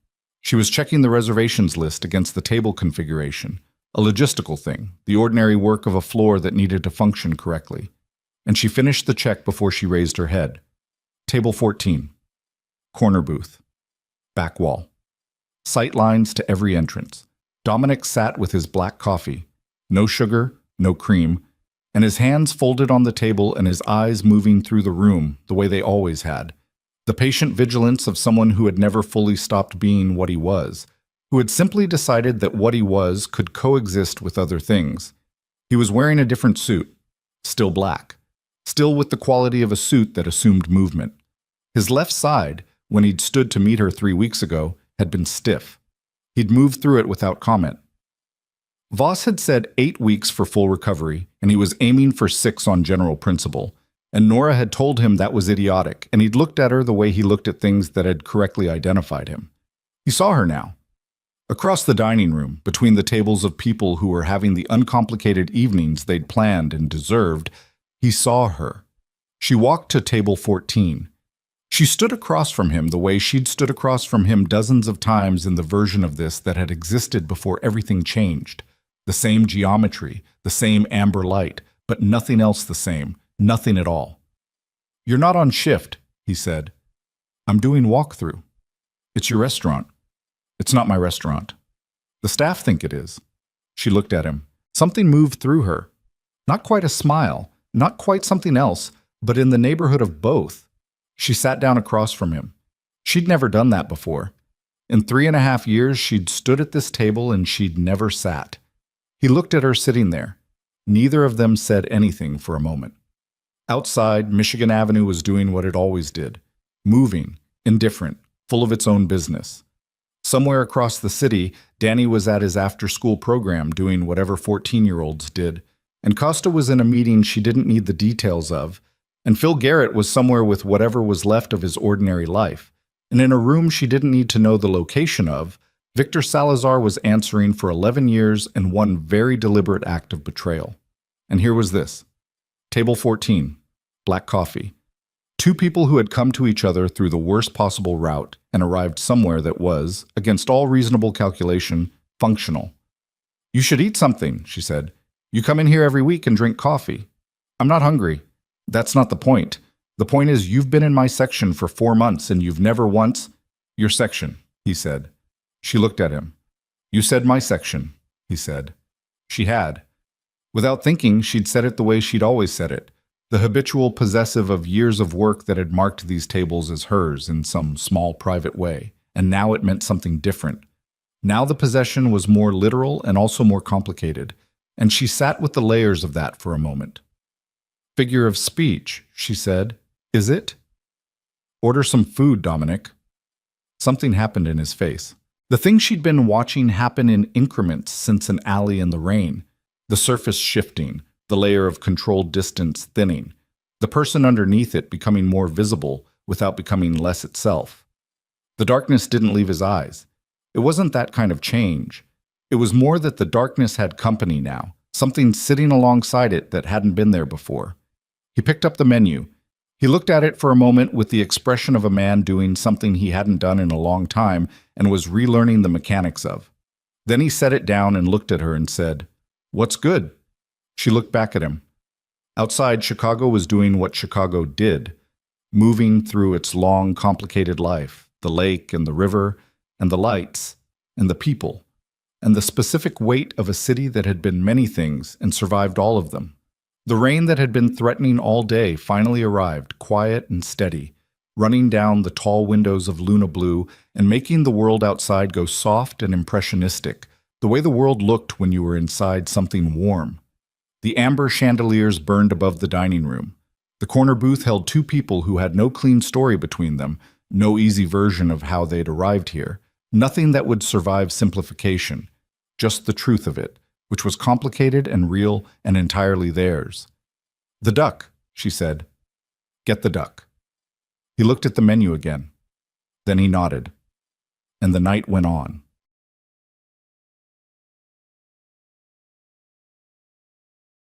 She was checking the reservations list against the table configuration, a logistical thing, the ordinary work of a floor that needed to function correctly. And she finished the check before she raised her head. Table 14. Corner booth. Back wall. Sight lines to every entrance. Dominic sat with his black coffee. No sugar, no cream, and his hands folded on the table and his eyes moving through the room the way they always had. The patient vigilance of someone who had never fully stopped being what he was, who had simply decided that what he was could coexist with other things. He was wearing a different suit, still black, still with the quality of a suit that assumed movement. His left side, when he'd stood to meet her 3 weeks ago, had been stiff. He'd moved through it without comment. Voss had said 8 weeks for full recovery, and he was aiming for 6 on general principle, and Nora had told him that was idiotic, and he'd looked at her the way he looked at things that had correctly identified him. He saw her now. Across the dining room, between the tables of people who were having the uncomplicated evenings they'd planned and deserved, he saw her. She walked to table 14. She stood across from him the way she'd stood across from him dozens of times in the version of this that had existed before everything changed. The same geometry, the same amber light, but nothing else the same, nothing at all. "You're not on shift," he said. "I'm doing walkthrough. It's your restaurant." "It's not my restaurant." "The staff think it is." She looked at him. Something moved through her. Not quite a smile, not quite something else, but in the neighborhood of both. She sat down across from him. She'd never done that before. In 3.5 years, she'd stood at this table and she'd never sat. He looked at her sitting there. Neither of them said anything for a moment. Outside, Michigan Avenue was doing what it always did, moving, indifferent, full of its own business. Somewhere across the city, Danny was at his after-school program doing whatever 14-year-olds did, and Costa was in a meeting she didn't need the details of, and Phil Garrett was somewhere with whatever was left of his ordinary life, and in a room she didn't need to know the location of, Victor Salazar was answering for 11 years and one very deliberate act of betrayal. And here was this. Table 14. Black coffee. 2 people who had come to each other through the worst possible route and arrived somewhere that was, against all reasonable calculation, functional. "You should eat something," she said. "You come in here every week and drink coffee." I'm not hungry. That's not the point. The point is you've been in my section for 4 months and you've never once— Your section, he said. She looked at him. You said my section, he said. She had. Without thinking, she'd said it the way she'd always said it, the habitual possessive of years of work that had marked these tables as hers in some small private way, and now it meant something different. Now the possession was more literal and also more complicated, and she sat with the layers of that for a moment. Figure of speech, she said. Is it? Order some food, Dominic. Something happened in his face. The thing she'd been watching happen in increments since an alley in the rain. The surface shifting, the layer of controlled distance thinning, the person underneath it becoming more visible without becoming less itself. The darkness didn't leave his eyes. It wasn't that kind of change. It was more that the darkness had company now, something sitting alongside it that hadn't been there before. He picked up the menu. He looked at it for a moment with the expression of a man doing something he hadn't done in a long time and was relearning the mechanics of. Then he set it down and looked at her and said, "What's good?" She looked back at him. Outside, Chicago was doing what Chicago did, moving through its long, complicated life, the lake and the river and the lights and the people, and the specific weight of a city that had been many things and survived all of them. The rain that had been threatening all day finally arrived, quiet and steady, running down the tall windows of Luna Blue and making the world outside go soft and impressionistic, the way the world looked when you were inside something warm. The amber chandeliers burned above the dining room. The corner booth held two people who had no clean story between them, no easy version of how they'd arrived here, nothing that would survive simplification, just the truth of it, which was complicated and real and entirely theirs. "The duck," she said. "Get the duck." He looked at the menu again. Then he nodded. And the night went on.